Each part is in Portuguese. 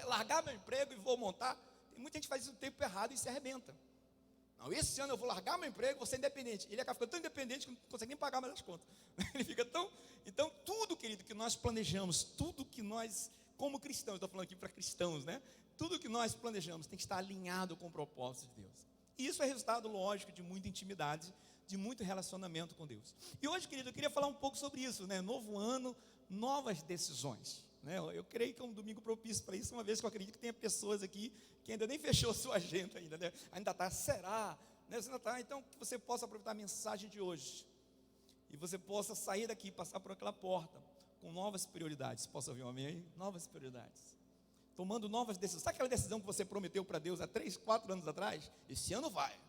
largar meu emprego e vou montar. Tem muita gente que faz isso no tempo errado e se arrebenta. Não, esse ano eu vou largar meu emprego, vou ser independente. Ele acaba ficando tão independente que não consegue nem pagar mais as contas. Ele fica tão... Então, tudo, querido, que nós planejamos, tudo que nós, como cristãos, estou falando aqui para cristãos, né? Tudo que nós planejamos tem que estar alinhado com o propósito de Deus. E isso é resultado, lógico, de muita intimidade, de muito relacionamento com Deus. E hoje, querido, eu queria falar um pouco sobre isso, né? Novo ano, novas decisões. Né? Eu creio que é um domingo propício para isso, uma vez que eu acredito que tenha pessoas aqui que ainda nem fechou sua agenda ainda, né? Ainda está, será? Né? Ainda está, então que você possa aproveitar a mensagem de hoje e você possa sair daqui e passar por aquela porta com novas prioridades. Posso ouvir um amém aí? Novas prioridades. Tomando novas decisões. Sabe aquela decisão que você prometeu para Deus há 3, 4 anos atrás? Esse ano vai.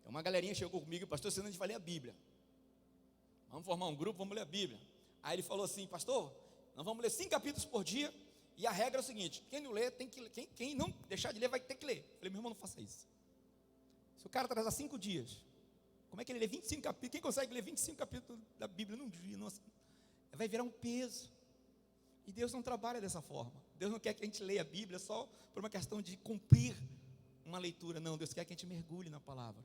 Uma galerinha chegou comigo, pastor, esse ano a gente vai ler a Bíblia. Vamos formar um grupo, vamos ler a Bíblia. Aí ele falou assim, pastor, nós vamos ler 5 capítulos por dia, e a regra é o seguinte, quem não lê, tem que ler, quem não deixar de ler, vai ter que ler. Eu falei, meu irmão, não faça isso. Se o cara atrasar 5 dias, como é que ele lê 25 capítulos? Quem consegue ler 25 capítulos da Bíblia num dia? Nossa, vai virar um peso. E Deus não trabalha dessa forma. Deus não quer que a gente leia a Bíblia só por uma questão de cumprir uma leitura, não. Deus quer que a gente mergulhe na palavra.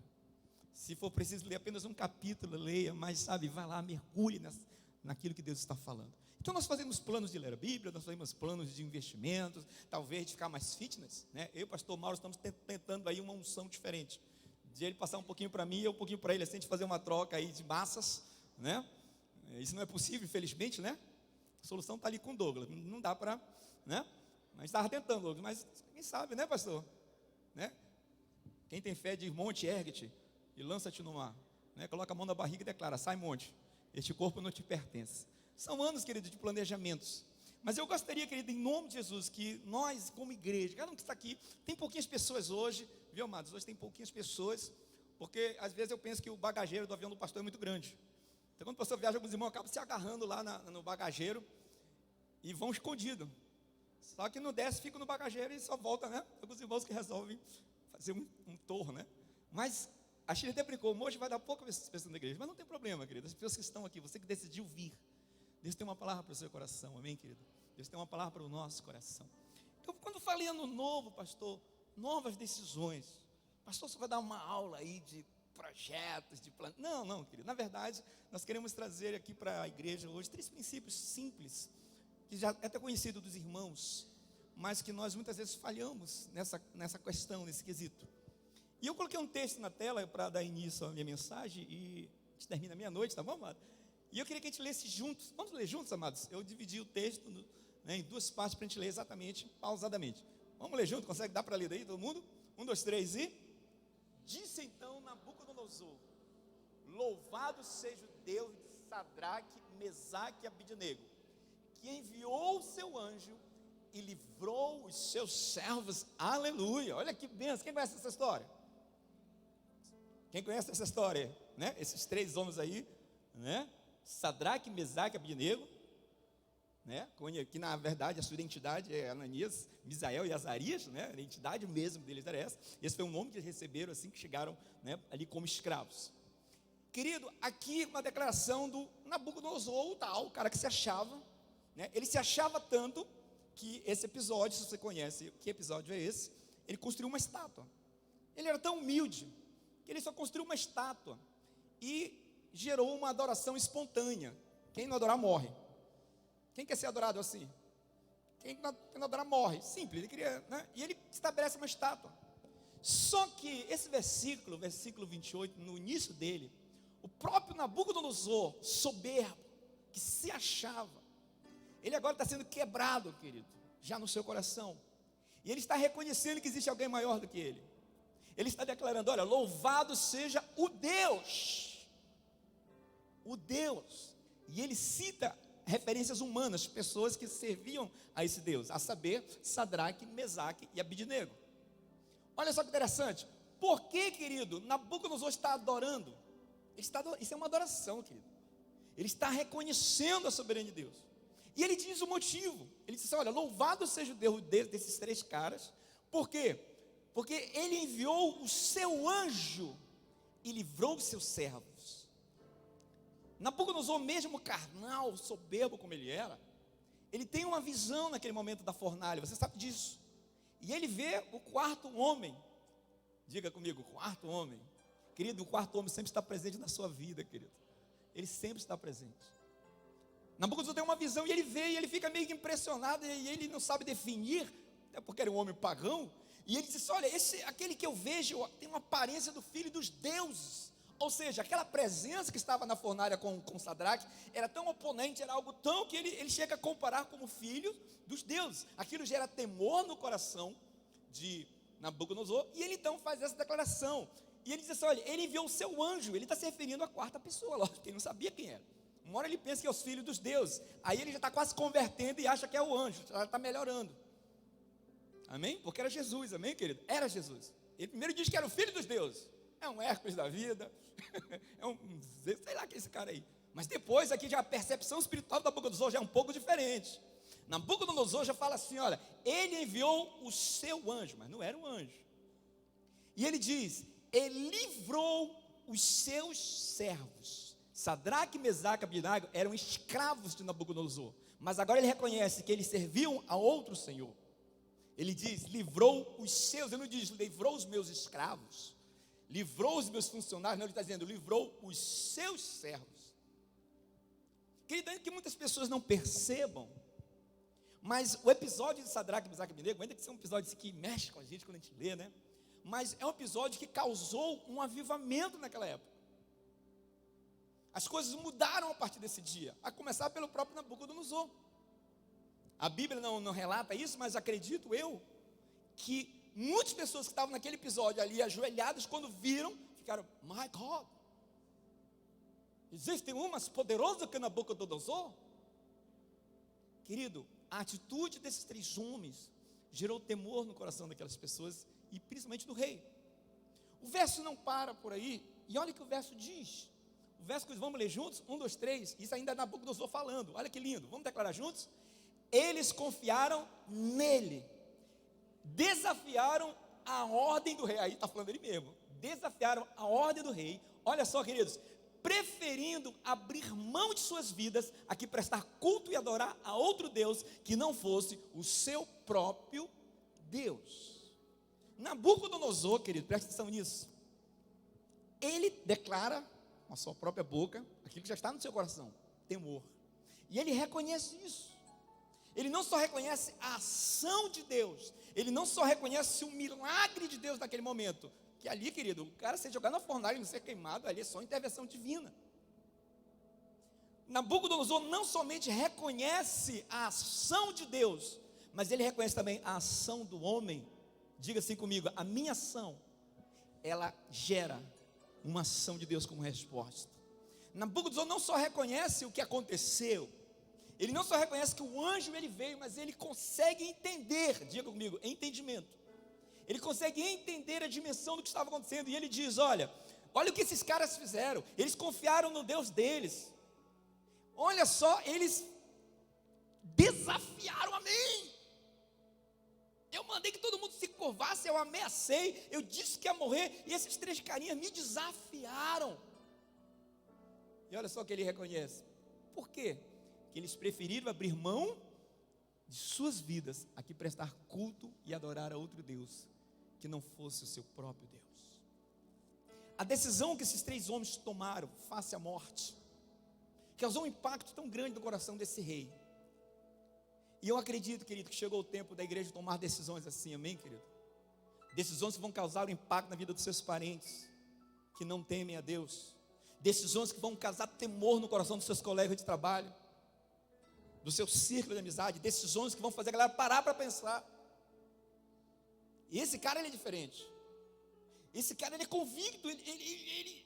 Se for preciso ler apenas um capítulo, leia, mas sabe, vai lá, mergulhe naquilo que Deus está falando. Então nós fazemos planos de ler a Bíblia, nós fazemos planos de investimentos, talvez de ficar mais fitness, né? Eu e o pastor Mauro estamos tentando aí uma unção diferente, de ele passar um pouquinho para mim e eu um pouquinho para ele, assim, a gente fazer uma troca aí de massas, né? Isso não é possível, infelizmente, né? A solução está ali com o Douglas, não dá para, né? Mas estava tentando, Douglas, mas quem sabe, né, pastor? Né? Quem tem fé diz, monte, ergue-te e lança-te no mar, né? Coloca a mão na barriga e declara, sai monte, este corpo não te pertence. São anos, querido, de planejamentos, mas eu gostaria, querido, em nome de Jesus, que nós, como igreja, cada um que está aqui, tem pouquinhas pessoas hoje, viu, amados, hoje tem pouquinhas pessoas, porque às vezes eu penso que o bagageiro do avião do pastor é muito grande, então quando o pastor viaja, alguns irmãos acabam se agarrando lá no bagageiro, e vão escondido, só que não desce, fica no bagageiro e só volta, né? Alguns irmãos que resolvem fazer um torro, né? Mas a Chile até brincou, hoje vai dar pouca pessoas na igreja, mas não tem problema, querido, as pessoas que estão aqui, você que decidiu vir, Deus tem uma palavra para o seu coração, amém, querido? Deus tem uma palavra para o nosso coração. Então, quando eu falei ano novo, pastor, novas decisões, pastor, você vai dar uma aula aí de projetos, de planos? Não, querido, na verdade, nós queremos trazer aqui para a igreja hoje 3 princípios simples, que já é até conhecido dos irmãos, mas que nós muitas vezes falhamos nessa questão, nesse quesito. E eu coloquei um texto na tela para dar início à minha mensagem, e a gente termina meia-noite, tá bom, amado? E eu queria que a gente lesse juntos. Vamos ler juntos, amados? Eu dividi o texto em 2 partes para a gente ler exatamente, pausadamente. Vamos ler junto? Consegue dar para ler daí, todo mundo? 1, 2, 3 e... Disse então Nabucodonosor, louvado seja o Deus de Sadraque, Mesaque e Abidnego, que enviou o seu anjo e livrou os seus servos. Aleluia! Olha que bênção. Quem conhece essa história? Quem conhece essa história, né? Esses 3 homens aí, né? Sadraque, Mesaque e Abidnego, né? Que na verdade a sua identidade é Ananias, Misael e Azarias, né? A identidade mesmo deles era essa. Esse foi um nome que eles receberam assim que chegaram, né, ali como escravos. Querido, aqui uma declaração do Nabucodonosor, o cara que se achava, né? Ele se achava tanto que esse episódio, se você conhece que episódio é esse, ele construiu uma estátua. Ele era tão humilde que ele só construiu uma estátua e gerou uma adoração espontânea. Quem não adorar morre. Quem quer ser adorado assim? Quem não adorar morre. Simples, ele queria, né? E ele estabelece uma estátua. Só que esse versículo 28, no início dele, o próprio Nabucodonosor, soberbo, que se achava, ele agora está sendo quebrado, querido, já no seu coração. E ele está reconhecendo que existe alguém maior do que ele. Ele está declarando, olha, louvado seja o Deus. O Deus. E ele cita referências humanas, pessoas que serviam a esse Deus, a saber, Sadraque, Mesaque e Abidnego. Olha só que interessante. Por que, querido, Nabucodonosor está adorando? Isso é uma adoração, querido. Ele está reconhecendo a soberania de Deus. E ele diz o motivo. Ele diz assim, olha, louvado seja o Deus desses 3 caras. Por quê? Porque ele enviou o seu anjo e livrou os seus servos. Nabucodonosor, mesmo carnal, soberbo como ele era, ele tem uma visão naquele momento da fornalha, você sabe disso. E ele vê o quarto homem. Diga comigo, quarto homem. Querido, o quarto homem sempre está presente na sua vida, querido. Ele sempre está presente. Nabucodonosor tem uma visão e ele vê e ele fica meio impressionado e ele não sabe definir, até porque era um homem pagão. E ele diz, olha, aquele que eu vejo tem uma aparência do filho dos deuses. Ou seja, aquela presença que estava na fornalha com Sadraque era tão oponente, era algo tão que ele chega a comparar como filho dos deuses. Aquilo gera temor no coração de Nabucodonosor, e ele então faz essa declaração. E ele diz assim, olha, ele enviou o seu anjo. Ele está se referindo à quarta pessoa, lógico, ele não sabia quem era. Uma hora ele pensa que é os filhos dos deuses, aí ele já está quase convertendo e acha que é o anjo, já está melhorando. Amém? Porque era Jesus, amém, querido? Era Jesus. Ele primeiro diz que era o filho dos deuses. É um Hércules da vida, é sei lá que é esse cara aí. Mas depois aqui já a percepção espiritual da Nabucodonosor já é um pouco diferente. Nabucodonosor já fala assim, olha, ele enviou o seu anjo, mas não era um anjo. E ele diz, ele livrou os seus servos. Sadraque, Mesaque e Abdenago eram escravos de Nabucodonosor, mas agora ele reconhece que eles serviam a outro senhor. Ele diz, livrou os seus, ele não diz, livrou os meus escravos, livrou os meus funcionários, não, ele está dizendo, livrou os seus servos. Querido, ainda que muitas pessoas não percebam, mas o episódio de Sadraque, Mesaque e Abdenago, ainda que seja um episódio que mexe com a gente quando a gente lê, né? Mas é um episódio que causou um avivamento naquela época. As coisas mudaram a partir desse dia, a começar pelo próprio Nabucodonosor. A Bíblia não relata isso, mas acredito eu que muitas pessoas que estavam naquele episódio ali, ajoelhadas, quando viram, ficaram, my God, existe um mais poderoso que Nabucodonosor? Querido, a atitude desses três homens gerou temor no coração daquelas pessoas e principalmente do rei. O verso não para por aí, e olha o que o verso diz. O verso que vamos ler juntos, 1, 2, 3, isso ainda é Nabucodonosor falando, olha que lindo, vamos declarar juntos? Eles confiaram nele, desafiaram a ordem do rei, aí está falando ele mesmo, desafiaram a ordem do rei, olha só queridos, preferindo abrir mão de suas vidas, a que prestar culto e adorar a outro Deus, que não fosse o seu próprio Deus. Nabucodonosor, querido, presta atenção nisso, ele declara com a sua própria boca, aquilo que já está no seu coração, temor, e ele reconhece isso. Ele não só reconhece a ação de Deus, ele não só reconhece o milagre de Deus naquele momento, que ali, querido, o cara ser jogado na fornalha e não ser queimado, ali é só intervenção divina. Nabucodonosor não somente reconhece a ação de Deus, mas ele reconhece também a ação do homem. Diga assim comigo, a minha ação, ela gera uma ação de Deus como resposta. Nabucodonosor não só reconhece o que aconteceu, ele não só reconhece que o anjo ele veio, mas ele consegue entender, diga comigo, entendimento. Ele consegue entender a dimensão do que estava acontecendo, e ele diz, olha o que esses caras fizeram, eles confiaram no Deus deles, olha só, eles desafiaram a mim, eu mandei que todo mundo se curvasse, eu ameacei, eu disse que ia morrer, e esses três carinhas me desafiaram, e olha só o que ele reconhece, por quê? Que eles preferiram abrir mão de suas vidas, a que prestar culto e adorar a outro Deus, que não fosse o seu próprio Deus. A decisão que esses três homens tomaram, face à morte, causou um impacto tão grande no coração desse rei, e eu acredito, querido, que chegou o tempo da igreja tomar decisões assim, amém, querido? Decisões que vão causar um impacto na vida dos seus parentes, que não temem a Deus, decisões que vão causar temor no coração dos seus colegas de trabalho, do seu círculo de amizade, decisões que vão fazer a galera parar para pensar. E esse cara ele é diferente. Esse cara ele é convicto, ele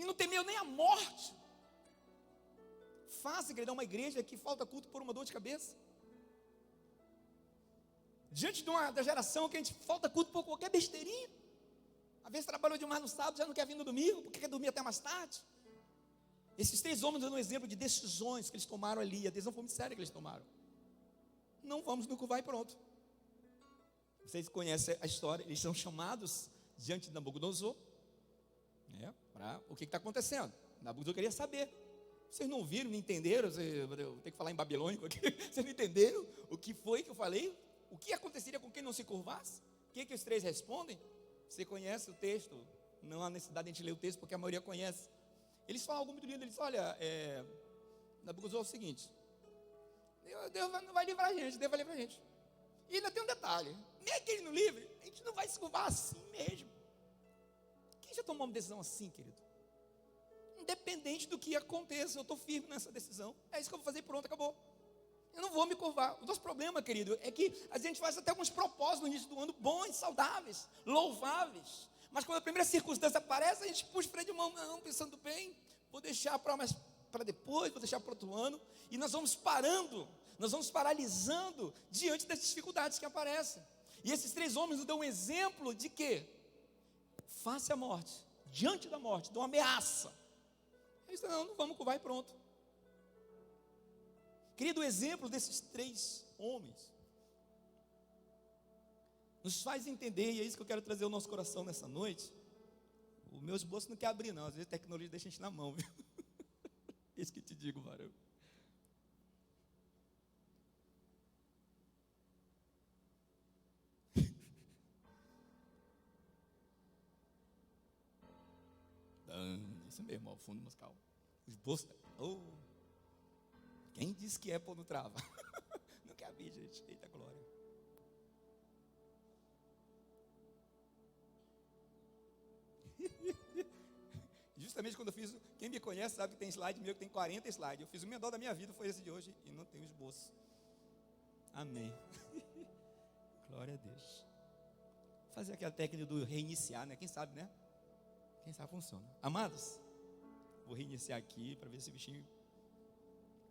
não temeu nem a morte. Fácil, querido, uma igreja que falta culto por uma dor de cabeça. Diante da geração que a gente falta culto por qualquer besteirinha. Às vezes trabalhou demais no sábado, já não quer vir no domingo, porque quer dormir até mais tarde. Esses três homens dando um exemplo de decisões que eles tomaram ali. A decisão foi muito séria que eles tomaram. Não vamos no curvar e pronto. Vocês conhecem a história. Eles são chamados diante de Nabucodonosor, para o que está acontecendo. Nabucodonosor queria saber. Vocês não viram, não entenderam? Eu tenho que falar em babilônico aqui. Vocês não entenderam o que foi que eu falei? O que aconteceria com quem não se curvasse? O que os três respondem? Você conhece o texto? Não há necessidade de a gente ler o texto, porque a maioria conhece. Eles falam algo muito lindo. Eles dizem, olha, Nabucodonosor é o seguinte: Deus não vai livrar a gente, Deus vai livrar a gente. E ainda tem um detalhe: nem que Ele não livre, a gente não vai se curvar assim mesmo. Quem já tomou uma decisão assim, querido? Independente do que aconteça, eu estou firme nessa decisão. É isso que eu vou fazer e pronto, acabou. Eu não vou me curvar. O nosso problema, querido, é que a gente faz até alguns propósitos no início do ano bons, saudáveis, louváveis. Mas quando a primeira circunstância aparece, a gente puxa o freio de mão, não, pensando bem, vou deixar para depois, vou deixar para outro ano. E nós vamos parando, nós vamos paralisando diante das dificuldades que aparecem. E esses três homens nos dão um exemplo de que, face à morte, diante da morte, de uma ameaça, eles disseram, não vamos curvar e pronto. Querido, o exemplo desses três homens nos faz entender, e é isso que eu quero trazer ao nosso coração nessa noite. O meu esboço não quer abrir não, às vezes a tecnologia deixa a gente na mão, viu? Isso que te digo, varão. Isso mesmo, ó, o fundo musical. O esboço, quem disse que Apple não trava? Não quer abrir, gente. Eita glória. Justamente quando eu fiz, quem me conhece sabe que tem slide meu que tem 40 slides. Eu fiz o menor da minha vida, foi esse de hoje, e não tem o esboço. Amém. Glória a Deus. Fazer aquela técnica do reiniciar, né? Quem sabe, né? Quem sabe funciona. Amados, vou reiniciar aqui para ver se o bichinho,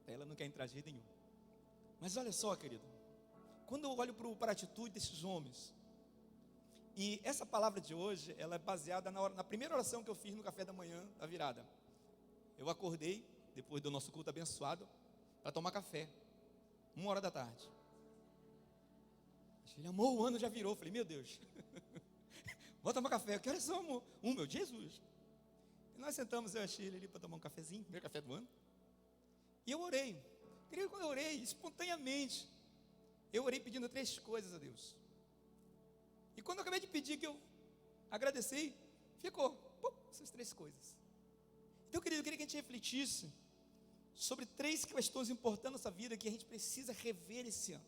ela não quer entrar de jeito nenhum. Mas olha só, querido, quando eu olho para a atitude desses homens, e essa palavra de hoje, ela é baseada na primeira oração que eu fiz no café da manhã da virada. Eu acordei, depois do nosso culto abençoado, para tomar café, 1h da tarde. Ele amou, o ano já virou. Falei, meu Deus, vou tomar café. Que horas são, amor? Meu Jesus. E nós sentamos, eu e a Sheila ali para tomar um cafezinho, primeiro café do ano. E eu orei. Querido, quando eu orei, espontaneamente, eu orei pedindo 3 coisas a Deus. E quando eu acabei de pedir, que eu agradeci, ficou, essas 3 coisas. Então, querido, eu queria que a gente refletisse sobre 3 questões importantes na nossa vida que a gente precisa rever esse ano.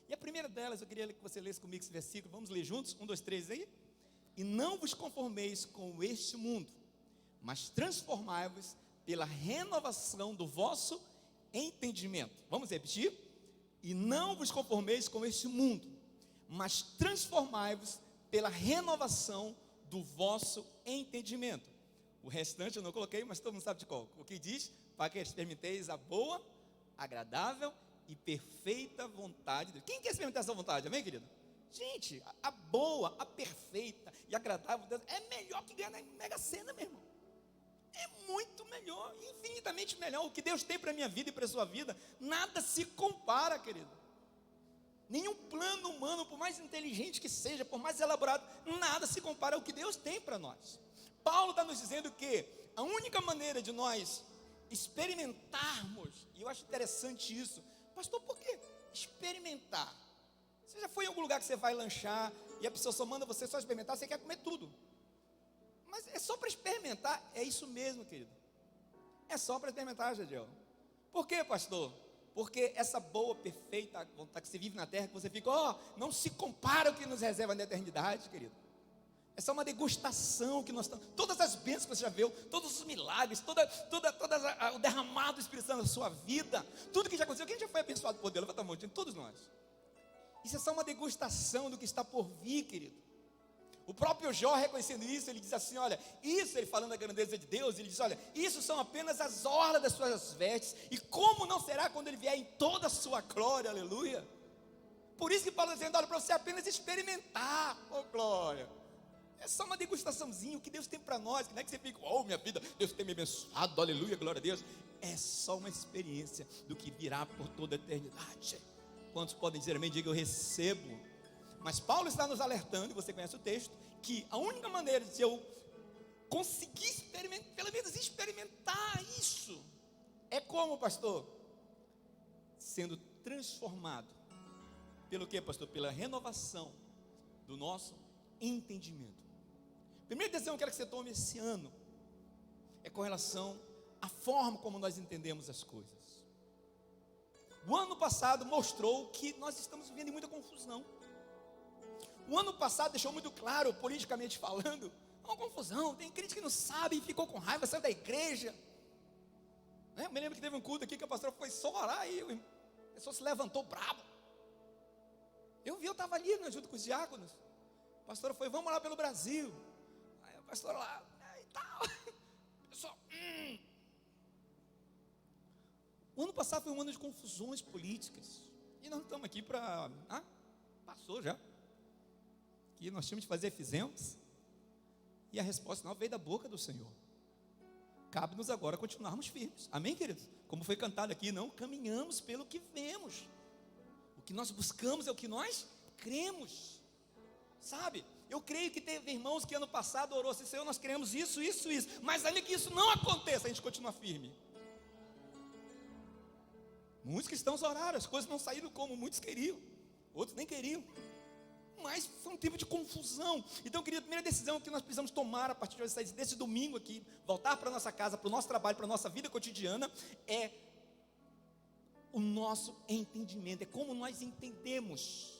E a primeira delas, eu queria que você lesse comigo esse versículo. Vamos ler juntos? 1, 2, 3 aí. E não vos conformeis com este mundo, mas transformai-vos pela renovação do vosso entendimento. Vamos repetir? E não vos conformeis com este mundo, mas transformai-vos pela renovação do vosso entendimento. O restante eu não coloquei, mas todo mundo sabe de qual. O que diz? Para que experimenteis a boa, agradável e perfeita vontade de Deus. Quem quer experimentar essa vontade? Amém, querido? Gente, a boa, a perfeita e agradável Deus é melhor que ganhar na Mega Sena, meu irmão. É muito melhor, infinitamente melhor. O que Deus tem para a minha vida e para a sua vida, nada se compara, querido. Nenhum plano humano, por mais inteligente que seja, por mais elaborado, nada se compara ao que Deus tem para nós. Paulo está nos dizendo que a única maneira de nós experimentarmos, e eu acho interessante isso, pastor, por que experimentar? Você já foi em algum lugar que você vai lanchar e a pessoa só manda você só experimentar, você quer comer tudo. Mas é só para experimentar, é isso mesmo, querido. É só para experimentar, Jadiel. Por quê, pastor? Porque essa boa, perfeita vontade que você vive na terra, que você fica, não se compara ao que nos reserva na eternidade, querido. É só uma degustação que nós estamos, todas as bênçãos que você já viu, todos os milagres, o derramado do Espírito Santo na sua vida, tudo que já aconteceu, quem já foi abençoado por Deus? Levanta a mão, todos nós. Isso é só uma degustação do que está por vir, querido. O próprio Jó, reconhecendo isso, ele diz assim, olha, isso, ele falando da grandeza de Deus, ele diz, olha, isso são apenas as orlas das suas vestes, e como não será quando ele vier em toda a sua glória, aleluia. Por isso que Paulo está dizendo, olha, para você apenas experimentar, glória. É só uma degustaçãozinha, o que Deus tem para nós, que não é que você fica, minha vida, Deus tem me abençoado, aleluia, glória a Deus. É só uma experiência do que virá por toda a eternidade. Quantos podem dizer amém? Diga, eu recebo. Mas Paulo está nos alertando, e você conhece o texto, que a única maneira de eu conseguir experimentar, pelo menos experimentar isso, é como, pastor? Sendo transformado. Pelo que, pastor? Pela renovação do nosso entendimento. Primeira decisão que eu quero que você tome esse ano é com relação à forma como nós entendemos as coisas. O ano passado mostrou que nós estamos vivendo em muita confusão. O ano passado deixou muito claro, politicamente falando, uma confusão. Tem crente que não sabe e ficou com raiva, saiu da igreja. Eu me lembro que teve um culto aqui que a pastora foi só orar e a pessoa se levantou bravo. Eu estava ali, né, junto com os diáconos. A pastora foi, vamos orar pelo Brasil. Aí a pastora lá, e tal. Pessoal, O ano passado foi um ano de confusões políticas. E nós não estamos aqui para... passou já. Que nós tínhamos de fazer, fizemos. E a resposta não veio da boca do Senhor. Cabe-nos agora continuarmos firmes. Amém, queridos? Como foi cantado aqui, não caminhamos pelo que vemos. O que nós buscamos é o que nós cremos. Sabe? Eu creio que teve irmãos que ano passado orou assim, Senhor, nós queremos isso. Mas ainda que isso não aconteça, a gente continua firme. Muitos cristãos oraram, as coisas não saíram como muitos queriam. Outros nem queriam. Mas foi um tempo de confusão. Então, querido, a primeira decisão que nós precisamos tomar a partir desse domingo aqui, voltar para a nossa casa, para o nosso trabalho, para a nossa vida cotidiana, é o nosso entendimento, é como nós entendemos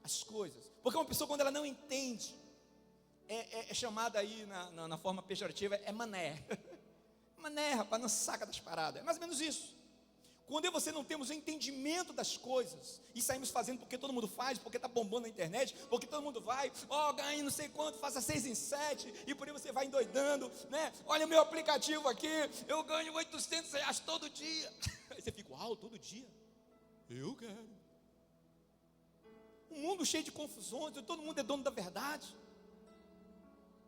as coisas. Porque uma pessoa, quando ela não entende, é chamada aí na forma pejorativa, é mané. Mané, rapaz, não saca das paradas. É mais ou menos isso. Quando eu e você não temos o entendimento das coisas e saímos fazendo porque todo mundo faz, porque está bombando na internet, porque todo mundo vai, ganhe não sei quanto, faça 6 em 7, e por aí você vai endoidando, né? Olha o meu aplicativo aqui, eu ganho R$800 todo dia. Aí você fica, uau, todo dia? Eu quero. Um mundo cheio de confusões, todo mundo é dono da verdade.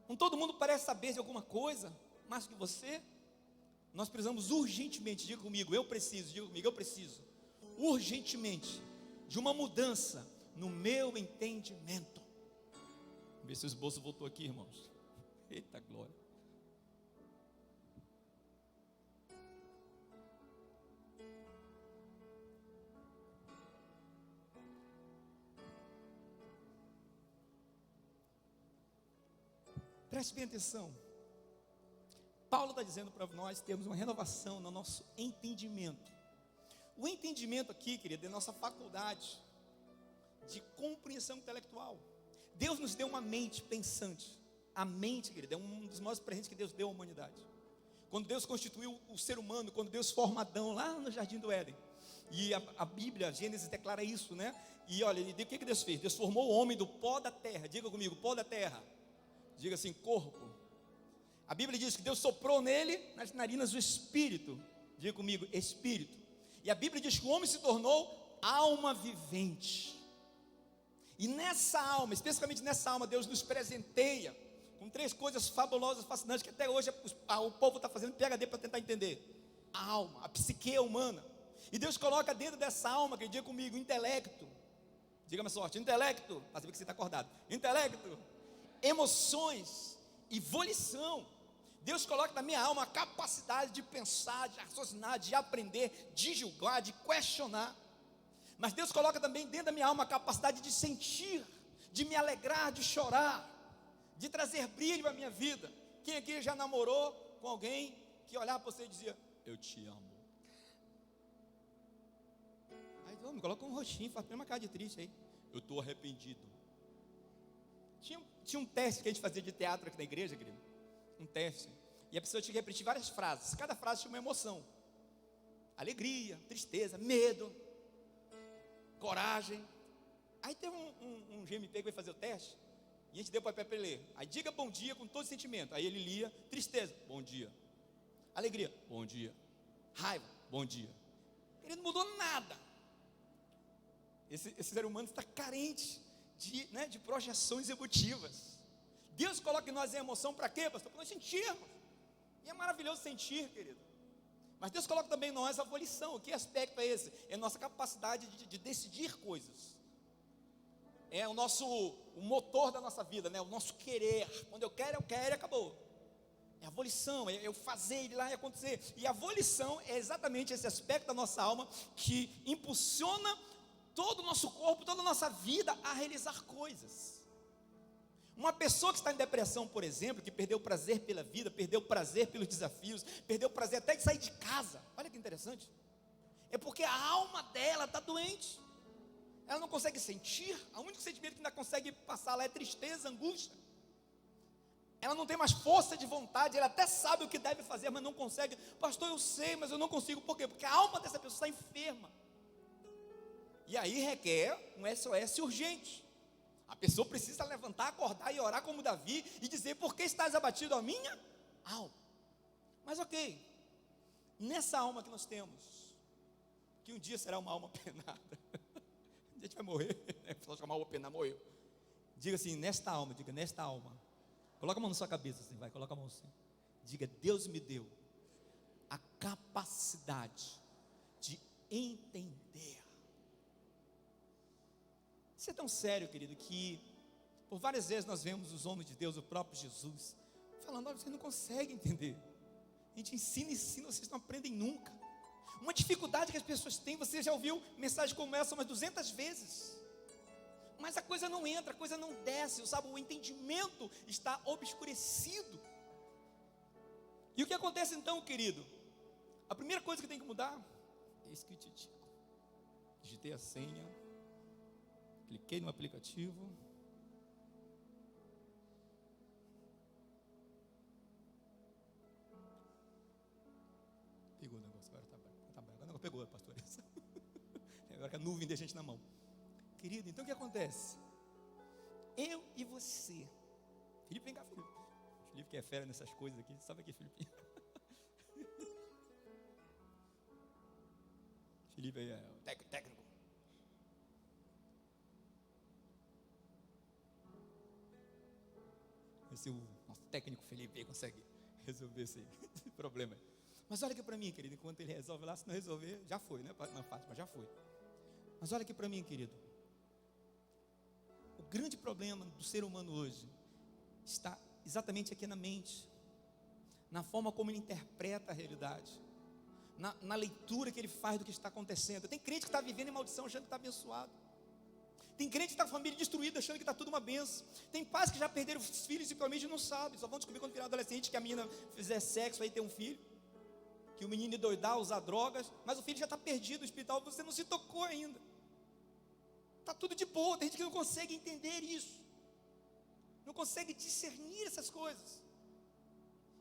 Não todo mundo parece saber de alguma coisa, mais que você. Nós precisamos urgentemente, diga comigo, eu preciso, urgentemente, de uma mudança no meu entendimento. Vamos ver se o esboço voltou aqui, irmãos. Eita glória. Preste bem atenção. Paulo está dizendo para nós termos uma renovação no nosso entendimento. O entendimento aqui, querido, é nossa faculdade de compreensão intelectual. Deus nos deu uma mente pensante. A mente, querido, é um dos maiores presentes que Deus deu à humanidade. Quando Deus constituiu o ser humano, quando Deus forma Adão lá no jardim do Éden. E a Bíblia, Gênesis, declara isso, né? E olha, o que Deus fez? Deus formou o homem do pó da terra. Diga comigo, pó da terra. Diga assim, corpo. A Bíblia diz que Deus soprou nele, nas narinas, o Espírito. Diga comigo, Espírito. E a Bíblia diz que o homem se tornou alma vivente. E nessa alma, especificamente nessa alma, Deus nos presenteia com 3 coisas fabulosas, fascinantes, que até hoje o povo está fazendo PhD para tentar entender. A alma, a psique humana. E Deus coloca dentro dessa alma, que diga comigo, intelecto. Diga mais sorte, intelecto. Para saber que você está acordado. Intelecto, emoções e volição. Deus coloca na minha alma a capacidade de pensar, de raciocinar, de aprender, de julgar, de questionar. Mas Deus coloca também dentro da minha alma a capacidade de sentir, de me alegrar, de chorar, de trazer brilho para a minha vida. Quem aqui já namorou com alguém que olhava para você e dizia, eu te amo? Aí, homem, coloca um rostinho, faz uma cara de triste aí. Eu estou arrependido. Tinha um teste que a gente fazia de teatro aqui na igreja, querido. Um teste. E a pessoa tinha que repetir várias frases. Cada frase tinha uma emoção. Alegria, tristeza, medo, coragem. Aí teve um GMP que veio fazer o teste. E a gente deu para ele ler. Aí diga bom dia com todo sentimento. Aí ele lia, tristeza, bom dia. Alegria, bom dia. Raiva, bom dia. Ele não mudou nada. Esse ser humano está carente de projeções emotivas. Deus coloca em nós a emoção para quê, pastor? Para nós sentirmos. E é maravilhoso sentir, querido. Mas Deus coloca também em nós a volição. Que aspecto é esse? É a nossa capacidade de decidir coisas. É o motor da nossa vida, né? O nosso querer. Quando eu quero e acabou. É a volição, é eu fazer, ir lá e acontecer. E a volição é exatamente esse aspecto da nossa alma que impulsiona todo o nosso corpo, toda a nossa vida a realizar coisas. Uma pessoa que está em depressão, por exemplo, que perdeu o prazer pela vida, perdeu o prazer pelos desafios, perdeu o prazer até de sair de casa. Olha que interessante. É porque a alma dela está doente. Ela não consegue sentir. O único sentimento que ainda consegue passar lá é tristeza, angústia. Ela não tem mais força de vontade. Ela até sabe o que deve fazer, mas não consegue. Pastor, eu sei, mas eu não consigo. Por quê? Porque a alma dessa pessoa está enferma. E aí requer um SOS urgente. A pessoa precisa levantar, acordar e orar como Davi e dizer: por que estás abatido a minha alma? Mas ok, nessa alma que nós temos, que um dia será uma alma penada, a gente vai morrer, né? Só chamar alma penada, morreu. Diga assim, nesta alma, diga, nesta alma. Coloca a mão na sua cabeça assim, vai, coloca a mão assim. Diga, Deus me deu a capacidade de entender. Isso é tão sério, querido, que por várias vezes nós vemos os homens de Deus, o próprio Jesus, falando: olha, vocês não conseguem entender. A gente ensina, vocês não aprendem nunca. Uma dificuldade que as pessoas têm, você já ouviu mensagem como essa umas 200 vezes. Mas a coisa não entra, a coisa não desce, sabe? O entendimento está obscurecido. E o que acontece então, querido? A primeira coisa que tem que mudar é isso que eu te digo. Digitei a senha, cliquei no aplicativo. Pegou o negócio, agora tá bem. Agora não pegou, pastor. Agora que a nuvem deixa a gente na mão. Querido, então o que acontece? Eu e você. Felipe, vem cá, Felipe. Felipe que é fera nessas coisas aqui. Sabe aqui, Felipe? Felipe aí é o técnico. Esse é o nosso técnico Felipe aí consegue resolver esse problema. Mas olha aqui para mim, querido, enquanto ele resolve lá, se não resolver, já foi, né? Não é fácil, mas já foi. Mas olha aqui para mim, querido. O grande problema do ser humano hoje está exatamente aqui na mente, na forma como ele interpreta a realidade, na leitura que ele faz do que está acontecendo. Tem crente que está vivendo em maldição achando que está abençoado. Tem crente que está com a família destruída achando que está tudo uma benção. Tem pais que já perderam os filhos e provavelmente não sabem. Só vão descobrir quando virar adolescente que a menina fizer sexo aí ter um filho, que o menino endoidar, usar drogas, mas o filho já está perdido no hospital, você não se tocou ainda. Está tudo de boa. Tem gente que não consegue entender isso, não consegue discernir essas coisas.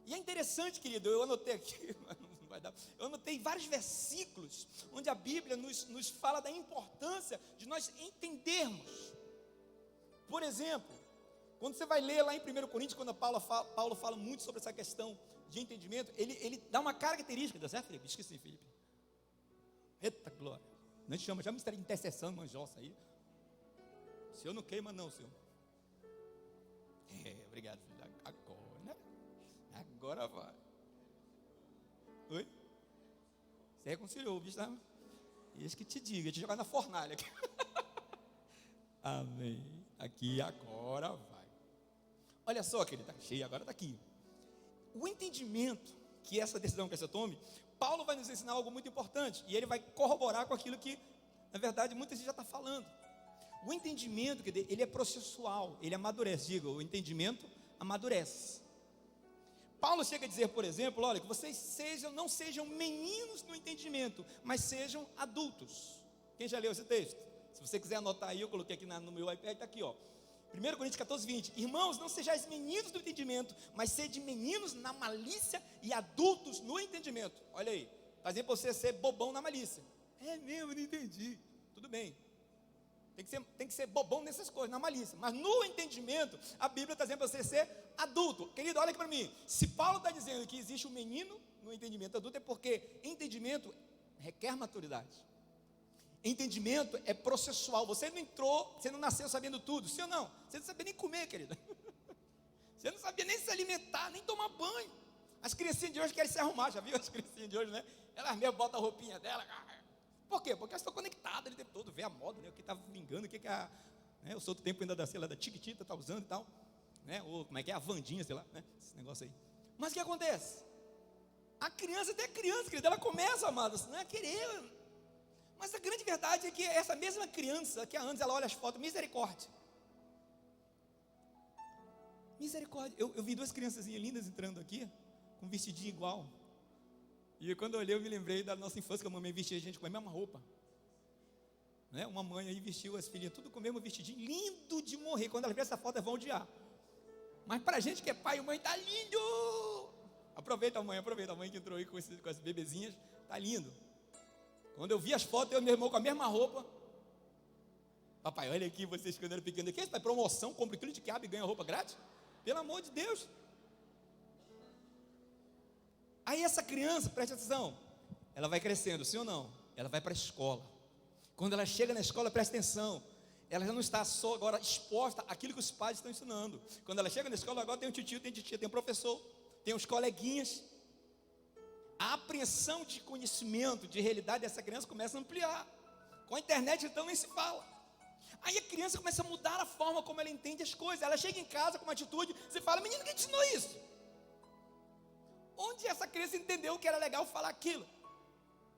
E é interessante, querido, eu anotei aqui, mas não vai dar. Eu anotei vários versículos onde a Bíblia nos fala da importância de nós entendermos. Por exemplo, quando você vai ler lá em 1 Coríntios, quando Paulo fala muito sobre essa questão de entendimento, ele dá uma característica, dá certo, Felipe? Esqueci, Felipe. Eita glória. Não te chama, já me está intercessão, manjossa aí. O senhor não queima não, senhor. Obrigado, filho. Agora, né? Agora vai. Oi? Você reconciliou, bicho, tá? Isso que te diga, te jogar na fornalha aqui. Amém. Aqui, agora vai. Olha só, querido, está cheio, agora está aqui. O entendimento que essa decisão que você tome, Paulo vai nos ensinar algo muito importante, e ele vai corroborar com aquilo que, na verdade, muita gente já está falando. O entendimento, ele é processual, ele amadurece. Diga, o entendimento amadurece. Paulo chega a dizer, por exemplo, olha, que vocês não sejam meninos no entendimento, mas sejam adultos. Quem já leu esse texto? Se você quiser anotar aí, eu coloquei aqui no meu iPad, está aqui, ó. 1 Coríntios 14, 20. Irmãos, não sejais meninos do entendimento, mas sede meninos na malícia e adultos no entendimento. Olha aí, está dizendo para você ser bobão na malícia. É mesmo, não entendi. Tudo bem. Tem que ser bobão nessas coisas, na malícia. Mas no entendimento, a Bíblia está dizendo para você ser adulto. Querido, olha aqui para mim. Se Paulo está dizendo que existe um menino no entendimento adulto, é porque entendimento requer maturidade. Entendimento é processual. Você não entrou, você não nasceu sabendo tudo, sim ou não? Você não sabia nem comer, querido. Você não sabia nem se alimentar, nem tomar banho. As criancinhas de hoje querem se arrumar, já viu as criancinhas de hoje, né? Elas mesmo botam a roupinha dela. Por quê? Porque elas estão conectadas ali o tempo todo, vê a moda, né? O que está vingando, o que a... Né? Eu sou do tempo ainda da, sei lá, da Tiquitita, está usando e tal. Né? Ou como é que é? A Vandinha, sei lá, né? Esse negócio aí. Mas o que acontece? A criança, até criança, querida, ela começa, amados, não é querer... Mas a grande verdade é que essa mesma criança, que há anos ela olha as fotos, misericórdia. Misericórdia. Eu vi duas criançazinhas lindas entrando aqui, com um vestidinho igual. E quando eu olhei, eu me lembrei da nossa infância, que a mamãe vestia a gente com a mesma roupa. Né? Uma mãe aí vestiu as filhinhas tudo com o mesmo vestidinho, lindo de morrer. Quando elas verem essa foto, elas vão odiar. Mas pra gente que é pai e mãe, tá lindo. Aproveita a mãe que entrou aí com as bebezinhas, tá lindo. Quando eu vi as fotos, eu e meu irmão com a mesma roupa. Papai, olha aqui, vocês quando eram pequenos aqui, essa promoção, compra aquilo de quiabo e ganha roupa grátis. Pelo amor de Deus. Aí essa criança, preste atenção, ela vai crescendo, sim ou não? Ela vai para a escola. Quando ela chega na escola, presta atenção, ela já não está só agora exposta àquilo que os pais estão ensinando. Quando ela chega na escola, agora tem um tio, tem titia, tem um professor, tem os coleguinhas. A apreensão de conhecimento, de realidade dessa criança começa a ampliar. Com a internet, então, nem se fala. Aí a criança começa a mudar a forma como ela entende as coisas. Ela chega em casa com uma atitude, você fala, menino, quem te ensinou isso? Onde essa criança entendeu que era legal falar aquilo?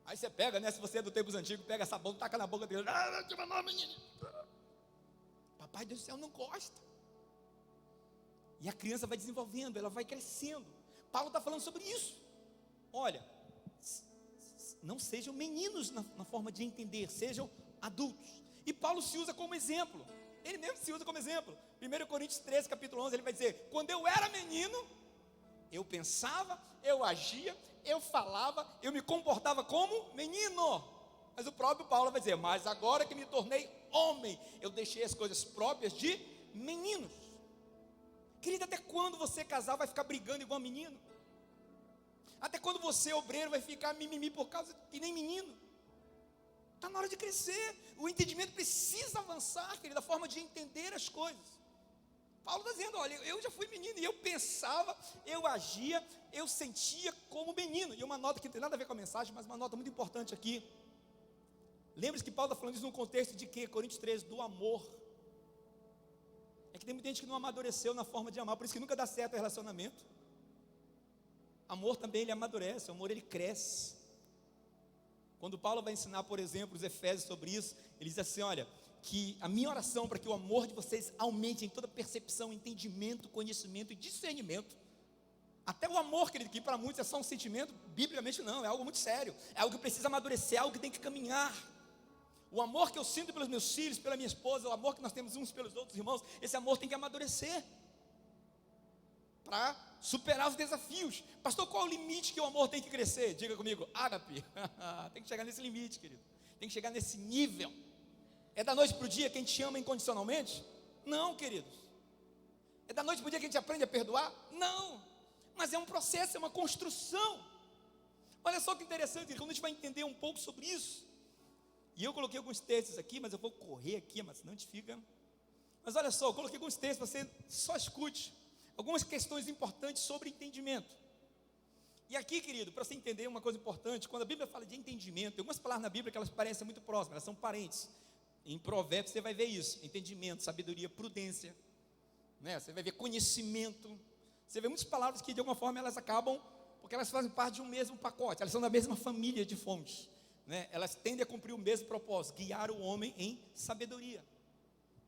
Aí você pega, né? Se você é do tempos antigos, pega sabão, taca na boca dele. Papai do céu não gosta. E a criança vai desenvolvendo, ela vai crescendo. Paulo está falando sobre isso. Olha, não sejam meninos na forma de entender, sejam adultos. E Paulo se usa como exemplo. Ele mesmo se usa como exemplo. 1 Coríntios 13, capítulo 11, ele vai dizer: quando eu era menino, eu pensava, eu agia, eu falava, eu me comportava como menino. Mas o próprio Paulo vai dizer: mas agora que me tornei homem, eu deixei as coisas próprias de meninos. Querido, até quando você casar vai ficar brigando igual menino? Até quando você, obreiro, vai ficar mimimi por causa que nem menino? Está na hora de crescer. O entendimento precisa avançar, querido, a forma de entender as coisas. Paulo está dizendo, olha, eu já fui menino, e eu pensava, eu agia, eu sentia como menino. E uma nota que não tem nada a ver com a mensagem, mas uma nota muito importante aqui. Lembre-se que Paulo está falando isso num contexto de quê? Coríntios 13, do amor. É que tem muita gente que não amadureceu na forma de amar, por isso que nunca dá certo o relacionamento. Amor também, ele amadurece, o amor ele cresce. Quando Paulo vai ensinar, por exemplo, os Efésios sobre isso, ele diz assim, olha, que a minha oração para que o amor de vocês aumente em toda percepção, entendimento, conhecimento e discernimento. Até o amor, querido, que para muitos é só um sentimento, biblicamente não, é algo muito sério, é algo que precisa amadurecer, é algo que tem que caminhar. O amor que eu sinto pelos meus filhos, pela minha esposa, o amor que nós temos uns pelos outros irmãos, esse amor tem que amadurecer para superar os desafios. Pastor, qual é o limite que o amor tem que crescer? Diga comigo, ágape. Tem que chegar nesse limite, querido. Tem que chegar nesse nível. É da noite para o dia que a gente ama incondicionalmente? Não, queridos. É da noite para o dia que a gente aprende a perdoar? Não. Mas é um processo, é uma construção. Olha só que interessante, quando a gente vai entender um pouco sobre isso. E eu coloquei alguns textos aqui, mas eu vou correr aqui, mas senão a gente fica. Mas olha só, eu coloquei alguns textos para você só escute. Algumas questões importantes sobre entendimento. E aqui, querido, para você entender uma coisa importante, quando a Bíblia fala de entendimento, tem algumas palavras na Bíblia que elas parecem muito próximas, elas são parentes. Em Provérbios você vai ver isso, entendimento, sabedoria, prudência, né? Você vai ver conhecimento, você vê muitas palavras que de alguma forma elas acabam, porque elas fazem parte de um mesmo pacote, elas são da mesma família de fontes, né? Elas tendem a cumprir o mesmo propósito, guiar o homem em sabedoria.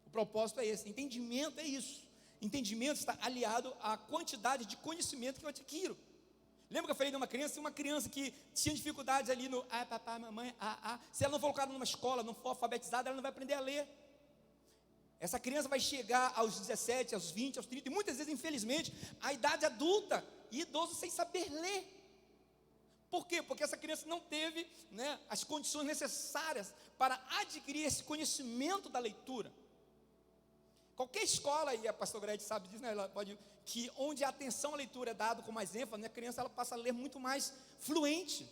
O propósito é esse, entendimento é isso. Entendimento está aliado à quantidade de conhecimento que eu adquiro. Lembra que eu falei de uma criança que tinha dificuldades ali no papai, mamãe, se ela não for colocada numa escola, não for alfabetizada, ela não vai aprender a ler. Essa criança vai chegar aos 17, aos 20, aos 30, e muitas vezes, infelizmente, a idade adulta e idoso sem saber ler. Por quê? Porque essa criança não teve, né, as condições necessárias para adquirir esse conhecimento da leitura. Qualquer escola, e a pastora Gretchen sabe disso, né, ela pode, que onde a atenção à leitura é dada com mais ênfase, né, a criança ela passa a ler muito mais fluente.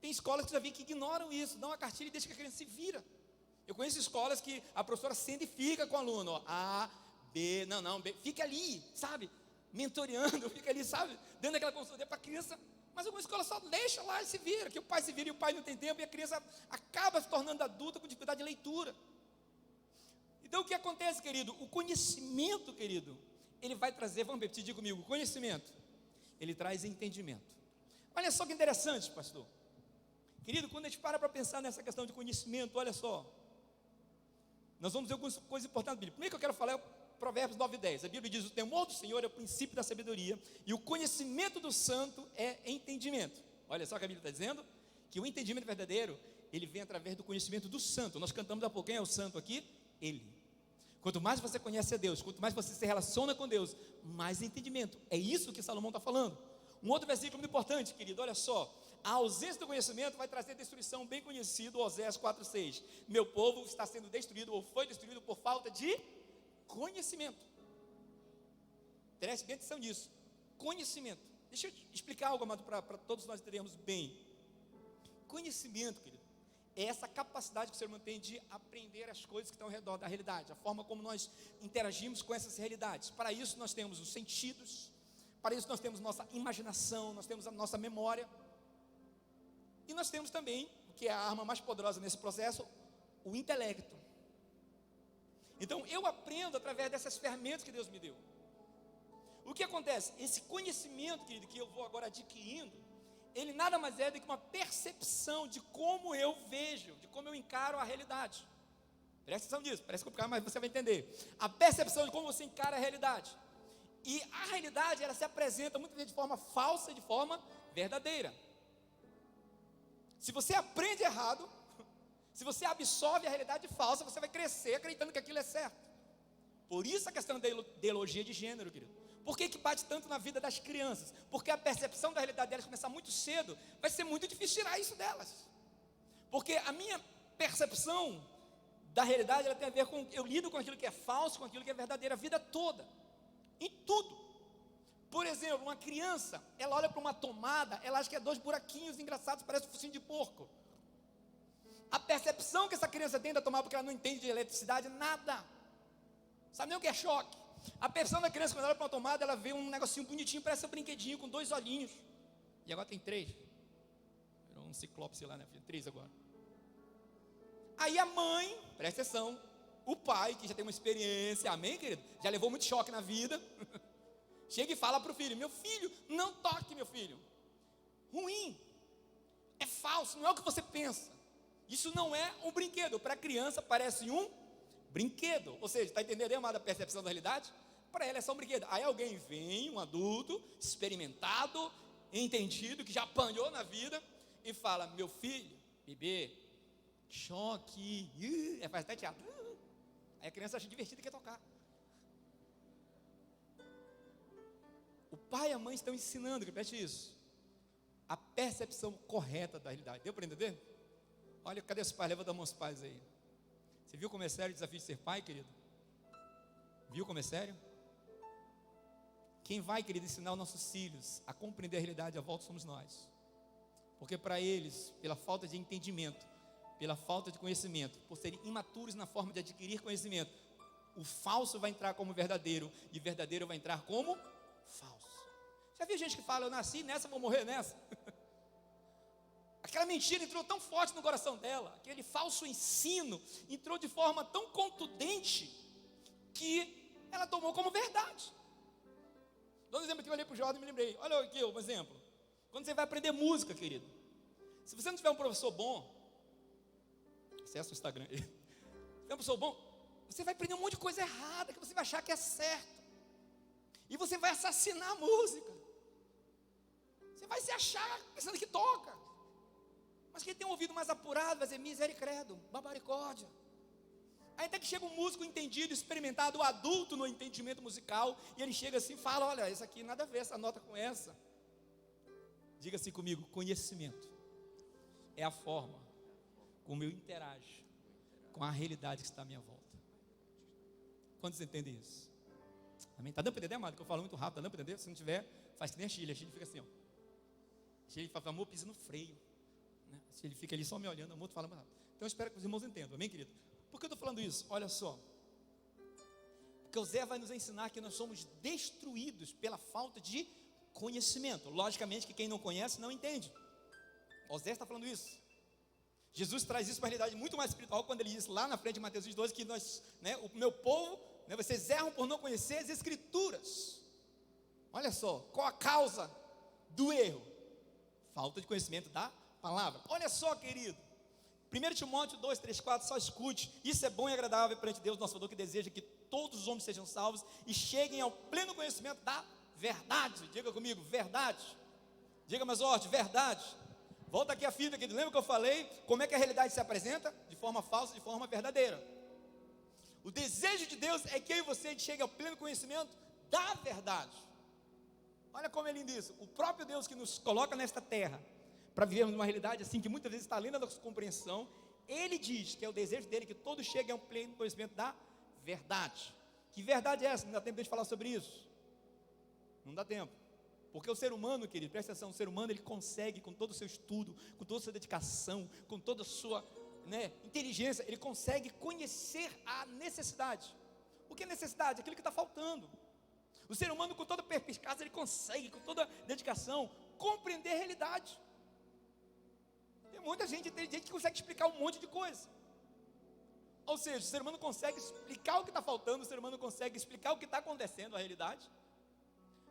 Tem escolas que já vi que ignoram isso, dão uma cartilha e deixa que a criança se vira. Eu conheço escolas que a professora senta e fica com o aluno, ó, A, B, não, B, fica ali, sabe, mentoreando, fica ali, sabe, dando aquela consultoria para a criança, mas alguma escola só deixa lá e se vira, que o pai se vira e o pai não tem tempo, e a criança acaba se tornando adulta com dificuldade de leitura. Então o que acontece, querido? O conhecimento, querido, ele vai trazer, vamos repetir comigo, o conhecimento, ele traz entendimento. Olha só que interessante, pastor. Querido, quando a gente para pensar nessa questão de conhecimento, olha só. nós vamos ver algumas coisas importantes da Bíblia. Primeiro que eu quero falar é Provérbios 9:10. A Bíblia diz: o temor do Senhor é o princípio da sabedoria, e o conhecimento do santo é entendimento. Olha só o que a Bíblia está dizendo, que o entendimento verdadeiro, ele vem através do conhecimento do santo. Nós cantamos há pouco, quem é o santo aqui? Ele. Quanto mais você conhece a Deus, quanto mais você se relaciona com Deus, mais entendimento. É isso que Salomão está falando. Um outro versículo muito importante, querido, olha só. A ausência do conhecimento vai trazer destruição, bem conhecido, Oséias 4:6. Meu povo está sendo destruído, ou foi destruído por falta de conhecimento. Preste bem atenção nisso. Conhecimento. Deixa eu explicar algo, amado, para todos nós entendermos bem. Conhecimento, querido, é essa capacidade que o ser humano tem de aprender as coisas que estão ao redor da realidade, a forma como nós interagimos com essas realidades. Para isso nós temos os sentidos, para isso nós temos nossa imaginação, nós temos a nossa memória, e nós temos também, o que é a arma mais poderosa nesse processo, o intelecto. Então eu aprendo através dessas ferramentas que Deus me deu. O que acontece? Esse conhecimento, querido, que eu vou agora adquirindo, ele nada mais é do que uma percepção de como eu vejo, de como eu encaro a realidade. Presta atenção nisso, parece complicado, mas você vai entender. A percepção de como você encara a realidade. E a realidade, ela se apresenta muitas vezes de forma falsa e de forma verdadeira. Se você aprende errado, se você absorve a realidade falsa, você vai crescer acreditando que aquilo é certo. Por isso a questão da ideologia de gênero, querido. Por que bate tanto na vida das crianças? Porque a percepção da realidade delas começar muito cedo, vai ser muito difícil tirar isso delas. Porque a minha percepção da realidade, ela tem a ver com, eu lido com aquilo que é falso, com aquilo que é verdadeiro, a vida toda. Em tudo. Por exemplo, uma criança, ela olha para uma tomada, ela acha que é 2 buraquinhos engraçados, parece um focinho de porco. A percepção que essa criança tem da tomada, porque ela não entende de eletricidade, nada. Sabe nem o que é choque. A percepção da criança, quando ela olha para uma tomada, ela vê um negocinho bonitinho, parece um brinquedinho com 2 olhinhos. E agora tem 3. Virou um ciclope, sei lá, né, filho? 3 agora. Aí a mãe, presta atenção, o pai, que já tem uma experiência, amém, querido? Já levou muito choque na vida. Chega e fala para o filho: meu filho, não toque, meu filho. Ruim. É falso, não é o que você pensa. Isso não é um brinquedo. Para a criança parece um brinquedo. Ou seja, está entendendo, amada, a percepção da realidade? Para ela é só um brinquedo. Aí alguém vem, um adulto, experimentado, entendido, que já apanhou na vida, e fala: meu filho, bebê, choque, faz até teatro. Aí a criança acha divertido e quer tocar. O pai e a mãe estão ensinando, repete isso, a percepção correta da realidade. Deu para entender? Olha, cadê os pais? Levanta a mão os pais aí. Você viu como é sério o desafio de ser pai, querido? Viu como é sério? Quem vai, querido, ensinar os nossos filhos a compreender a realidade à volta somos nós. Porque para eles, pela falta de entendimento, pela falta de conhecimento, por serem imaturos na forma de adquirir conhecimento, o falso vai entrar como verdadeiro, e o verdadeiro vai entrar como falso. Já viu gente que fala: eu nasci nessa, vou morrer nessa? Aquela mentira entrou tão forte no coração dela, aquele falso ensino entrou de forma tão contundente, que ela tomou como verdade. Dando um exemplo aqui, eu olhei para o Jordan e me lembrei. Olha aqui um exemplo. Quando você vai aprender música, querido, se você não tiver um professor bom, acessa o Instagram aí. Se tiver um professor bom, você vai aprender um monte de coisa errada, que você vai achar que é certo. E você vai assassinar a música. Você vai se achar pensando que toca. Mas quem tem um ouvido mais apurado vai dizer: misericórdia, babaricórdia. Aí até que chega um músico entendido, experimentado, adulto no entendimento musical, e ele chega assim e fala: olha, isso aqui nada a ver, essa nota com essa. Diga assim comigo: conhecimento é a forma como eu interajo com a realidade que está à minha volta. Quantos entendem isso? Amém? Está dando para entender, amado? Que eu falo muito rápido, está dando para entender? Se não tiver, faz que nem a Chile fica assim, ó. A Chile fala: amor, pisa no freio. Se ele fica ali só me olhando, o outro fala mais rápido. Então eu espero que os irmãos entendam, amém, querido? Por que eu estou falando isso? Olha só. Porque o Zé vai nos ensinar que nós somos destruídos pela falta de conhecimento. Logicamente que quem não conhece não entende. O Zé está falando isso. Jesus traz isso para a realidade muito mais espiritual, quando ele diz lá na frente de Mateus 12, que nós, o meu povo, vocês erram por não conhecer as Escrituras. Olha só, qual a causa do erro? Falta de conhecimento da palavra. Olha só, querido, 1 Timóteo 2, 3, 4, só escute. Isso é bom e agradável perante Deus, nosso Salvador, que deseja que todos os homens sejam salvos e cheguem ao pleno conhecimento da verdade. Diga comigo, verdade. Diga mais forte, verdade. Volta aqui a fita, que lembra que eu falei como é que a realidade se apresenta? De forma falsa, de forma verdadeira. O desejo de Deus é que eu e você chegue ao pleno conhecimento da verdade. Olha como é lindo isso. O próprio Deus que nos coloca nesta terra para vivermos uma realidade assim que muitas vezes está além da nossa compreensão, Ele diz que é o desejo dele que todos cheguem ao pleno conhecimento da verdade. Que verdade é essa? Não dá tempo de falar sobre isso. Não dá tempo. Porque o ser humano, querido, presta atenção, o ser humano ele consegue, com todo o seu estudo, com toda a sua dedicação, com toda a sua inteligência, ele consegue conhecer a necessidade. O que é necessidade? Aquilo que está faltando. O ser humano, com toda perspicácia, ele consegue, com toda dedicação, compreender a realidade. Tem gente que consegue explicar um monte de coisa. Ou seja, o ser humano consegue explicar o que está faltando, o ser humano consegue explicar o que está acontecendo, a realidade.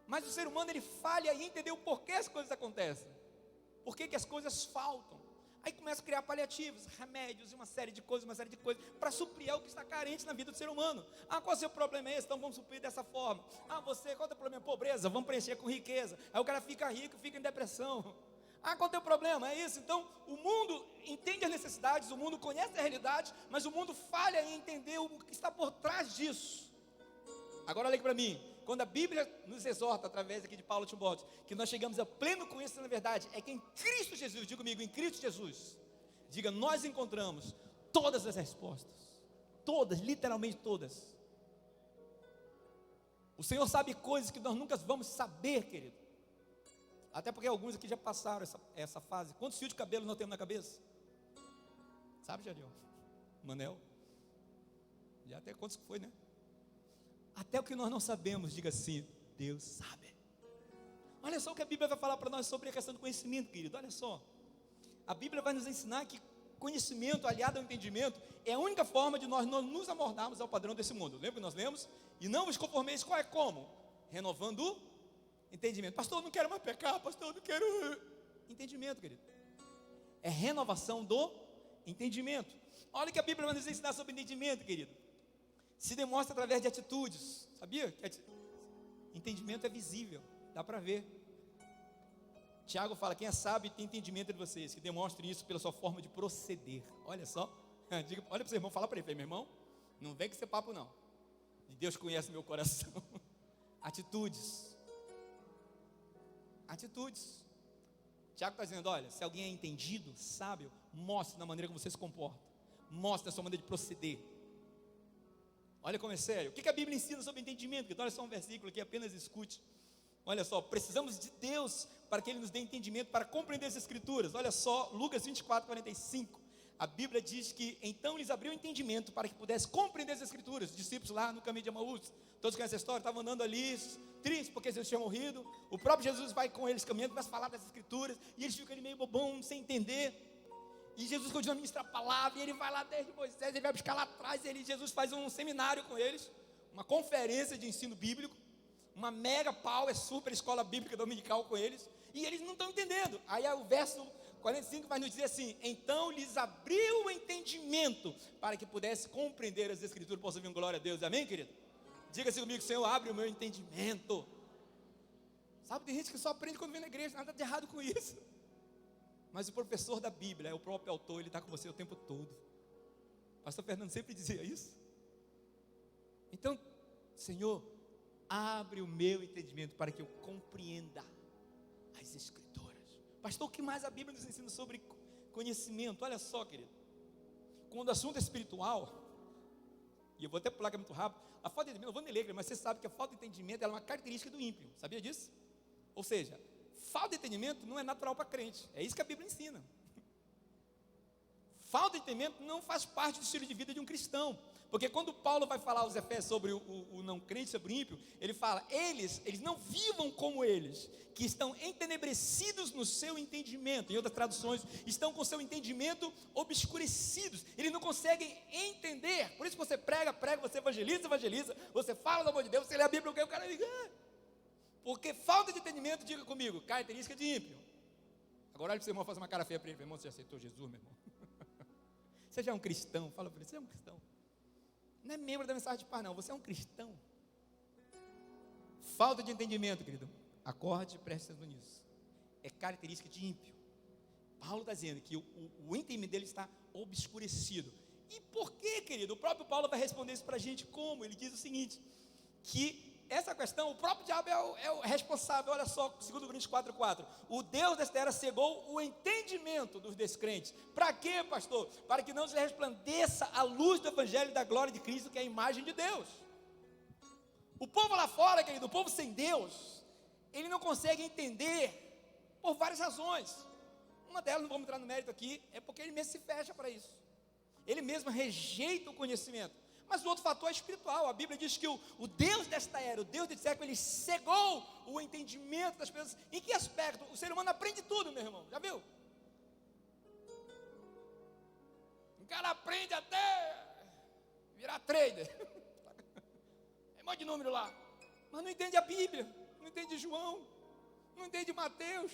Mas o ser humano, ele falha em entender o porquê as coisas acontecem. Por que as coisas faltam. Aí começa a criar paliativos, remédios e uma série de coisas, para suprir o que está carente na vida do ser humano. Ah, qual é o seu problema é esse? Então vamos suprir dessa forma. Ah, qual é o teu problema? Pobreza, vamos preencher com riqueza. Aí o cara fica rico, fica em depressão. Ah, qual é o teu problema? É isso. Então, o mundo entende as necessidades, o mundo conhece a realidade, mas o mundo falha em entender o que está por trás disso. Agora olha aqui para mim. Quando a Bíblia nos exorta, através aqui de Paulo Timóteo, que nós chegamos a pleno conhecimento da verdade, é que em Cristo Jesus, diga comigo, em Cristo Jesus, diga, nós encontramos todas as respostas. Todas, literalmente todas. O Senhor sabe coisas que nós nunca vamos saber, querido. Até porque alguns aqui já passaram essa fase. Quantos fios de cabelo nós temos na cabeça? Sabe, Jariel? Manel? Já até quantos que foi, né? Até o que nós não sabemos, diga assim, Deus sabe. Olha só o que a Bíblia vai falar para nós sobre a questão do conhecimento, querido. Olha só. A Bíblia vai nos ensinar que conhecimento aliado ao entendimento é a única forma de nós não nos amoldarmos ao padrão desse mundo. Lembra que nós lemos? E não vos conformeis, qual é como? Renovando o entendimento. Pastor, eu não quero mais pecar, pastor, eu não quero... Entendimento, querido. É renovação do entendimento. Olha o que a Bíblia vai nos ensinar sobre entendimento, querido. Se demonstra através de atitudes. Sabia? Entendimento é visível, dá para ver. Tiago fala, quem é sábio tem entendimento de vocês, que demonstre isso pela sua forma de proceder. Olha só, diga, olha para o seu irmão, fala para ele, meu irmão, não vem com esse papo não. Deus conhece meu coração. Atitudes. Atitudes. Tiago está dizendo, olha, se alguém é entendido, sábio, mostre na maneira como você se comporta. Mostre na sua maneira de proceder. Olha como é sério. O que a Bíblia ensina sobre entendimento? Olha só um versículo aqui, apenas escute. Olha só, precisamos de Deus para que Ele nos dê entendimento, para compreender as Escrituras. Olha só, Lucas 24, 45. A Bíblia diz que então lhes abriu o entendimento para que pudesse compreender as Escrituras. Os discípulos lá no caminho de Emaús, todos conhecem essa história, estavam andando ali, tristes porque Jesus tinha morrido. O próprio Jesus vai com eles caminhando, começa a falar das Escrituras, e eles ficam ali meio bobão, sem entender. E Jesus continua a ministrar a palavra, e ele vai lá desde Moisés, ele vai buscar lá atrás, Jesus faz um seminário com eles, uma conferência de ensino bíblico, uma mega power, super escola bíblica dominical com eles, e eles não estão entendendo. Aí o verso 45 vai nos dizer assim, então lhes abriu o entendimento, para que pudesse compreender as Escrituras. Posso ouvir um glória a Deus, amém, querido? Diga-se comigo, Senhor, abre o meu entendimento. Sabe, tem gente que só aprende quando vem na igreja, nada de errado com isso. Mas o professor da Bíblia, é o próprio autor, ele está com você o tempo todo. Pastor Fernando sempre dizia isso. Então, Senhor, abre o meu entendimento para que eu compreenda as Escrituras. Pastor, o que mais a Bíblia nos ensina sobre conhecimento? Olha só, querido. Quando o assunto é espiritual, e eu vou até pular que é muito rápido, a falta de entendimento, eu vou nem ler, mas você sabe que a falta de entendimento é uma característica do ímpio. Sabia disso? Ou seja, falta de entendimento não é natural para crente. É isso que a Bíblia ensina. Falta de entendimento não faz parte do estilo de vida de um cristão. Porque quando Paulo vai falar aos Efésios sobre o não crente, sobre o ímpio, ele fala, eles não vivam como eles, que estão entenebrecidos no seu entendimento. Em outras traduções, estão com seu entendimento obscurecidos. Eles não conseguem entender. Por isso que você prega, você evangeliza, você fala do amor de Deus, você lê a Bíblia, o cara diga... Porque falta de entendimento, diga comigo, característica de ímpio. Agora olha para o seu irmão, faça uma cara feia para ele, meu irmão, você já aceitou Jesus, meu irmão? Você já é um cristão? Fala para ele, você é um cristão. Não é membro da mensagem de paz, não, você é um cristão. Falta de entendimento, querido. Acorde e preste atenção nisso. É característica de ímpio. Paulo está dizendo que o entendimento dele está obscurecido. E por que, querido? O próprio Paulo vai responder isso para a gente como? Ele diz o seguinte, que essa questão, o próprio diabo é o responsável. Olha só, 2 Coríntios 4:4, o Deus desta era cegou o entendimento dos descrentes. Para quê, pastor? Para que não se resplandeça a luz do evangelho da glória de Cristo, que é a imagem de Deus. O povo lá fora, querido, o povo sem Deus, ele não consegue entender por várias razões. Uma delas, não vamos entrar no mérito aqui, é porque ele mesmo se fecha para isso. Ele mesmo rejeita o conhecimento. Mas o outro fator é espiritual. A Bíblia diz que o Deus desta era, o Deus desse século, ele cegou o entendimento das pessoas. Em que aspecto? O ser humano aprende tudo, meu irmão, já viu? O cara aprende até virar trader. É um monte de número lá. Mas não entende a Bíblia, não entende João, não entende Mateus.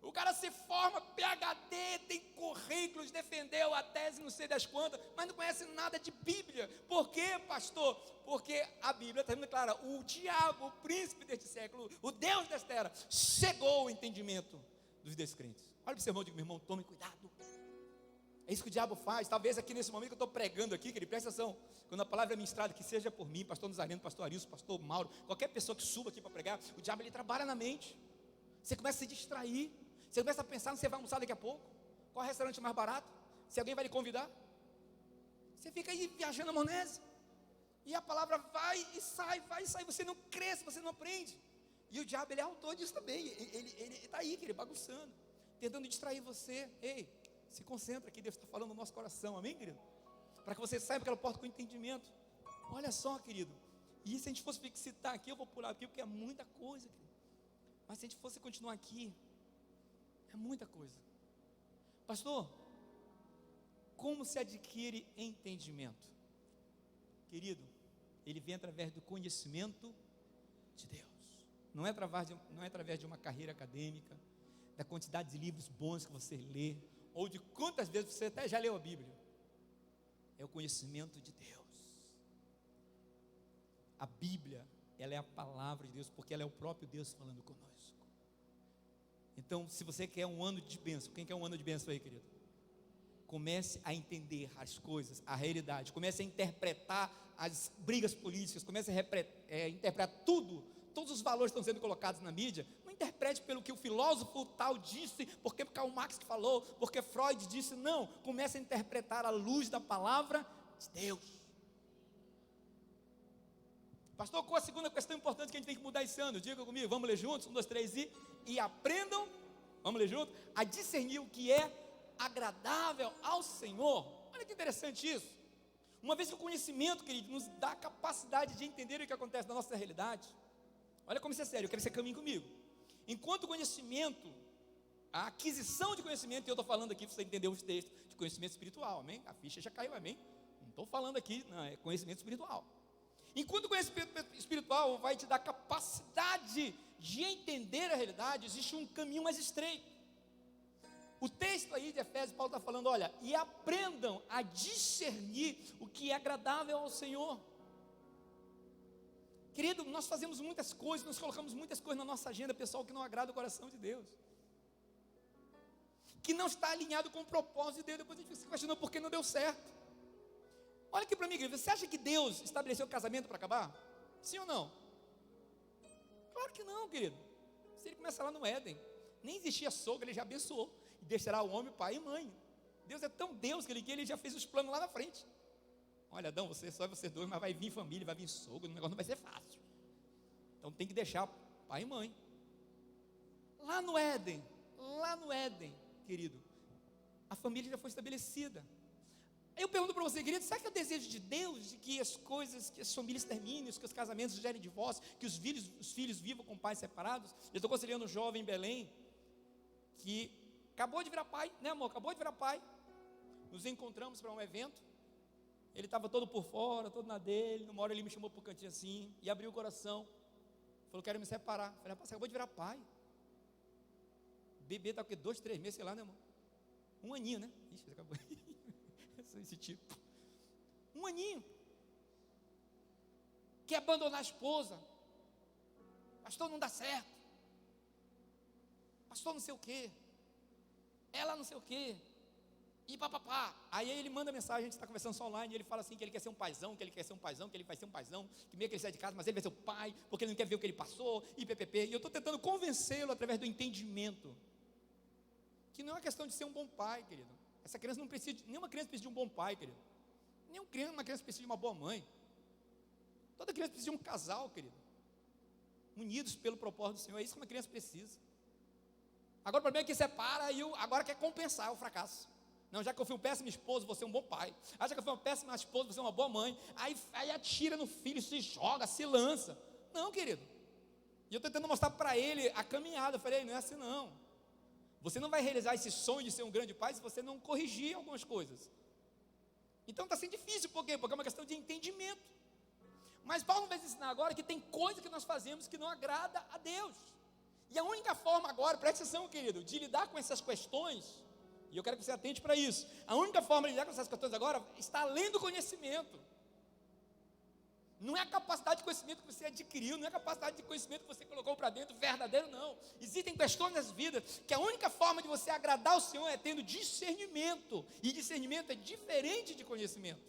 O cara se forma, PhD, tem currículos, defendeu a tese não sei das quantas, mas não conhece nada de Bíblia. Por quê, pastor? Porque a Bíblia está muito clara, o diabo, o príncipe deste século, o Deus desta era, cegou o entendimento dos descrentes. Olha para o seu irmão e diga, meu irmão, tome cuidado. É isso que o diabo faz. Talvez aqui nesse momento que eu estou pregando aqui, querido, presta atenção, quando a palavra é ministrada, que seja por mim, pastor Nazareno, pastor Arilson, pastor Mauro, qualquer pessoa que suba aqui para pregar, o diabo ele trabalha na mente. Você começa a se distrair. Você começa a pensar, você vai almoçar daqui a pouco? Qual é o restaurante mais barato? Se alguém vai lhe convidar? Você fica aí viajando a maionese. E a palavra vai e sai. Você não cresce, você não aprende. E o diabo, ele é autor disso também. Ele está aí, querido, bagunçando. Tentando distrair você. Ei, se concentra aqui, Deus está falando no nosso coração. Amém, querido? Para que você saiba aquela porta com entendimento. Olha só, querido. E se a gente fosse citar aqui, eu vou pular aqui, porque é muita coisa, querido. Mas se a gente fosse continuar aqui, é muita coisa. Pastor, como se adquire entendimento? Querido, ele vem através do conhecimento de Deus. Não é através de uma carreira acadêmica, da quantidade de livros bons que você lê, ou de quantas vezes você até já leu a Bíblia. É o conhecimento de Deus. A Bíblia, ela é a palavra de Deus, porque ela é o próprio Deus falando conosco. Então, se você quer um ano de bênção, quem quer um ano de bênção aí, querido? Comece a entender as coisas, a realidade, comece a interpretar as brigas políticas, comece a interpretar tudo, todos os valores que estão sendo colocados na mídia. Não interprete pelo que o filósofo tal disse, porque Karl Marx falou, porque Freud disse, não. Comece a interpretar à luz da palavra de Deus. Pastor, qual a segunda questão importante que a gente tem que mudar esse ano? Diga comigo, vamos ler juntos? 1, 2, 3 e aprendam, vamos ler juntos, a discernir o que é agradável ao Senhor. Olha que interessante isso. Uma vez que o conhecimento, querido, nos dá a capacidade de entender o que acontece na nossa realidade. Olha como isso é sério, eu quero que você caminhe comigo. Enquanto o conhecimento, a aquisição de conhecimento, e eu estou falando aqui, para você entender os textos, de conhecimento espiritual, amém? A ficha já caiu, amém? Não estou falando aqui, não, é conhecimento espiritual. Enquanto o conhecimento espiritual vai te dar capacidade de entender a realidade, existe um caminho mais estreito. O texto aí de Efésios, Paulo está falando, olha, e aprendam a discernir o que é agradável ao Senhor. Querido, nós fazemos muitas coisas, nós colocamos muitas coisas na nossa agenda pessoal que não agrada o coração de Deus, que não está alinhado com o propósito de Deus. Depois a gente fica se questionando por que não deu certo. Olha aqui para mim, querido, você acha que Deus estabeleceu o casamento para acabar? Sim ou não? Claro que não, querido. Se ele começa lá no Éden, nem existia sogra, ele já abençoou. E deixará o homem, pai e mãe. Deus é tão Deus que ele já fez os planos lá na frente. Olha, Adão, só vocês dois, mas vai vir família, vai vir sogro, o negócio não vai ser fácil. Então tem que deixar pai e mãe. Lá no Éden, querido, a família já foi estabelecida. Aí eu pergunto para você, querido, será que é o desejo de Deus de que as coisas, que as famílias terminem, que os casamentos gerem divórcio, que os filhos vivam com pais separados? Eu estou aconselhando um jovem em Belém, que acabou de virar pai, né, amor? Acabou de virar pai. Nos encontramos para um evento. Ele estava todo por fora, todo na dele. Numa hora ele me chamou para o cantinho assim e abriu o coração. Falou, quero me separar. Falei, rapaz, você acabou de virar pai. Bebê está com 2, 3 meses, sei lá, né, amor? Um aninho, né? Ixi, acabou. esse tipo. 1 aninho. Quer abandonar a esposa. Pastor, não dá certo. Pastor, não sei o quê. Ela não sei o quê. E papapá. Aí ele manda mensagem, a gente está conversando só online, e ele fala assim, que ele quer ser um paizão, que ele quer ser um paizão, que ele vai ser um paizão, que meio que ele sai de casa, mas ele vai ser o pai, porque ele não quer ver o que ele passou, e ppp. E eu estou tentando convencê-lo através do entendimento, que não é uma questão de ser um bom pai, querido. Essa criança não precisa, nenhuma criança precisa de um bom pai, querido. Nenhuma criança precisa de uma boa mãe. Toda criança precisa de um casal, querido, unidos pelo propósito do Senhor. É isso que uma criança precisa. Agora o problema é que separa e agora quer compensar o fracasso. Não, já que eu fui um péssimo esposo, vou ser um bom pai. Já que eu fui uma péssima esposa, vou ser uma boa mãe. Aí atira no filho, se joga, se lança. Não, querido. E eu estou tentando mostrar para ele a caminhada. Eu falei, não é assim não. Você não vai realizar esse sonho de ser um grande pai se você não corrigir algumas coisas. Então está sendo difícil, por quê? Porque é uma questão de entendimento. Mas Paulo vai ensinar agora que tem coisa que nós fazemos que não agrada a Deus. E a única forma agora, presta atenção, querido, de lidar com essas questões, e eu quero que você atente para isso, a única forma de lidar com essas questões agora está além do conhecimento. Não é a capacidade de conhecimento que você adquiriu, não é a capacidade de conhecimento que você colocou para dentro, verdadeiro, não. Existem questões nas vidas que a única forma de você agradar o Senhor é tendo discernimento, e discernimento é diferente de conhecimento.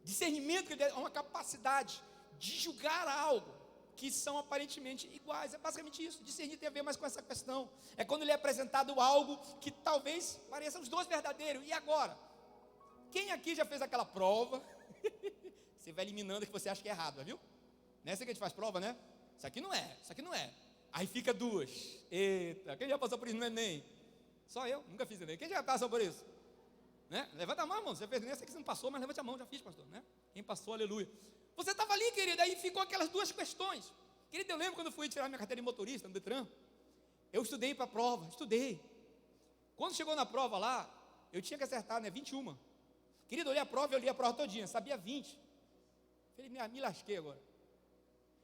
Discernimento é uma capacidade de julgar algo que são aparentemente iguais. É basicamente isso. Discernir tem a ver mais com essa questão. É quando lhe é apresentado algo que talvez pareça os dois verdadeiros. E agora? Quem aqui já fez aquela prova? Você vai eliminando o que você acha que é errado, viu? Não é assim que a gente faz prova, né? Isso aqui não é, isso aqui não é. Aí fica 2. Eita, quem já passou por isso no Enem? Só eu, nunca fiz Enem. Quem já passou por isso? Né? Levanta a mão, irmão. Você fez Enem, eu sei que você não passou, mas levante a mão, já fiz, pastor, né? Quem passou, aleluia. Você estava ali, querido, aí ficou aquelas 2 questões. Querido, eu lembro quando eu fui tirar minha carteira de motorista no Detran, eu estudei para a prova, estudei. Quando chegou na prova lá, eu tinha que acertar, né, 21. Querido, eu li a prova todinha, sabia 20. Falei, me lasquei agora.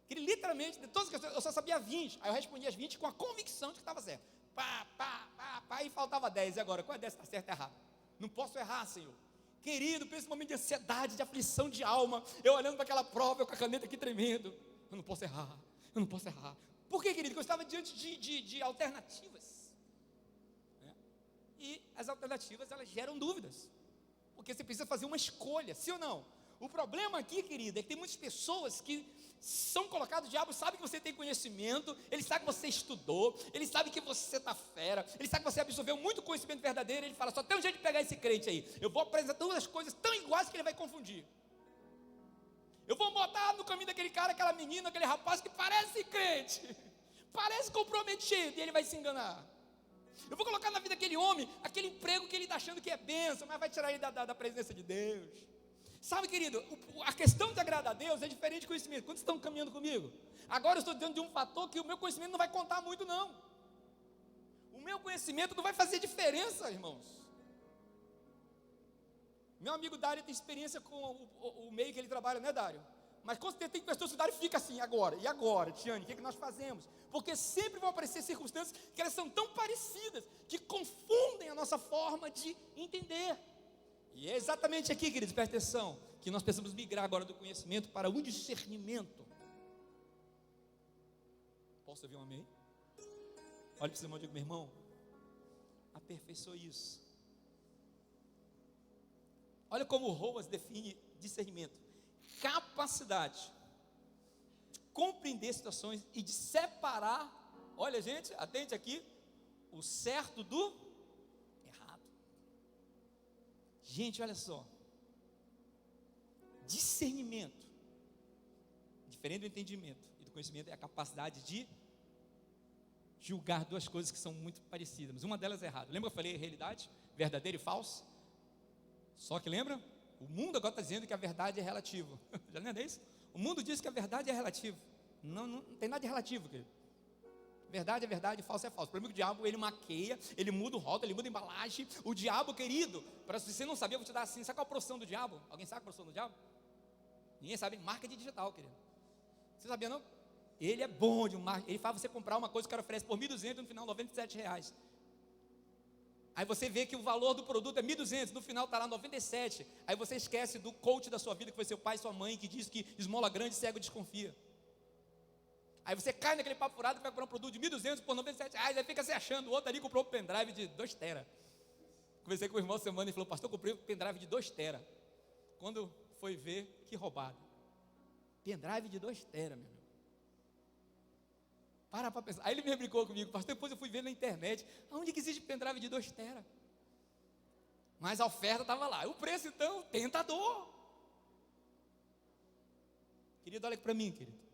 Querido, literalmente, de todas as questões, eu só sabia 20. Aí eu respondi as 20 com a convicção de que estava certo. E faltava 10. E agora, qual é dessa? Está certo ou errado? Não posso errar, Senhor. Querido, para esse momento de ansiedade, de aflição de alma, eu olhando para aquela prova, eu com a caneta aqui tremendo, eu não posso errar. Por quê, querido? Porque eu estava diante de alternativas, né? E as alternativas, elas geram dúvidas, porque você precisa fazer uma escolha, sim ou não? O problema aqui, querido, é que tem muitas pessoas que são colocados, o diabo sabe que você tem conhecimento, ele sabe que você estudou, ele sabe que você está fera, ele sabe que você absorveu muito conhecimento verdadeiro, ele fala, só tem um jeito de pegar esse crente aí, eu vou apresentar 2 coisas tão iguais que ele vai confundir. Eu vou botar no caminho daquele cara, aquela menina, aquele rapaz que parece crente, parece comprometido, e ele vai se enganar. Eu vou colocar na vida daquele homem, aquele emprego que ele está achando que é bênção, mas vai tirar ele da presença de Deus. Sabe, querido, a questão de agradar a Deus é diferente de conhecimento. Quando estão caminhando comigo? Agora eu estou dentro de um fator que o meu conhecimento não vai contar muito, não. O meu conhecimento não vai fazer diferença, irmãos. Meu amigo Dário tem experiência com o meio que ele trabalha, né, Dário? Mas com certeza tem pessoas que o Dário fica assim, e agora, Tiane, o que nós fazemos? Porque sempre vão aparecer circunstâncias que elas são tão parecidas, que confundem a nossa forma de entender. E é exatamente aqui, queridos, presta atenção, que nós precisamos migrar agora do conhecimento para o discernimento. Posso ouvir um amém? Olha para o seu irmão e diga, meu irmão, aperfeiçoe isso. Olha como o Roas define discernimento: capacidade de compreender situações e de separar, olha gente, atente aqui, o certo do errado. Gente, olha só, discernimento, diferente do entendimento e do conhecimento, é a capacidade de julgar 2 coisas que são muito parecidas, mas uma delas é errada. Lembra que eu falei realidade, verdadeiro e falso? Só que lembra? O mundo agora está dizendo que a verdade é relativa. Já lembra isso? O mundo diz que a verdade é relativa. Não tem nada de relativo, querido. Verdade é verdade, falso é falso. O problema é que o diabo, ele maqueia, ele muda o rótulo, ele muda a embalagem. O diabo, querido, para se você não saber, eu vou te dar assim, sabe qual é a profissão do diabo? Alguém sabe a profissão do diabo? Ninguém sabe, marketing digital, querido. Você sabia não? Ele é bom de marketing, ele faz você comprar uma coisa que o cara oferece por R$1.200, no final R$97. Aí você vê que o valor do produto é 1.200, no final está lá 97. Aí você esquece do coach da sua vida, que foi seu pai e sua mãe, que diz que esmola grande, cego desconfia. Aí você cai naquele papo furado que vai comprar um produto de 1.200 por 97 reais, aí fica se achando. O outro ali comprou um pendrive de 2 tera. Conversei com o irmão semana e falou: pastor, comprei um pendrive de 2 tera. Quando foi ver, que roubado. Pendrive de 2 tera, meu irmão. Para pensar. Aí ele me brincou comigo: pastor, depois eu fui ver na internet, aonde que existe pendrive de 2 tera? Mas a oferta estava lá. O preço, então, tentador. Querido, olha aqui para mim, querido.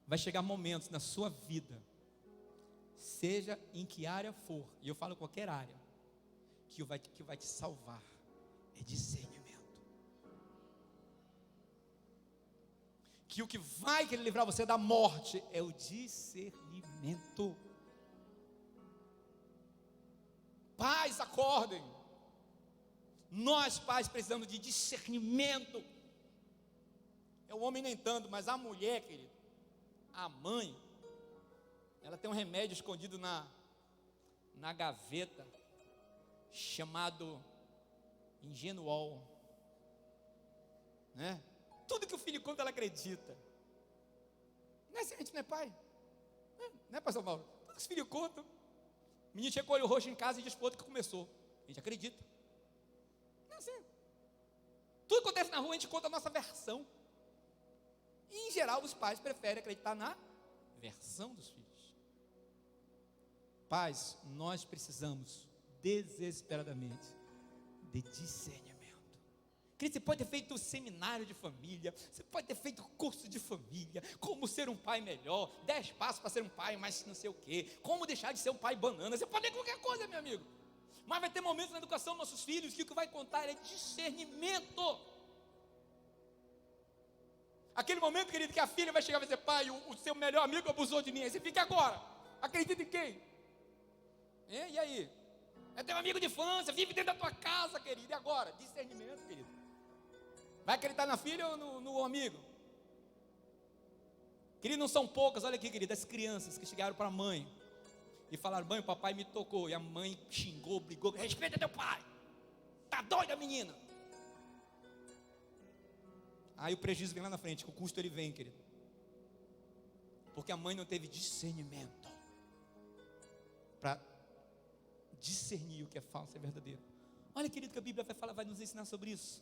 Vai chegar momentos na sua vida, seja em que área for, e eu falo qualquer área, que vai te salvar é discernimento. Que o que vai querer livrar você da morte é o discernimento. Pais, acordem. Nós, pais, precisamos de discernimento. É o homem nem tanto, mas a mulher, querido, a mãe, ela tem um remédio escondido na gaveta, chamado Ingenuol, né? Tudo que o filho conta, ela acredita. Não é assim, a gente não é pai, não é, pastor Paulo? Tudo que os filhos contam, o menino chega com o olho roxo em casa e diz para o outro que começou. A gente acredita. Não é assim. Tudo que acontece na rua, a gente conta a nossa versão. E, em geral, os pais preferem acreditar na versão dos filhos. Pais, nós precisamos desesperadamente de discernimento. Querido, você pode ter feito seminário de família, você pode ter feito curso de família, como ser um pai melhor, 10 passos para ser um pai, mas não sei o quê, como deixar de ser um pai banana, você pode ter qualquer coisa, meu amigo. Mas vai ter momentos na educação dos nossos filhos que o que vai contar é discernimento. Aquele momento, querido, que a filha vai chegar e vai dizer: pai, o seu melhor amigo abusou de mim. Aí você fica: agora, acredita em quem? E aí? É teu amigo de infância, vive dentro da tua casa, querido. E agora? Discernimento, querido. Vai acreditar na filha ou no amigo? Querido, não são poucas, olha aqui, querido, as crianças que chegaram para a mãe e falaram: mãe, o papai me tocou. E a mãe xingou, brigou: respeita teu pai. Tá doida, menina? Aí o prejuízo vem lá na frente, que o custo ele vem, querido. Porque a mãe não teve discernimento para discernir o que é falso e é verdadeiro. Olha, querido, que a Bíblia vai nos ensinar sobre isso.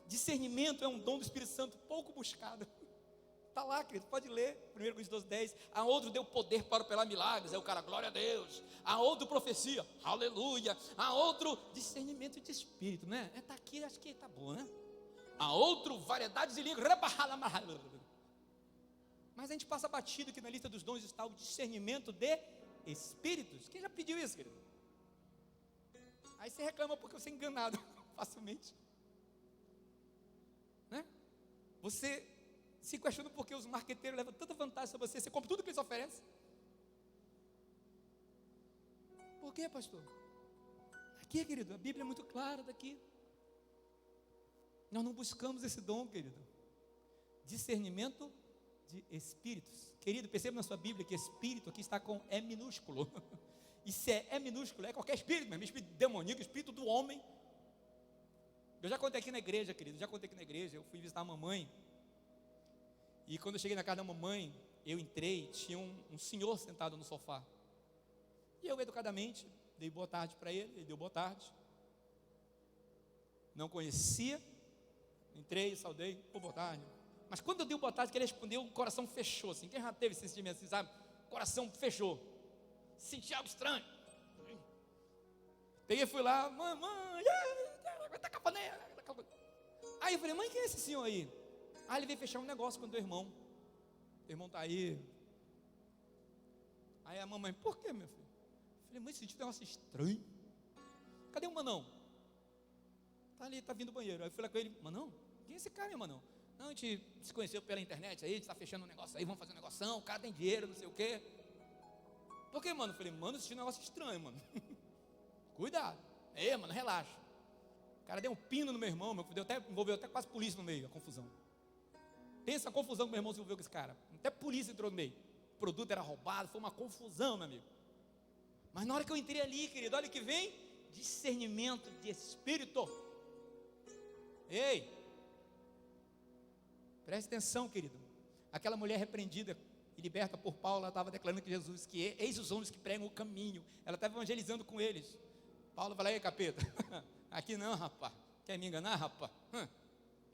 Discernimento é um dom do Espírito Santo pouco buscado. Está lá, querido, pode ler, 1 Coríntios 12:10. A outro deu poder para operar milagres, aí o cara: glória a Deus. A outro profecia, aleluia. A outro discernimento de espírito, né? Está aqui, acho que está bom, né? A outro variedades de línguas. Mas a gente passa batido que na lista dos dons está o discernimento de espíritos. Quem já pediu isso, querido? Aí você reclama porque você é enganado facilmente, né? Você se questiona porque os marqueteiros levam tanta vantagem sobre você. Você compra tudo que eles oferecem. Por quê, pastor? Aqui, querido, a Bíblia é muito clara daqui. Nós não buscamos esse dom, querido. Discernimento de espíritos. Querido, perceba na sua Bíblia que espírito aqui está com E minúsculo. E se é minúsculo, é qualquer espírito mesmo. Espírito demoníaco, espírito do homem. Eu já contei aqui na igreja, querido. Eu fui visitar a mamãe. E quando eu cheguei na casa da mamãe, eu entrei, tinha um senhor sentado no sofá. E eu, educadamente, dei boa tarde para ele. Ele deu boa tarde. Não conhecia. Entrei, saudei, boa tarde. Mas quando eu dei boa tarde, que ele respondeu, o coração fechou assim. Quem já teve esse sentimento assim, sabe? O coração fechou. Senti algo estranho. Peguei, fui lá: mãe, vai tacar a panela. Aí eu falei: mãe, quem é esse senhor aí? Aí ele veio fechar um negócio com o teu irmão. Teu irmão está aí. Aí a mamãe: por que, meu filho? Eu falei: mãe, senti um negócio estranho. Cadê o Manão? Está ali, está vindo do banheiro. Aí eu fui lá com ele: Manão, quem é esse cara aí, Manão? Não, a gente se conheceu pela internet aí, a gente está fechando um negócio aí, vamos fazer um negoção, o cara tem dinheiro, não sei o quê. Por que, mano? Eu falei: mano, senti um negócio estranho, mano. Cuidado. Mano, relaxa. O cara deu um pino no meu irmão, envolveu até quase polícia no meio, a confusão. Pensa a confusão que meu irmão se envolveu com esse cara. Até polícia entrou no meio. O produto era roubado, foi uma confusão, meu amigo. Mas na hora que eu entrei ali, querido, olha que vem discernimento de espírito. Ei, preste atenção, querido. Aquela mulher repreendida e liberta por Paulo, ela estava declarando que Jesus, que eis os homens que pregam o caminho. Ela estava evangelizando com eles. Paulo vai lá, ei, capeta, aqui não, rapaz, quer me enganar, rapaz?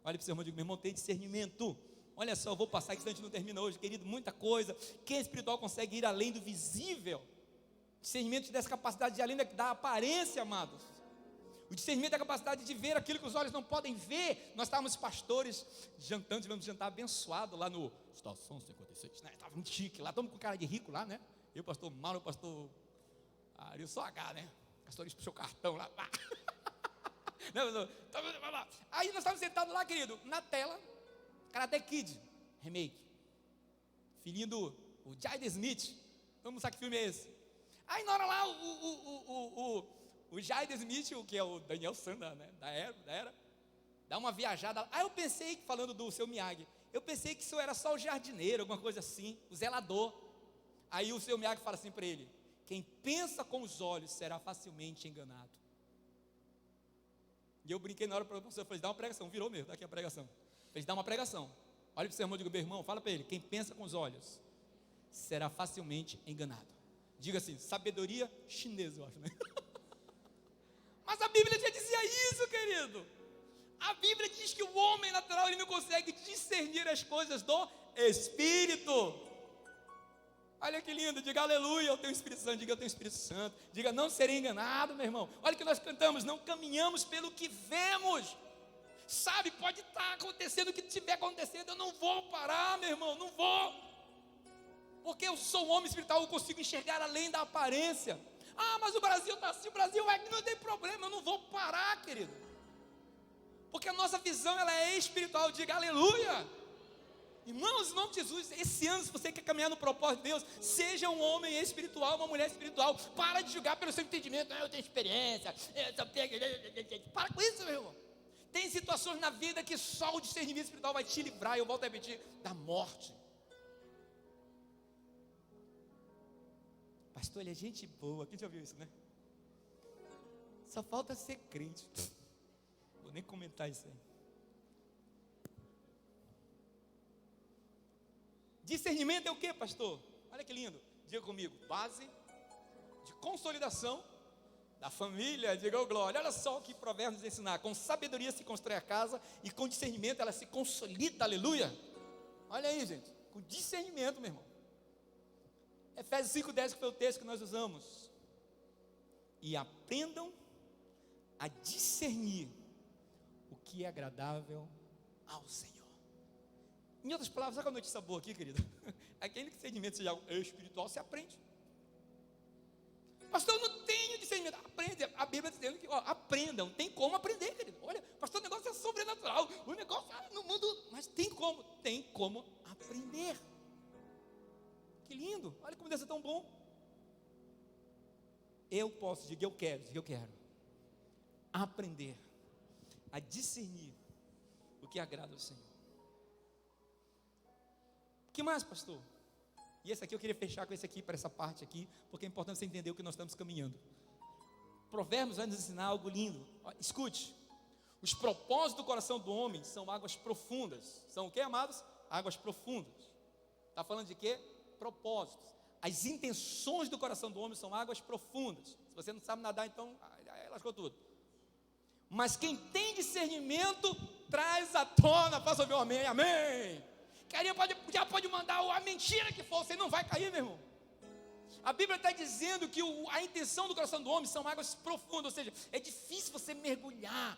Olha para o seu irmão e diga, meu irmão, tem discernimento. Olha só, eu vou passar, que a gente não termina hoje, querido, muita coisa. Quem é espiritual consegue ir além do visível. Discernimento dessa capacidade de ir além da aparência, amados. O discernimento é a capacidade de ver aquilo que os olhos não podem ver. Nós estávamos pastores jantando, tivemos um jantar abençoado lá no Estação 56, né? Estava muito chique lá, estamos com cara de rico lá, né? Eu, pastor Mauro, o pastor Ari, só H, né? O pastor puxou o cartão lá. Aí nós estávamos sentados lá, querido, na tela, Karate Kid, remake. Filhinho do Jaden Smith. Vamos saber que filme é esse. Aí na hora lá, o Jaden Smith, o que é o Daniel Sanda, né, da era, dá uma viajada. Aí eu pensei, falando do seu Miyagi, eu pensei que isso era só o jardineiro, alguma coisa assim, o zelador. Aí o seu Miyagi fala assim para ele: quem pensa com os olhos será facilmente enganado. E eu brinquei na hora para o professor, falei, dá uma pregação, virou mesmo, daqui a pregação. Falei, dá uma pregação. Olha para o seu irmão e diga, meu irmão, fala para ele, quem pensa com os olhos será facilmente enganado. Diga assim, sabedoria chinesa, eu acho, né? Mas a Bíblia já dizia isso, querido. A Bíblia diz que o homem natural, ele não consegue discernir as coisas do Espírito. Olha que lindo, diga aleluia, eu tenho o Espírito Santo, diga eu tenho o Espírito Santo, diga não serei enganado, meu irmão. Olha que nós cantamos, não caminhamos pelo que vemos. Sabe, pode estar acontecendo o que estiver acontecendo, eu não vou parar, meu irmão, não vou. Porque eu sou um homem espiritual, eu consigo enxergar além da aparência. Ah, mas o Brasil está assim, o Brasil vai, não tem problema, eu não vou parar, querido. Porque a nossa visão, ela é espiritual, diga aleluia. Irmãos, em nome de Jesus, esse ano, se você quer caminhar no propósito de Deus, seja um homem espiritual, uma mulher espiritual. Para de julgar pelo seu entendimento. Eu tenho experiência, para com isso, meu irmão. Tem situações na vida que só o discernimento espiritual vai te livrar, eu volto a repetir, da morte. Pastor, ele é gente boa, quem já ouviu isso, né? Só falta ser crente. Vou nem comentar isso aí. Discernimento é o que, pastor? Olha que lindo, diga comigo, base de consolidação da família, diga glória. Olha só o que Provérbios nos ensinar, com sabedoria se constrói a casa e com discernimento ela se consolida, aleluia. Olha aí, gente, com discernimento, meu irmão. Efésios 5:10, que foi o texto que nós usamos. E aprendam a discernir o que é agradável ao Senhor. Em outras palavras, sabe qual é a notícia boa aqui, querido? Aquele discernimento seja espiritual, se aprende. Pastor, eu não tenho discernimento. Aprende, a Bíblia está dizendo que, aprendam, tem como aprender, querido. Olha, pastor, o negócio é sobrenatural, o negócio no mundo, mas tem como aprender. Que lindo, olha como Deus é tão bom. Eu posso, diga eu quero aprender a discernir o que agrada ao Senhor. O que mais, pastor? E esse aqui eu queria fechar com esse aqui, para essa parte aqui, porque é importante você entender o que nós estamos caminhando. Provérbios vai nos ensinar algo lindo. Escute, os propósitos do coração do homem são águas profundas. São o que, amados? Águas profundas. Está falando de quê? Propósitos. As intenções do coração do homem são águas profundas. Se você não sabe nadar, então, aí lascou tudo. Mas quem tem discernimento, traz à tona, faça o meu amém, amém. Já pode mandar a mentira que for, você não vai cair, meu irmão. A Bíblia está dizendo que a intenção do coração do homem são águas profundas, ou seja, é difícil você mergulhar.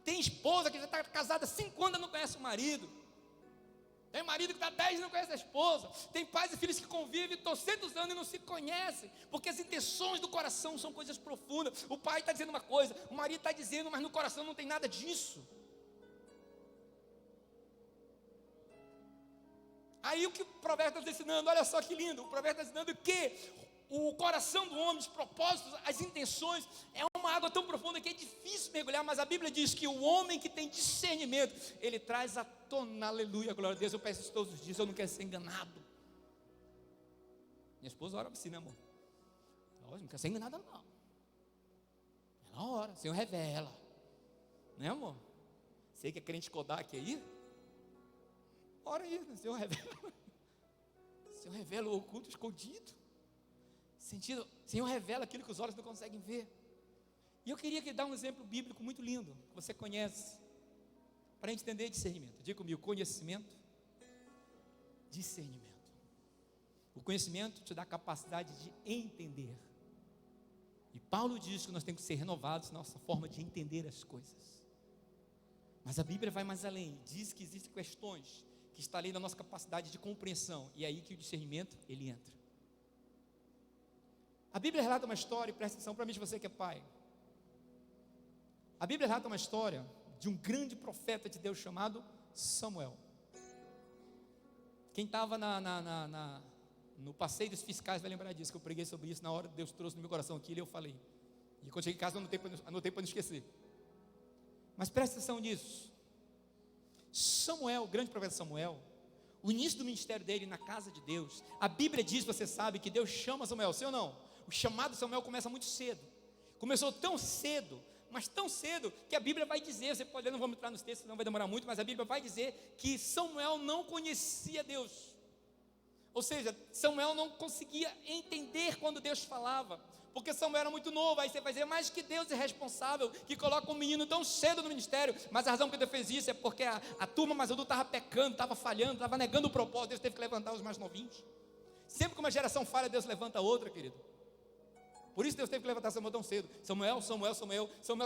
Tem esposa que já está casada há 5 anos e não conhece o marido. Tem marido que está 10 e não conhece a esposa. Tem pais e filhos que convivem 200 anos e não se conhecem, porque as intenções do coração são coisas profundas. O pai está dizendo uma coisa, o marido está dizendo, mas no coração não tem nada disso. Aí o que o provérbio está ensinando, olha só que lindo, o provérbio está ensinando que o coração do homem, os propósitos, as intenções, é uma água tão profunda que é difícil mergulhar, mas a Bíblia diz que o homem que tem discernimento, ele traz à tona, aleluia, glória a Deus. Eu peço isso todos os dias, eu não quero ser enganado. Minha esposa ora assim, né, amor? Lógico, não quero ser enganada, não. Na hora, o Senhor revela. Né, amor? Você que é crente Kodak aí? Ora aí, o Senhor revela. O Senhor revela o oculto escondido. Sentido, o Senhor revela aquilo que os olhos não conseguem ver. E eu queria dar um exemplo bíblico muito lindo, que você conhece, para a gente entender discernimento. Diga comigo, conhecimento, discernimento. O conhecimento te dá a capacidade de entender. E Paulo diz que nós temos que ser renovados na nossa forma de entender as coisas. Mas a Bíblia vai mais além, diz que existem questões que estão além da nossa capacidade de compreensão, e é aí que o discernimento, ele entra. A Bíblia relata uma história, e presta atenção para mim, você que é pai. A Bíblia relata uma história de um grande profeta de Deus chamado Samuel. Quem estava no passeio dos fiscais vai lembrar disso, que eu preguei sobre isso na hora que Deus trouxe no meu coração aquilo e eu falei. E quando cheguei em casa anotei para não esquecer. Mas presta atenção nisso. Samuel, o grande profeta Samuel, o início do ministério dele na casa de Deus, a Bíblia diz, você sabe, que Deus chama Samuel, sim ou não? O chamado de Samuel começa muito cedo. Começou tão cedo, mas tão cedo, que a Bíblia vai dizer, você pode ler, não vamos entrar nos textos, não vai demorar muito, mas a Bíblia vai dizer que Samuel não conhecia Deus. Ou seja, Samuel não conseguia entender quando Deus falava, porque Samuel era muito novo. Aí você vai dizer, mas que Deus é responsável, que coloca um menino tão cedo no ministério? Mas a razão que Deus fez isso é porque a turma mais adulta estava pecando, estava falhando, estava negando o propósito. Deus teve que levantar os mais novinhos. Sempre que uma geração falha, Deus levanta outra, querido. Por isso Deus teve que levantar Samuel tão cedo. Samuel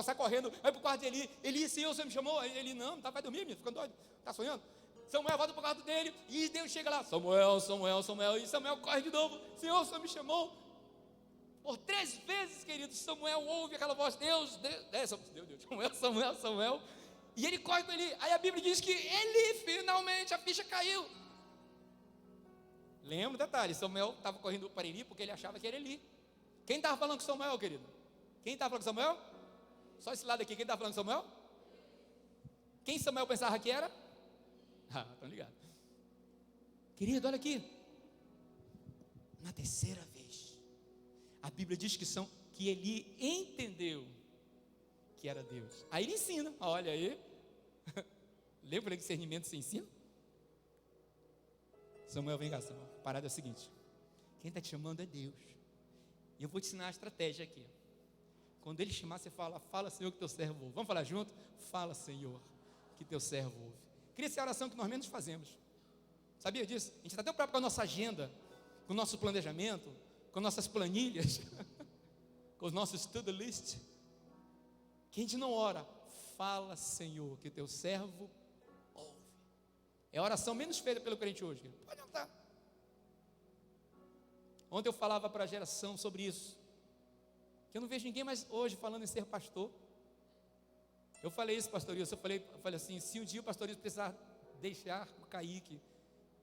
sai correndo, vai para o quarto de Eli, Senhor, você me chamou? Ele, não, vai dormir, menino, ficando doido, está sonhando? Samuel volta para o quarto dele, e Deus chega lá, Samuel, e Samuel corre de novo, Senhor, você me chamou? Por 3 vezes, querido, Samuel ouve aquela voz, Deus, Samuel, e ele corre para Eli. Aí a Bíblia diz que ele, finalmente, a ficha caiu. Lembra o detalhe, Samuel estava correndo para Eli, porque ele achava que era Eli. Quem estava falando com Samuel, querido? Quem estava falando com Samuel? Só esse lado aqui, quem estava falando com Samuel? Quem Samuel pensava que era? Estão ligados. Querido, olha aqui. Na terceira vez, a Bíblia diz que Eli entendeu que era Deus. Aí ele ensina, olha aí. Lembra que discernimento se ensina? Samuel, vem cá, Samuel. A parada é a seguinte: quem está te chamando é Deus. E eu vou te ensinar a estratégia aqui. Quando ele chamar, você fala, Senhor, que teu servo ouve. Vamos falar junto? Fala, Senhor, que teu servo ouve. Queria ser a oração que nós menos fazemos. Sabia disso? A gente está tão preocupado com a nossa agenda, com o nosso planejamento, com nossas planilhas, com os nossos to-do list, que a gente não ora. Fala, Senhor, que teu servo ouve. É a oração menos feita pelo crente hoje. Pode anotar. Ontem eu falava para a geração sobre isso, que eu não vejo ninguém mais hoje falando em ser pastor. Eu falei isso, pastor Wilson, eu falei assim, se um dia o pastor Wilson precisar deixar o Kaique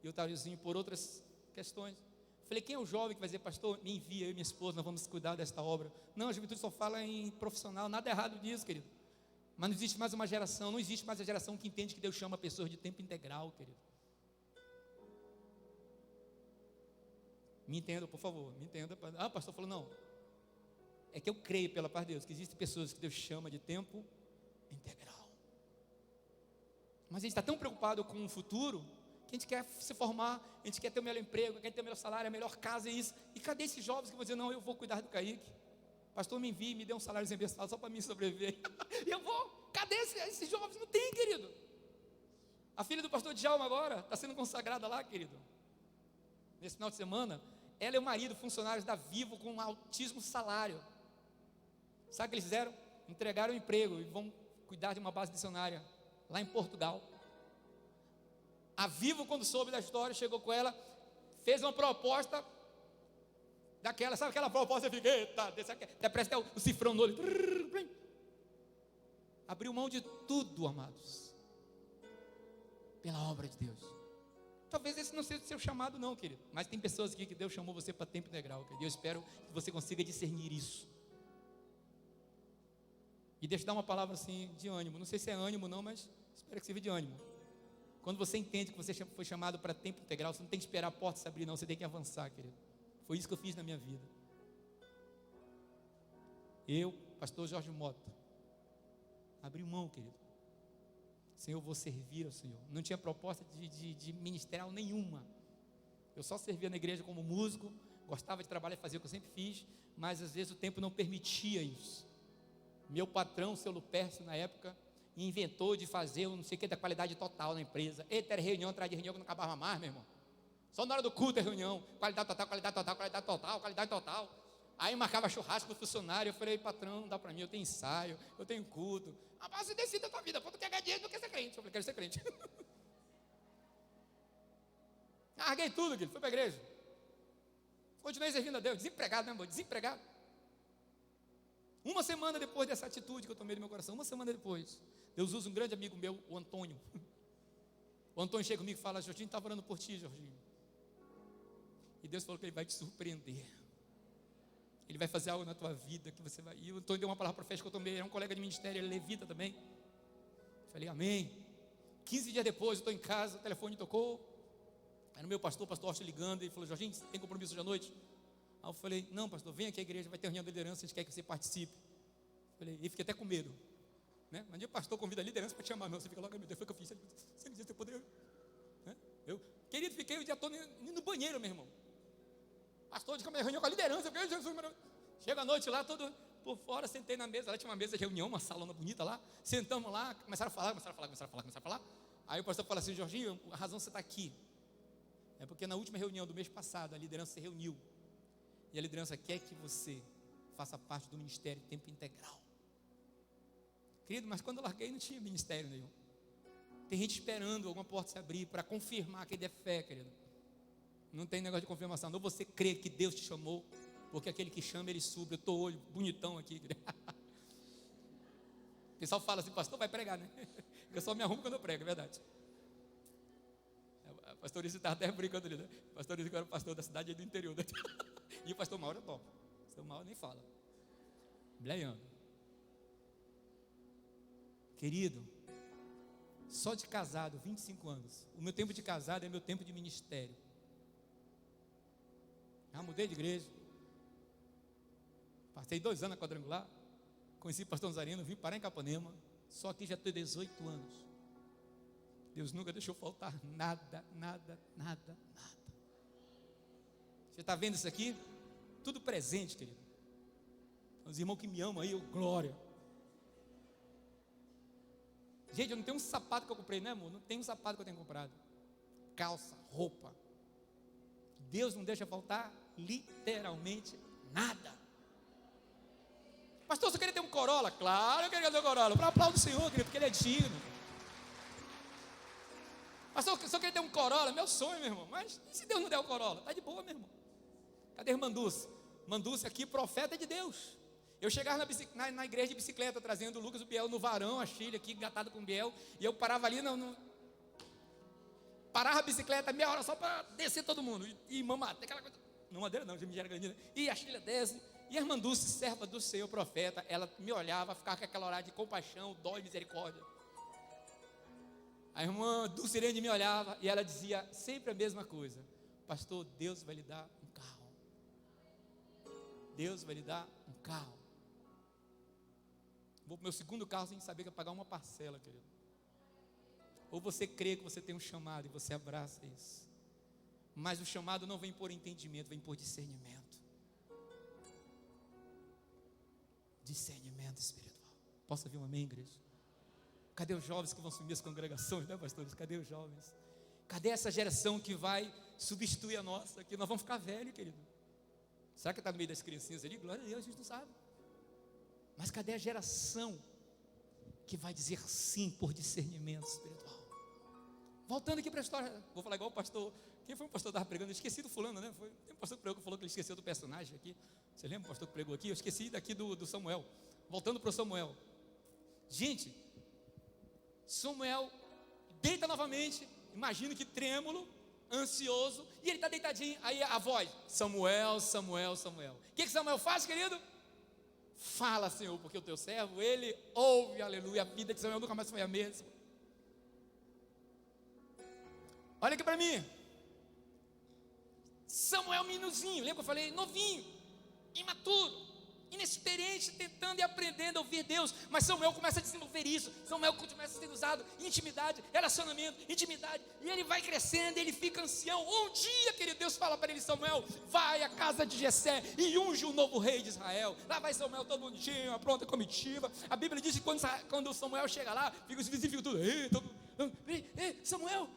e o Tariozinho por outras questões, eu falei, quem é o jovem que vai dizer, pastor, me envia, eu e minha esposa, nós vamos cuidar desta obra. Não, a juventude só fala em profissional, nada errado nisso, querido. Mas não existe mais uma geração, não existe mais a geração que entende que Deus chama pessoas de tempo integral, querido. Me entenda, por favor, me entenda. O pastor falou, não. É que eu creio pela parte de Deus, que existem pessoas que Deus chama de tempo integral. Mas a gente está tão preocupado com o futuro, que a gente quer se formar, a gente quer ter o melhor emprego, quer ter o melhor salário, a melhor casa e isso. E cadê esses jovens que vão dizer, não, eu vou cuidar do Kaique. Pastor, me envie, me dê um salário mensal só para mim sobreviver. E eu vou, cadê esses jovens? Não tem, querido. A filha do pastor Djalma agora está sendo consagrada lá, querido. Nesse final de semana, ela e o marido, funcionários da Vivo, com um altíssimo salário. Sabe o que eles fizeram? Entregaram o emprego e vão cuidar de uma base missionária lá em Portugal. A Vivo, quando soube da história, chegou com ela, fez uma proposta daquela, sabe aquela proposta? Eu fiquei, eita, até parece até o cifrão no olho. Abriu mão de tudo, amados, pela obra de Deus. Talvez esse não seja o seu chamado não, querido, mas tem pessoas aqui que Deus chamou você para tempo integral, querido. Eu espero que você consiga discernir isso. E deixa eu dar uma palavra assim de ânimo, não sei se é ânimo não, mas espero que sirva de ânimo. Quando você entende que você foi chamado para tempo integral, você não tem que esperar a porta se abrir não, você tem que avançar, querido. Foi isso que eu fiz na minha vida. Eu, pastor Jorge Mota. Abri mão, querido. Senhor, eu vou servir ao Senhor. Não tinha proposta de ministerial nenhuma. Eu só servia na igreja como músico, gostava de trabalhar e fazer o que eu sempre fiz, mas às vezes o tempo não permitia isso. Meu patrão, seu Lupércio, na época, inventou de fazer não sei o que da qualidade total na empresa. Eita, era reunião atrás de reunião que não acabava mais, meu irmão. Só na hora do culto é reunião, qualidade total, qualidade total, qualidade total, qualidade total. Aí marcava churrasco do funcionário, eu falei, patrão, não dá para mim, eu tenho ensaio, eu tenho culto. Mas você decide a tua vida, quando tu quer ganhar dinheiro, não quer ser crente. Eu falei, quero ser crente. Larguei tudo, fui para a igreja. Continuei servindo a Deus, desempregado, né, amor? Desempregado. Uma semana depois dessa atitude que eu tomei no meu coração, uma semana depois, Deus usa um grande amigo meu, o Antônio. O Antônio chega comigo e fala, Jorginho, estava orando por ti, Jorginho. E Deus falou que Ele vai te surpreender. Ele vai fazer algo na tua vida que você vai... E o Antônio deu uma palavra profética que eu tomei, era um colega de ministério, ele é levita também. Falei, amém. 15 dias depois, eu estou em casa, o telefone tocou. Era o meu pastor, o pastor Austin ligando, ele falou, Jorginho, você tem compromisso hoje à noite? Aí eu falei, não, pastor, vem aqui à igreja, vai ter reunião de liderança, a gente quer que você participe. Falei, e fiquei até com medo, né? Mas o pastor convida a liderança para te chamar, não, você fica logo, meu Deus, foi o que eu fiz, você me disse, você poderia, né? Querido, fiquei o dia todo no banheiro, meu irmão. Pastor de reunião com a liderança, eu Jesus, meu... Chega à noite lá, todo por fora, sentei na mesa, lá tinha uma mesa de reunião, uma salona bonita lá, sentamos lá, começaram a falar. Aí o pastor fala assim, Jorginho, a razão você está aqui é porque na última reunião do mês passado, a liderança se reuniu, e a liderança quer que você faça parte do ministério em tempo integral. Querido, mas quando eu larguei não tinha ministério nenhum. Tem gente esperando alguma porta se abrir para confirmar que ele é fé, querido. Não tem negócio de confirmação, não. Você crê que Deus te chamou, porque aquele que chama, ele supre. Eu estou olho bonitão aqui, querido. O pessoal fala assim, pastor vai pregar, né? Eu só me arrumo quando eu prego, é verdade. A pastorista estava até brincando ali, né? O pastorista que era o pastor da cidade do interior, né? E o pastor Mauro é top. O pastor Mauro nem fala. Bleando. Querido, só de casado, 25 anos. O meu tempo de casado é meu tempo de ministério. Já mudei de igreja. Passei 2 anos na Quadrangular. Conheci o pastor Nazareno, vim parar em Capanema. Só que já tenho 18 anos. Deus nunca deixou faltar nada. Você está vendo isso aqui? Tudo presente, querido. Os irmãos que me amam aí, glória. Gente, eu não tenho um sapato que eu comprei, né, amor? Não tem um sapato que eu tenho comprado. Calça, roupa. Deus não deixa faltar literalmente nada. Pastor, você queria ter um Corolla? Claro, eu queria ter um Corolla. Para aplaudir o Senhor, querido, porque Ele é digno. Pastor, você queria ter um Corolla? Meu sonho, meu irmão. Mas e se Deus não der o Corolla? Está de boa, meu irmão. Cadê a irmã Dulce? Dulce aqui, profeta de Deus. Eu chegava na igreja de bicicleta, trazendo o Lucas e o Biel no varão, a Chile aqui, engatado com o Biel. E eu parava ali, parava a bicicleta meia hora só para descer todo mundo. E mamar, aquela coisa. Não madeira não, já me era grande. E a Chile desce. E a irmã Dulce, serva do Senhor, profeta, ela me olhava, ficava com aquela olhada de compaixão, dó e misericórdia. A irmã Dulce Irene me olhava e ela dizia sempre a mesma coisa: pastor, Deus vai lhe dar um carro. Deus vai lhe dar um carro. Vou para o meu segundo carro sem saber que eu pagar uma parcela, querido. Ou você crê que você tem um chamado e você abraça isso. Mas o chamado não vem por entendimento, vem por discernimento. Discernimento espiritual. Posso ouvir um amém, igreja? Cadê os jovens que vão assumir as congregações, né, pastores? Cadê os jovens? Cadê essa geração que vai substituir a nossa? Que nós vamos ficar velhos, querido. Será que está no meio das criancinhas ali? Glória a Deus, a gente não sabe. Mas cadê a geração que vai dizer sim por discernimento espiritual? Voltando aqui para a história, vou falar igual o pastor. Quem foi o pastor que estava pregando? Eu esqueci do fulano, né? Tem um pastor que falou que ele esqueceu do personagem aqui. Você lembra o pastor que pregou aqui? Eu esqueci daqui do Samuel. Voltando para o Samuel. Gente, Samuel deita novamente. Imagino que trêmulo, ansioso. E ele está deitadinho. Aí a voz: Samuel, Samuel, Samuel. O que Samuel faz, querido? Fala, Senhor, porque o teu servo, ele ouve, aleluia. A vida de Samuel nunca mais foi a mesma. Olha aqui para mim. Samuel meninozinho, lembra que eu falei? Novinho, imaturo, inexperiente, tentando e aprendendo a ouvir Deus. Mas Samuel começa a desenvolver isso. Samuel começa a ser usado em intimidade, relacionamento, intimidade. E ele vai crescendo, ele fica ancião. Um dia, querido, Deus fala para ele: Samuel, vai à casa de Jessé e unge o novo rei de Israel. Lá vai Samuel todo bonitinho, a pronta comitiva. A Bíblia diz que quando Samuel chega lá, fica os vizinhos tudo: ei, Samuel.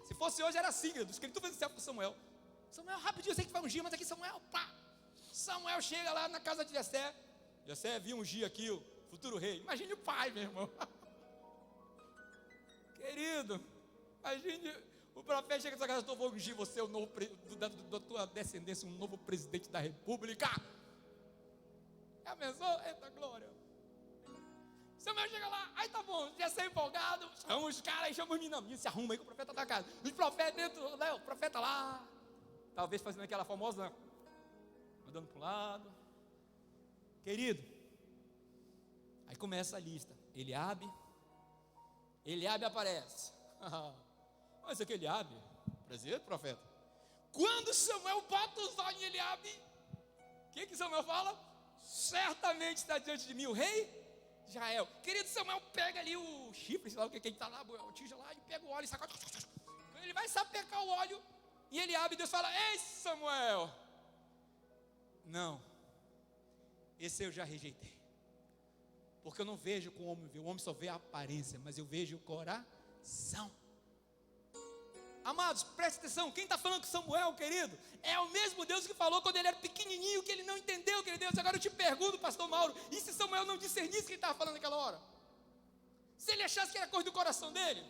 Se fosse hoje era assim, querido. Os queridos fazendo certo com Samuel. Samuel, rapidinho, eu sei que vai ungir, mas aqui Samuel, pá. Samuel chega lá na casa de Jessé. Jessé viu ungir aqui o futuro rei. Imagine o pai, meu irmão. Querido, imagine o profeta chega nessa casa: eu vou ungir você, o novo, da tua descendência, um novo presidente da república. Já pensou? Eita glória. Samuel chega lá, aí tá bom, Jessé empolgado, chama os caras, aí chama os meninos, se arruma aí que o profeta da casa. Os profetas dentro, né, o profeta lá, talvez fazendo aquela famosa, andando para um lado. Querido, aí começa a lista. Eliabe aparece. Mas é que Eliabe, prazer, profeta. Quando Samuel bota os olhos em Eliabe, o que Samuel fala? Certamente está diante de mim o rei Israel. Querido, Samuel pega ali o chifre, sei lá o que ele está lá, o tija lá, e pega o óleo e sacode. Quando ele vai sapecar o óleo, e Eliabe, Deus fala: ei, Samuel, não, esse eu já rejeitei, porque eu não vejo como o homem vê. O homem só vê a aparência, mas eu vejo o coração. Amados, preste atenção, quem está falando com Samuel, querido, é o mesmo Deus que falou quando ele era pequenininho, que ele não entendeu, querido Deus. Agora eu te pergunto, pastor Mauro, e se Samuel não discernisse o que ele estava falando naquela hora? Se ele achasse que era coisa do coração dele?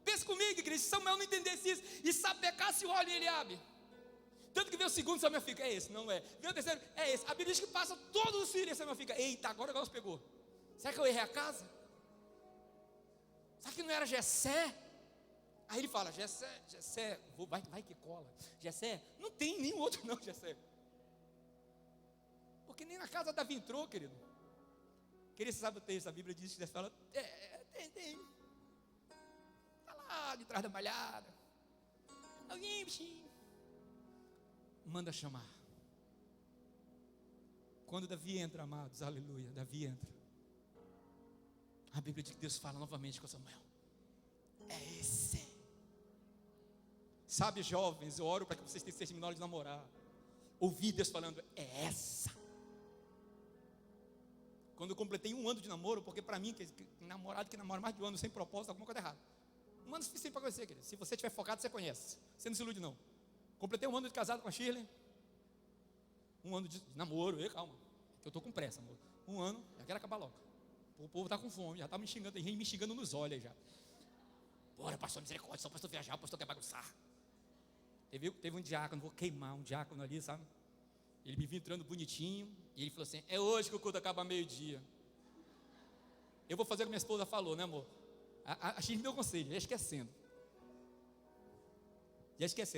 Pense comigo, igreja, se Samuel não entendesse isso e sapecasse o óleo em Eliabe. Tanto que veio o segundo, Samuel fica: é esse, não é. Veio o terceiro, é esse. A Bíblia diz que passa todos os filhos, e Samuel fica: eita, agora o negócio pegou. Será que eu errei a casa? Será que não era Jessé? Aí ele fala: Jessé, vai que cola. Jessé, não tem nenhum outro não, Jessé. Porque nem na casa Davi entrou, querido. Querido, você sabe o texto, a Bíblia diz que Jessé fala: tem. Está lá de trás da malhada. Alguém, bichinho. Manda chamar. Quando Davi entra, amados, aleluia, Davi entra. A Bíblia diz que Deus fala novamente com Samuel: é esse. Sabe, jovens, eu oro para que vocês tenham terminado na hora de namorar. Ouvi Deus falando: é essa. Quando eu completei 1 ano de namoro, porque para mim, namorado que namora mais de 1 ano sem propósito, alguma coisa errada. 1 ano é suficiente para conhecer, querido. Se você estiver focado, você conhece. Você não se ilude, não. Completei 1 ano de casado com a Shirley. 1 ano de namoro. Calma, que eu estou com pressa, amor. 1 ano, já quero acabar logo. O povo está com fome, já está me xingando, tem gente me xingando nos olhos já. Bora, pastor, misericórdia, só o pastor viajar, o pastor quer bagunçar. Teve um diácono, vou queimar um diácono ali, sabe? Ele me viu entrando bonitinho, e ele falou assim: é hoje que o culto acaba meio-dia. Eu vou fazer o que minha esposa falou, né, amor? A X me deu conselho, já esquecendo.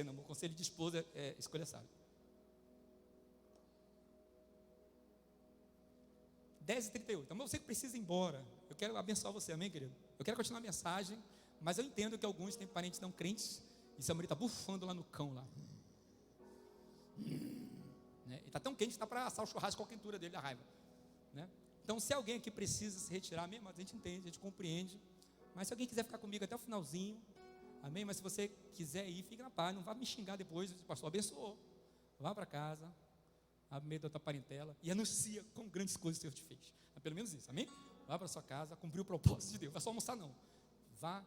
Amor, conselho de esposa é escolha sábia. 10h38, então você que precisa ir embora. Eu quero abençoar você, amém, querido? Eu quero continuar a mensagem, mas eu entendo que alguns têm parentes não crentes, e seu marido está bufando lá no cão lá. Né? E está tão quente que está para assar o churrasco com a quentura dele, a raiva. Né? Então, se alguém aqui precisa se retirar, mesmo, a gente entende, a gente compreende. Mas se alguém quiser ficar comigo até o finalzinho, amém? Mas se você quiser ir, fique na paz, não vá me xingar depois. O pastor abençoou. Vá para casa, abre meio da tua parentela e anuncia quão grandes coisas o Senhor te fez. É pelo menos isso, amém? Vá para sua casa, cumprir o propósito de Deus. Não é só almoçar, não. Vá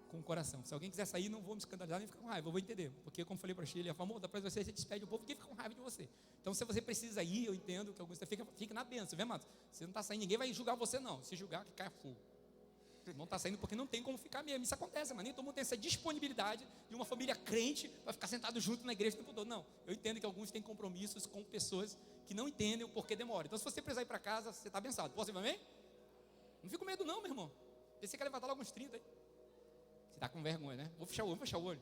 com o coração. Se alguém quiser sair, não vou me escandalizar nem ficar com raiva, eu vou entender. Porque, como falei para a Sheila, amor, depois você despede o povo, quem fica com raiva de você. Então, se você precisa ir, eu entendo que alguns fica na bênção, vê, amado? Você não está saindo, ninguém vai julgar você, não. Se julgar, que caia fogo. Não está saindo porque não tem como ficar mesmo. Isso acontece, mas nem todo mundo tem essa disponibilidade de uma família crente para ficar sentado junto na igreja o tempo todo. Não, eu entendo que alguns têm compromissos com pessoas que não entendem o porquê demora. Então, se você precisar ir para casa, você está abençoado. Posso ir, amém? Não fica com medo, não, meu irmão. Pensei que ia levantar logo uns 30 aí. Você está com vergonha, né? Vou fechar o olho, vou fechar o olho.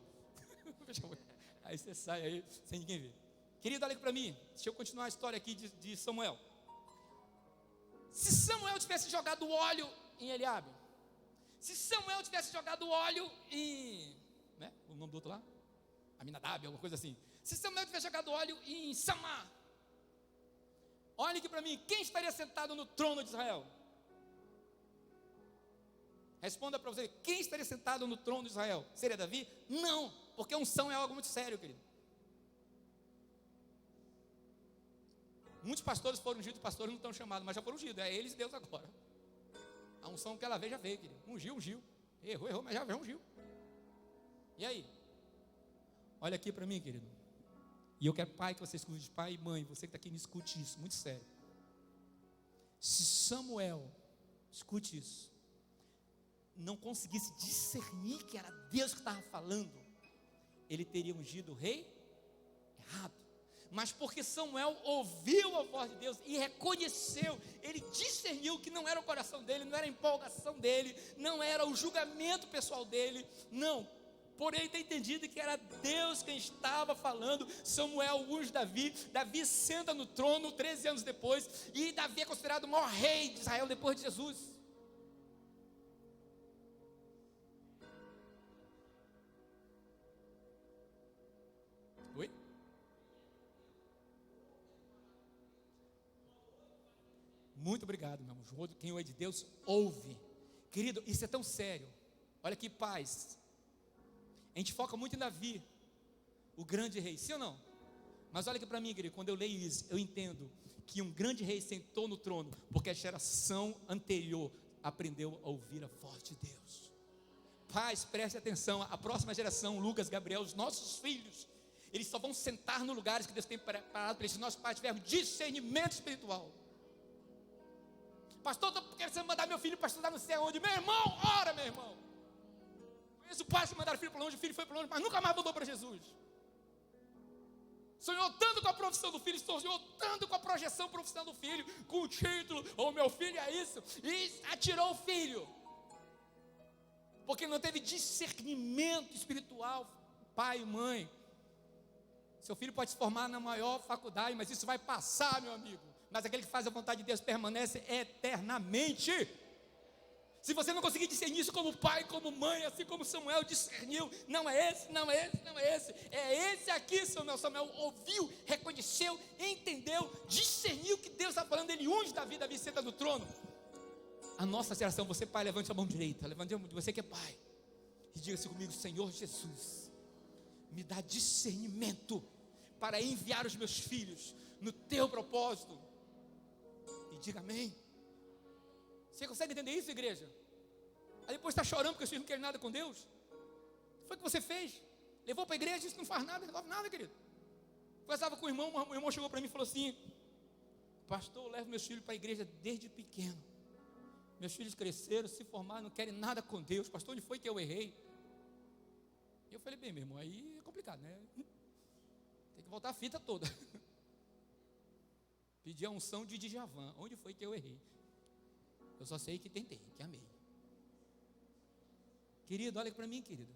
Aí você sai aí sem ninguém ver. Querido, olha aqui para mim. Deixa eu continuar a história aqui de Samuel. Se Samuel tivesse jogado óleo em Eliabe, se Samuel tivesse jogado óleo em, né, o nome do outro lá? Aminadab, alguma coisa assim. Se Samuel tivesse jogado óleo em Samar, olhe aqui para mim, quem estaria sentado no trono de Israel? Responda para você, quem estaria sentado no trono de Israel? Seria Davi? Não, porque unção é algo muito sério, querido. Muitos pastores foram ungidos, pastores não estão chamados, mas já foram ungidos, é eles e Deus agora. A unção que ela veio, já veio, querido. Ungiu. Errou, mas já ungiu. E aí? Olha aqui para mim, querido. E eu quero, pai, que você escute, pai e mãe, você que está aqui, me escute isso, muito sério. Se Samuel, escute isso, não conseguisse discernir que era Deus que estava falando, ele teria ungido o rei errado. Mas porque Samuel ouviu a voz de Deus e reconheceu, ele discerniu que não era o coração dele, não era a empolgação dele, não era o julgamento pessoal dele, não. Por ele ter entendido que era Deus quem estava falando, Samuel unge Davi, Davi senta no trono 13 anos depois, e Davi é considerado o maior rei de Israel depois de Jesus. Oi? Muito obrigado, meu amor. Quem é de Deus, ouve. Querido, isso é tão sério. Olha aqui, paz. A gente foca muito em Davi, o grande rei, sim ou não? Mas olha aqui para mim, querido, quando eu leio isso, eu entendo que um grande rei sentou no trono, porque a geração anterior aprendeu a ouvir a voz de Deus. Pais, preste atenção, a próxima geração, Lucas, Gabriel, os nossos filhos, eles só vão sentar nos lugares que Deus tem preparado para eles, se nossos pais tivermos discernimento espiritual. Pastor, estou querendo mandar meu filho para estudar não sei aonde. Meu irmão, ora, meu irmão. Conheço pais que mandaram o filho para longe, o filho foi para longe, mas nunca mais voltou para Jesus. Sonhou tanto com a profissão do filho, sonhou tanto com a projeção profissional do filho, com o título, meu filho é isso, e atirou o filho. Porque não teve discernimento espiritual, pai e mãe. Seu filho pode se formar na maior faculdade, mas isso vai passar, meu amigo. Mas aquele que faz a vontade de Deus permanece eternamente. Se você não conseguir discernir isso como pai, como mãe, assim como Samuel discerniu, não é esse, não é esse, não é esse, é esse aqui. Samuel ouviu, reconheceu, entendeu, discerniu que Deus está falando, ele unge Davi, Davi senta no trono. A nossa geração, você pai, levante a mão direita, levante a mão, você que é pai, e diga-se comigo, Senhor Jesus, me dá discernimento para enviar os meus filhos no teu propósito. E diga amém. Você consegue entender isso, igreja? Aí depois está chorando porque os filhos não querem nada com Deus. O que foi que você fez? Levou para a igreja, isso não faz nada, não resolve nada, querido. Conversava com o irmão chegou para mim e falou assim: pastor, eu levo meus filhos para a igreja desde pequeno. Meus filhos cresceram, se formaram, não querem nada com Deus. Pastor, onde foi que eu errei? E eu falei, bem, meu irmão, aí é complicado, né? Tem que voltar a fita toda. Pedi a unção de Djavan. Onde foi que eu errei? Eu só sei que tentei, que amei. Querido, olha para mim, querido.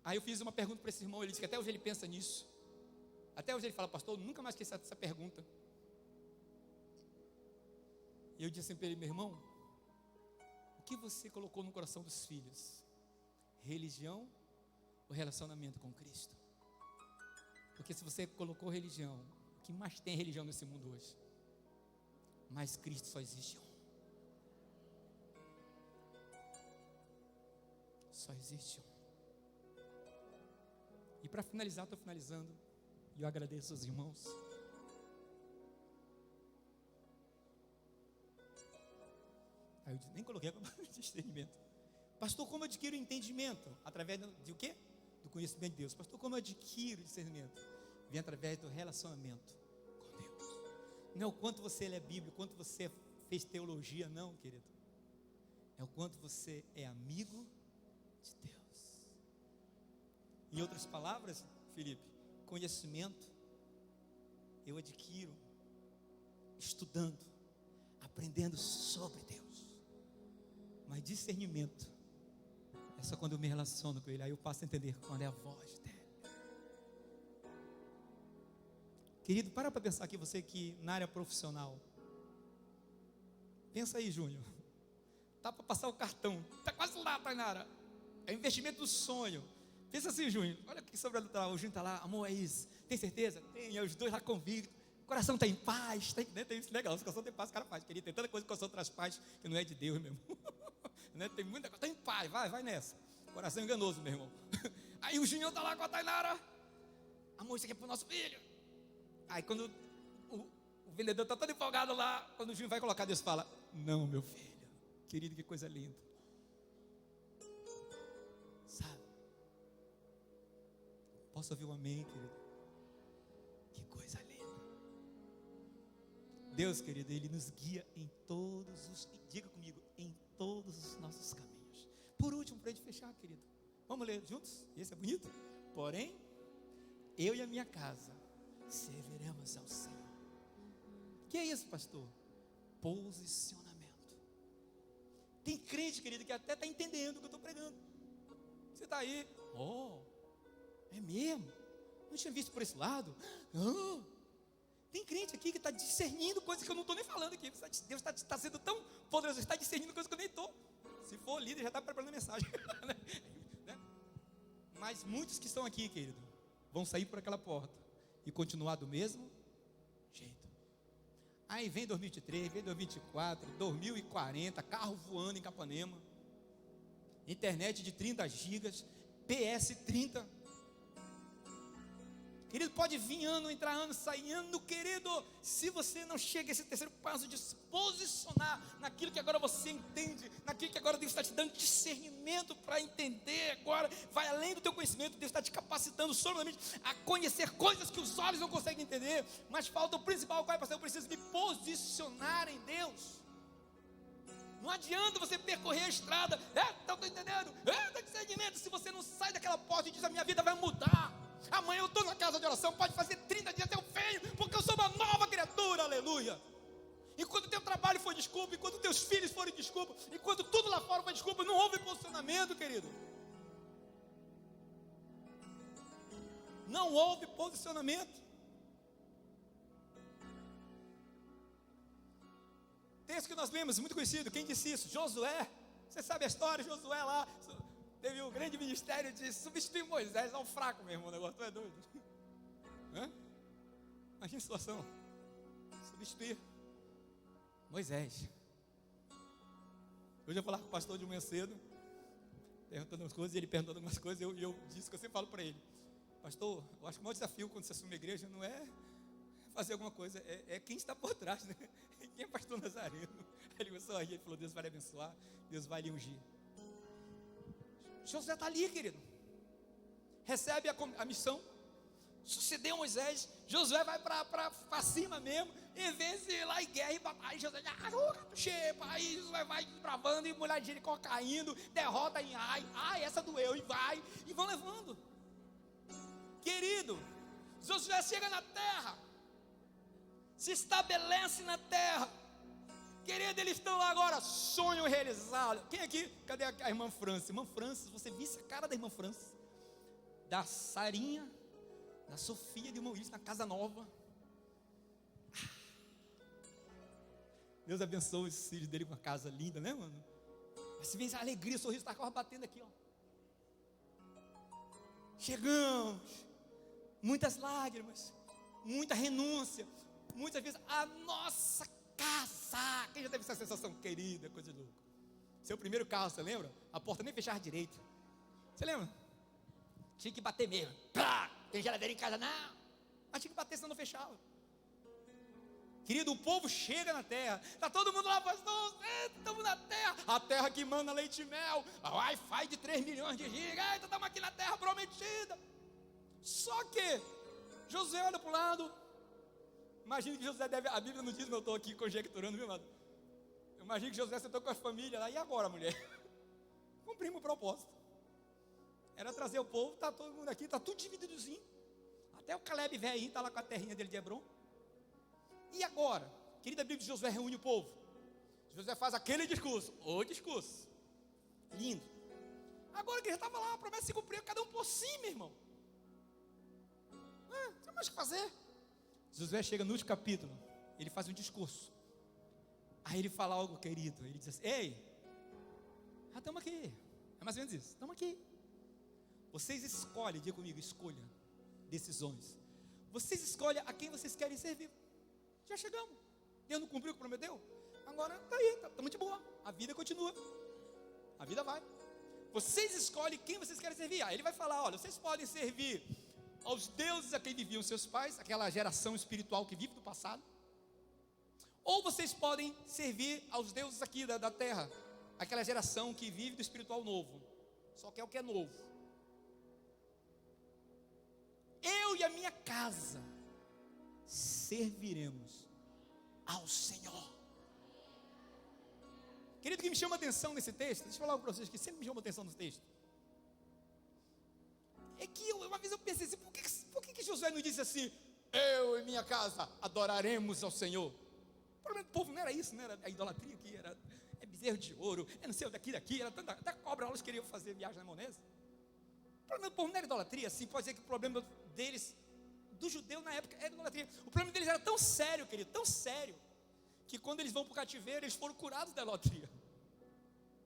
Aí eu fiz uma pergunta para esse irmão, ele disse que até hoje ele pensa nisso. Até hoje ele fala, pastor, nunca mais esqueci essa pergunta. E eu disse assim para ele, meu irmão, o que você colocou no coração dos filhos? Religião ou relacionamento com Cristo? Porque se você colocou religião, o que mais tem religião nesse mundo hoje? Mas Cristo só existe um. Só existe um. E para finalizar, estou finalizando, e eu agradeço aos irmãos. Aí eu nem coloquei a discernimento. Pastor, como eu adquiro entendimento? Através de o quê? Do conhecimento de Deus. Pastor, como eu adquiro discernimento? Vem através do relacionamento com Deus. Não é o quanto você lê a Bíblia, o quanto você fez teologia, não, querido. É o quanto você é amigo de Deus. Em outras palavras, Felipe, conhecimento eu adquiro estudando, aprendendo sobre Deus. Mas discernimento é só quando eu me relaciono com Ele. Aí eu passo a entender quando é a voz dele. Querido, para pensar aqui, você que na área profissional. Pensa aí, Júnior. Tá para passar o cartão. Tá quase lá, Tainara. É o investimento do sonho. Pensa assim, Junho. Olha o que sobrenatural. O Junho está lá, amor, é isso. Tem certeza? Tem, os dois lá convictos. O coração está em paz. Tem isso legal. Se o coração tem paz, o cara faz. Querido, tem tanta coisa que o coração traz paz que não é de Deus, meu irmão. Né? Tem muita coisa. Está em paz, vai nessa. Coração enganoso, meu irmão. Aí o Junior está lá com a Tainara. Amor, isso aqui é para o nosso filho. Aí quando o vendedor está todo empolgado lá, quando o Junior vai colocar, Deus fala: não, meu filho. Querido, que coisa linda. Sabe? Posso ouvir um amém, querido? Que coisa linda. Deus, querido, Ele nos guia em todos os, diga comigo, em todos os nossos caminhos. Por último, para a gente fechar, querido, vamos ler juntos? Esse é bonito? Porém, eu e a minha casa serviremos ao Senhor. Que é isso, pastor? Posicionamento. Tem crente, querido, que até está entendendo o que eu estou pregando. Você está aí, é mesmo? Não tinha visto por esse lado? Tem crente aqui que está discernindo coisas que eu não estou nem falando aqui. Deus está sendo tão poderoso, está discernindo coisas que eu nem estou. Se for líder, já está preparando a mensagem. Né? Mas muitos que estão aqui, querido, vão sair por aquela porta e continuar do mesmo jeito. Aí vem 2023, vem 2024, 2040, carro voando em Capanema, internet de 30 gigas, PS 30. Querido, pode vir ano, entrar ano, sair ano, querido. Se você não chega a esse terceiro passo de se posicionar naquilo que agora você entende, naquilo que agora Deus está te dando discernimento para entender agora, vai além do teu conhecimento, Deus está te capacitando somente a conhecer coisas que os olhos não conseguem entender, mas falta o principal, qual é, pastor? Eu preciso me posicionar em Deus. Não adianta você percorrer a estrada, estou entendendo, está discernimento, se você não sai daquela porta e diz: a minha vida vai mudar. Amanhã eu estou na casa de oração, pode fazer 30 dias até eu venho, porque eu sou uma nova criatura, aleluia. Enquanto o teu trabalho foi desculpa, enquanto teus filhos forem desculpa, enquanto tudo lá fora foi desculpa, não houve posicionamento, querido. Não houve posicionamento. Texto que nós lemos, muito conhecido, quem disse isso? Josué. Você sabe a história, Josué lá teve o grande ministério de substituir Moisés ao fraco, meu irmão, o negócio é doido. Imagina a situação. Substituir Moisés. Hoje eu vou falar com o pastor de manhã cedo, perguntando umas coisas, e ele perguntando algumas coisas, e eu disse que eu sempre falo para ele: pastor, eu acho que o maior desafio quando você assume a igreja não é fazer alguma coisa, é quem está por trás, né? Quem é pastor Nazareno? Ele começou a rir, ele falou: Deus vai lhe abençoar, Deus vai lhe ungir. Josué está ali, querido, recebe a missão, sucedeu Moisés. Josué vai para cima mesmo, em vez de ir lá em guerra e batalha, Josué aí Josué vai desbravando, e mulher de Jericó caindo, derrota em Ai, essa doeu, e vão levando. Querido, Josué chega na terra, se estabelece na terra. Querido, eles estão lá agora, sonho realizado. Quem aqui? Cadê a irmã França? Irmã França, você visse a cara da irmã França, da Sarinha, da Sofia, de irmão Wilson, na casa nova. Deus abençoe os filhos dele com uma casa linda, né, mano? Mas se vem essa alegria, o sorriso está quase batendo aqui, ó. Chegamos, muitas lágrimas, muita renúncia, muitas vezes a nossa casa. Quem já teve essa sensação, querida, coisa louca? Seu primeiro carro, você lembra? A porta nem fechava direito. Você lembra? Tinha que bater mesmo. Pá! Tem geladeira em casa? Não. Mas tinha que bater, senão não fechava. Querido, o povo chega na terra. Está todo mundo lá, pastor, estamos na terra. A terra que manda leite e mel. A Wi-Fi de 3 milhões de gigas. Estamos aqui na terra prometida. Só que José olha para o lado. Imagina que José deve, a Bíblia não diz, mas eu estou aqui conjecturando, viu, amado? Eu imagino que José sentou com a família lá. E agora, mulher? Cumprimos o propósito. Era trazer o povo, está todo mundo aqui, está tudo divididozinho. Até o Caleb velhinho está lá com a terrinha dele de Hebron. E agora? Querida, a Bíblia de Josué reúne o povo. Josué faz aquele discurso. O discurso. Lindo. Agora que já estava lá, a promessa se cumpriu, cada um por si, meu irmão. Não tem mais o que fazer. Josué chega no último capítulo, ele faz um discurso. Aí ele fala algo, querido. Ele diz assim: ei, estamos aqui. É mais ou menos isso, estamos aqui. Vocês escolhem, diga comigo, escolha, decisões. Vocês escolhem a quem vocês querem servir. Já chegamos. Deus não cumpriu o que prometeu? Agora está aí, estamos de boa. A vida continua. A vida vai. Vocês escolhem quem vocês querem servir. Aí ele vai falar, olha, vocês podem servir aos deuses a quem viviam seus pais, aquela geração espiritual que vive do passado. Ou vocês podem servir aos deuses aqui da terra, aquela geração que vive do espiritual novo. Só quer o que é novo. Eu e a minha casa serviremos ao Senhor. Querido, o que me chama a atenção nesse texto, deixa eu falar para vocês que sempre me chama a atenção nesse texto, é que uma vez eu pensei assim, por que Josué não disse assim, eu e minha casa adoraremos ao Senhor? O problema do povo não era isso, não era a idolatria que era bezerro de ouro, não sei o daqui, era tanta cobra, elas queriam fazer viagem na maionese. O problema do povo não era idolatria, assim, pode dizer que o problema deles, do judeu na época, era idolatria. O problema deles era tão sério, querido, tão sério, que quando eles vão para o cativeiro, eles foram curados da idolatria.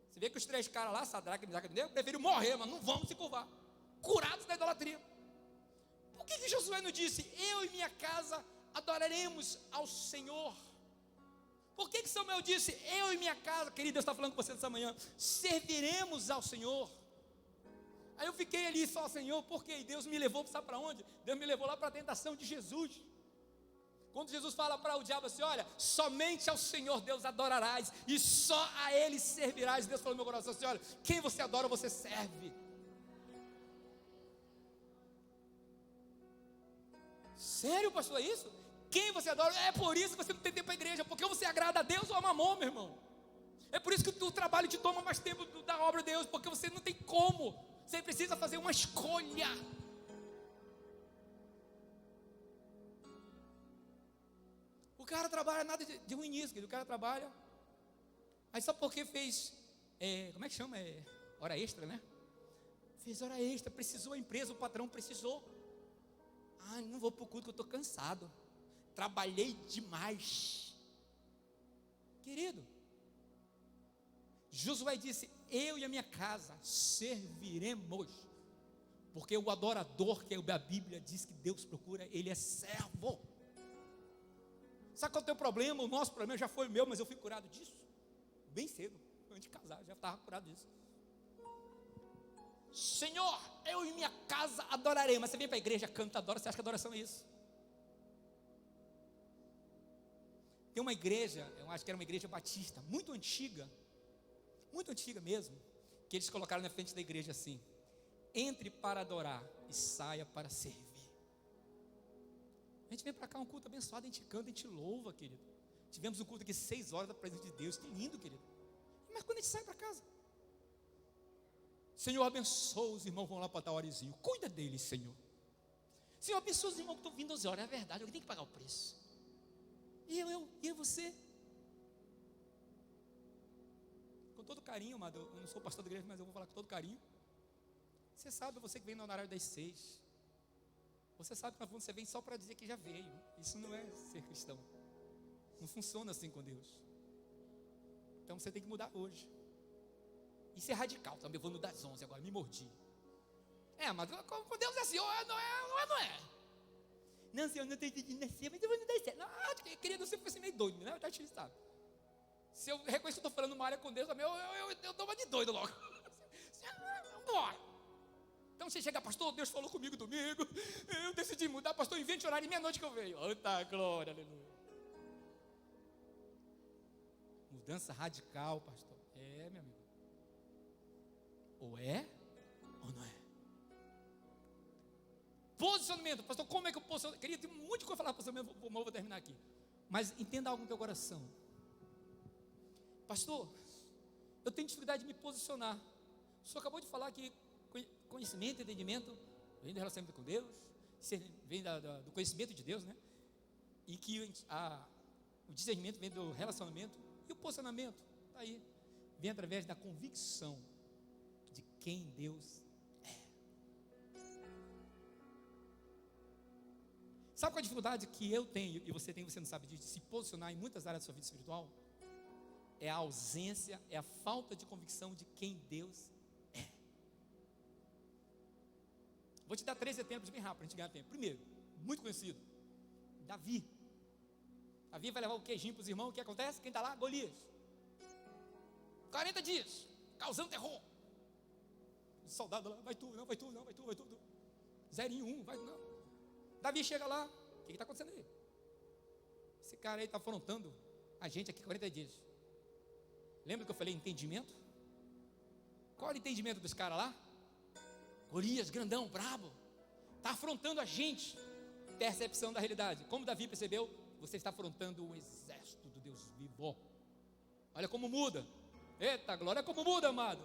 Você vê que os 3 caras lá, Sadraque, Mesaque e Abednego, preferiram morrer, mas não vamos se curvar. Curados da idolatria. Por que Josué não disse, eu e minha casa adoraremos ao Senhor? Por que Samuel disse, eu e minha casa, querido, Deus está falando com você essa manhã, serviremos ao Senhor? Aí eu fiquei ali só, Senhor, por quê? E Deus me levou, sabe para onde? Deus me levou lá para a tentação de Jesus. Quando Jesus fala para o diabo assim, olha, somente ao Senhor Deus adorarás, e só a Ele servirás. Deus falou no meu coração assim, olha, quem você adora, você serve. Sério, pastor, é isso? Quem você adora? É por isso que você não tem tempo para a igreja, porque você agrada a Deus ou a mamon, meu irmão. É por isso que o trabalho te toma mais tempo da obra de Deus, porque você não tem como. Você precisa fazer uma escolha. O cara trabalha nada de ruim nisso, o cara trabalha. Aí só porque fez, como é que chama? Hora extra, né? Fez hora extra, precisou a empresa, o patrão precisou. Ah, não vou para o culto que eu estou cansado. Trabalhei demais. Querido, Josué disse, eu e a minha casa serviremos. Porque o adorador, que a Bíblia diz que Deus procura, ele é servo. Sabe qual é o teu problema? O nosso problema já foi o meu, mas eu fui curado disso bem cedo, antes de casar, já estava curado disso. Senhor, eu e minha casa adorarei. Mas você vem para a igreja, canta, adora, você acha que adoração é isso? Tem uma igreja, eu acho que era uma igreja batista, muito antiga mesmo, que eles colocaram na frente da igreja assim, entre para adorar e saia para servir. A gente vem para cá, um culto abençoado, a gente canta, a gente louva, querido. Tivemos um culto aqui 6 horas da presença de Deus, que lindo, querido. Mas quando a gente sai para casa, Senhor, abençoa os irmãos, vão lá para dar horezinho, cuida deles, Senhor. Senhor, abençoa os irmãos que estão vindo 11 horas, é verdade, alguém tem que pagar o preço. E você? Com todo carinho, amado, eu não sou pastor da igreja, mas eu vou falar com todo carinho. Você sabe, você que vem no horário das 6, você sabe que você vem só para dizer que já veio. Isso não é ser cristão. Não funciona assim com Deus. Então você tem que mudar hoje. Isso é radical também. Eu vou no das 11 agora, me mordi. Mas com Deus é assim, ou é, não é. Não, Senhor, não estou entendendo assim, mas eu vou no das 7. Não, querido, você fosse meio doido, né? Eu te sabe. Se eu reconheço que eu estou falando uma área com Deus, eu dou uma de doido logo. Vambora. Então você chega, pastor, Deus falou comigo domingo, eu decidi mudar, pastor, invente horário e meia-noite que eu venho. Eita, glória, aleluia. Mudança radical, pastor. Meu amigo. Ou é, ou não é. Posicionamento, pastor, como é que eu posso... Queria ter um monte de coisa para falar, pastor, mas eu vou terminar aqui. Mas entenda algo no teu coração. Pastor, eu tenho dificuldade de me posicionar. O senhor acabou de falar que conhecimento, entendimento, vem do relacionamento com Deus, vem do conhecimento de Deus, né? E que o discernimento vem do relacionamento, e o posicionamento, está aí, vem através da convicção de quem Deus é. Sabe qual a dificuldade que eu tenho, e você tem, você não sabe disso, de se posicionar em muitas áreas da sua vida espiritual? É a ausência, é a falta de convicção de quem Deus é. Vou te dar 3 exemplos bem rápido, para a gente ganhar tempo. Primeiro, muito conhecido, Davi. Davi vai levar o queijinho para os irmãos, o que acontece? Quem está lá? Golias. 40 dias, causando terror. O soldado lá, vai tu, não, vai tu, não, vai tu, vai tu. 0-1, vai não. Davi chega lá, o que está acontecendo aí? Esse cara aí está afrontando a gente aqui 40 dias. Lembra que eu falei entendimento? Qual é o entendimento dos caras lá? Golias, grandão, brabo, está afrontando a gente. Percepção da realidade. Como Davi percebeu? Você está afrontando o exército do Deus vivo. Olha como muda. Eita glória, como muda, amado.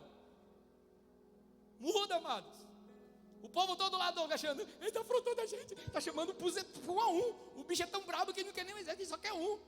Muda, amados. O povo todo lá agachando. Ele está afrontando a gente. Está chamando por 1 a 1. O bicho é tão brabo que ele não quer nem o exército, ele só quer um.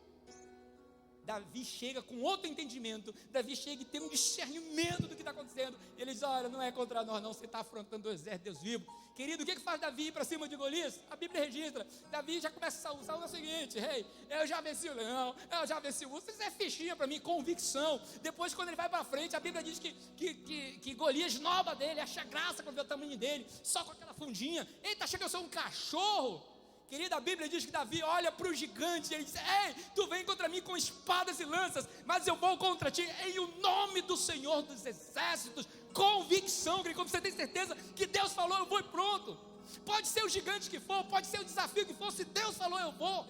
Davi chega com outro entendimento. Davi chega e tem um discernimento do que está acontecendo. Ele diz, olha, não é contra nós não, você está afrontando o exército de Deus vivo. Querido, o que faz Davi ir para cima de Golias? A Bíblia registra. Davi já começa a usar o seguinte, rei, eu já venci o leão, eu já venci o urso. Isso é fichinha para mim, convicção. Depois quando ele vai para frente, a Bíblia diz que Golias nova dele, acha graça quando vê o tamanho dele, só com aquela fundinha. Eita, chega a ser um cachorro. Querida, a Bíblia diz que Davi olha para o gigante e ele diz, ei, tu vem contra mim com espadas e lanças, mas eu vou contra ti em o nome do Senhor dos Exércitos. Convicção, quando você tem certeza que Deus falou, eu vou e pronto. Pode ser o gigante que for, pode ser o desafio que for, se Deus falou, eu vou.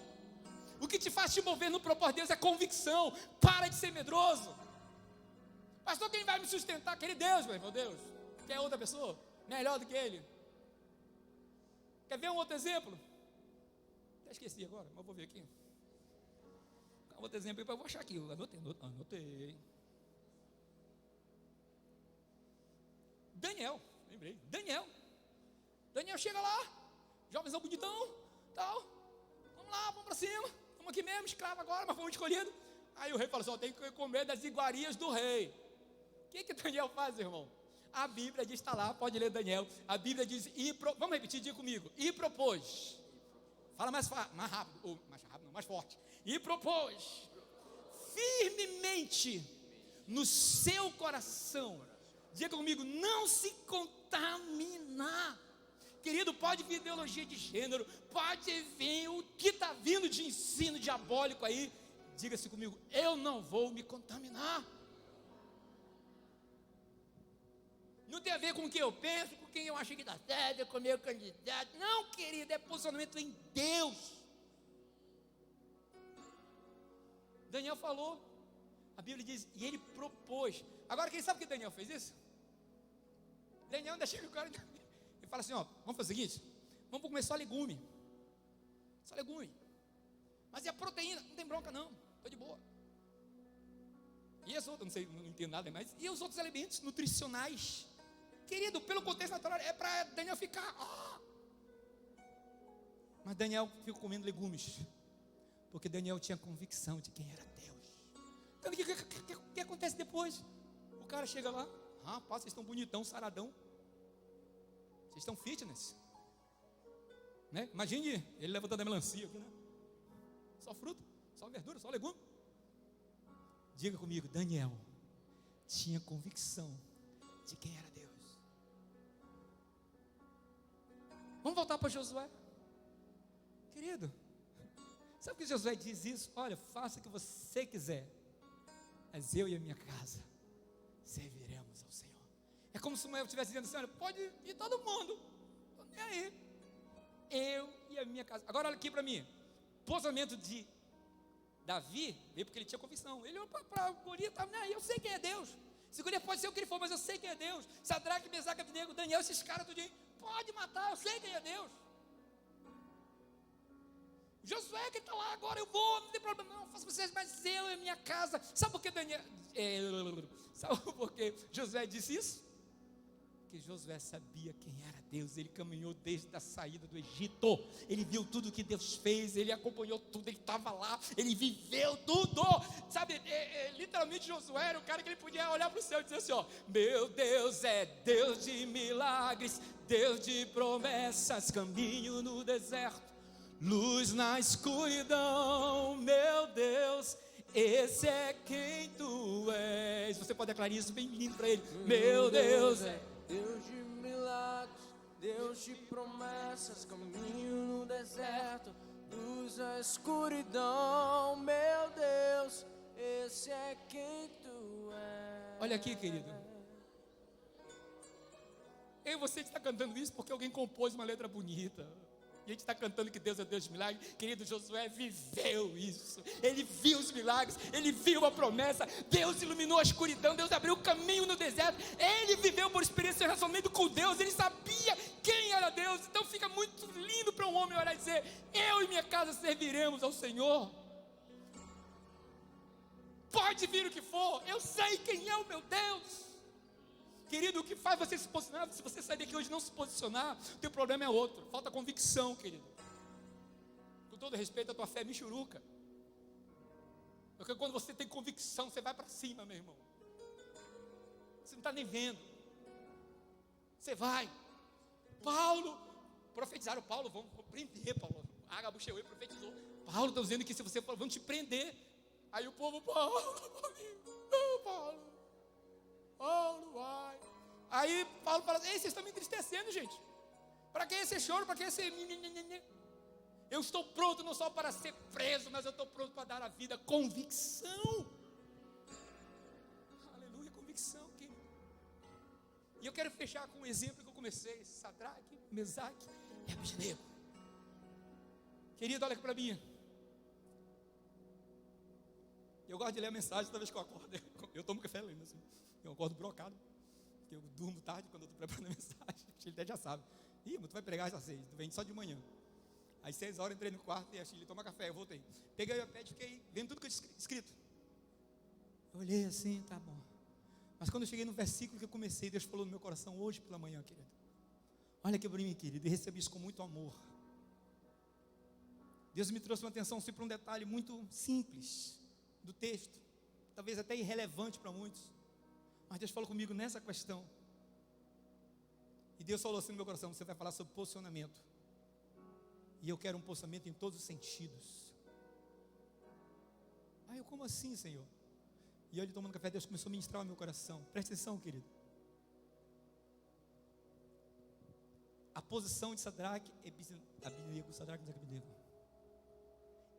O que te faz te mover no propósito de Deus é convicção. Para de ser medroso. Pastor, quem vai me sustentar? Aquele Deus, meu Deus. Quer outra pessoa? Melhor do que ele. Quer ver um outro exemplo? Até esqueci agora, mas vou ver aqui. Outro exemplo, eu vou achar aqui. Anotei. Daniel, lembrei. Daniel chega lá, jovenzão bonitão, tal. Vamos lá, vamos para cima. Estamos aqui mesmo, escravo agora, mas fomos escolhidos. Aí o rei fala assim, tem que comer das iguarias do rei. O que Daniel faz, irmão? A Bíblia diz, está lá, pode ler Daniel. A Bíblia diz, vamos repetir, diga comigo. E propôs. Fala mais rápido, ou mais rápido, não, mais forte. E propôs firmemente no seu coração. Diga comigo, não se contaminar. Querido, pode vir ideologia de gênero, pode vir o que está vindo de ensino diabólico aí. Diga-se comigo, eu não vou me contaminar. Não tem a ver com o que eu penso, com quem eu acho que dá certo, com o meu candidato. Não, querido, é posicionamento em Deus. Daniel falou, a Bíblia diz, e ele propôs. Agora, quem sabe que Daniel fez isso? Daniel ainda chega o cara e fala assim, ó, vamos fazer o seguinte, vamos comer só legume. Só legume. Mas e a proteína? Não tem bronca não, estou de boa. E as outras, não sei, não entendo nada mais. E os outros elementos nutricionais? Querido, pelo contexto natural, é para Daniel ficar. Mas Daniel ficou comendo legumes, porque Daniel tinha convicção de quem era Deus. Então, o que acontece depois? O cara chega lá, rapaz, vocês estão bonitão, saradão. Vocês estão fitness. Né? Imagine ele levantando a melancia aqui, né? Só fruta, só verdura, só legume. Diga comigo, Daniel tinha convicção de quem era Deus. Vamos voltar para Josué. Querido, sabe que Josué diz isso? Olha, faça o que você quiser, mas eu e a minha casa serviremos ao Senhor. É como se Samuel estivesse dizendo assim, olha, pode ir todo mundo, e aí? Eu e a minha casa. Agora olha aqui para mim, posicionamento de Davi, veio porque ele tinha convicção. Ele olhou para Golias, eu sei quem é Deus. Se Golias pode ser o que ele for, mas eu sei quem é Deus. Sadraque, Mesaque, Abednego, Daniel, esses caras tudinho, pode matar, eu sei quem é Deus. Josué que está lá agora, eu vou, não tem problema não, faço vocês, mas eu e a minha casa. Sabe por que sabe por que Josué disse isso? Porque Josué sabia quem era Deus. Ele caminhou desde a saída do Egito, ele viu tudo que Deus fez, ele acompanhou tudo, ele estava lá, ele viveu tudo, sabe, literalmente Josué era o cara que ele podia olhar para o céu e dizer assim, ó, meu Deus é Deus de milagres, Deus de promessas, caminho no deserto, luz na escuridão, meu Deus, esse é quem tu és. Você pode declarar isso bem lindo para ele, meu Deus é Deus de milagres, Deus Deus de promessas, caminho no deserto, luz na escuridão. Meu Deus, esse é quem tu és. Olha aqui, querido. Eu e você está cantando isso porque alguém compôs uma letra bonita. E a gente está cantando que Deus é Deus de milagres. Querido, Josué viveu isso. Ele viu os milagres, ele viu a promessa. Deus iluminou a escuridão, Deus abriu o caminho no deserto. Ele viveu por experiência de relacionamento com Deus. Ele sabia quem era Deus. Então fica muito lindo para um homem olhar e dizer: eu e minha casa serviremos ao Senhor. Pode vir o que for, eu sei quem é o meu Deus. Querido, o que faz você se posicionar? Se você sair daqui hoje e não se posicionar, o teu problema é outro. Falta convicção, querido. Com todo respeito, a tua fé é michuruca. Porque quando você tem convicção, você vai para cima, meu irmão. Você não está nem vendo. Você vai. Paulo, profetizaram Paulo, vão prender Paulo. Ágabo chegou e profetizou. Paulo está dizendo que se você for, vão te prender. Aí o povo, Paulo, vai. Aí Paulo fala: ei, vocês estão me entristecendo, gente. Para que esse choro? Para que esse... Eu estou pronto não só para ser preso, mas eu estou pronto para dar a vida. Convicção. Aleluia, convicção, querido. E eu quero fechar com um exemplo que eu comecei: Sadraque, Mesaque e Abednego. Querido, olha aqui para mim. Eu gosto de ler a mensagem toda vez que eu acordo. Eu tomo café lendo assim. Eu acordo brocado, porque eu durmo tarde quando eu estou preparando a mensagem. Ele até já sabe. Ih, mas tu vai pregar às 6, tu vem só de manhã. Às 6 horas eu entrei no quarto e a Chile toma café, eu voltei. Peguei o iPad e fiquei vendo tudo que eu tinha escrito. Eu olhei assim, tá bom. Mas quando eu cheguei no versículo que eu comecei, Deus falou no meu coração hoje pela manhã, querido. Olha aqui para mim, querido, e recebi isso com muito amor. Deus me trouxe uma atenção para um detalhe muito simples do texto, talvez até irrelevante para muitos, mas Deus falou comigo nessa questão. E Deus falou assim no meu coração: você vai falar sobre posicionamento, e eu quero um posicionamento em todos os sentidos. Aí eu: como assim, Senhor? E eu tomando café, Deus começou a ministrar o meu coração. Presta atenção, querido. A posição de Sadraque e Abednego,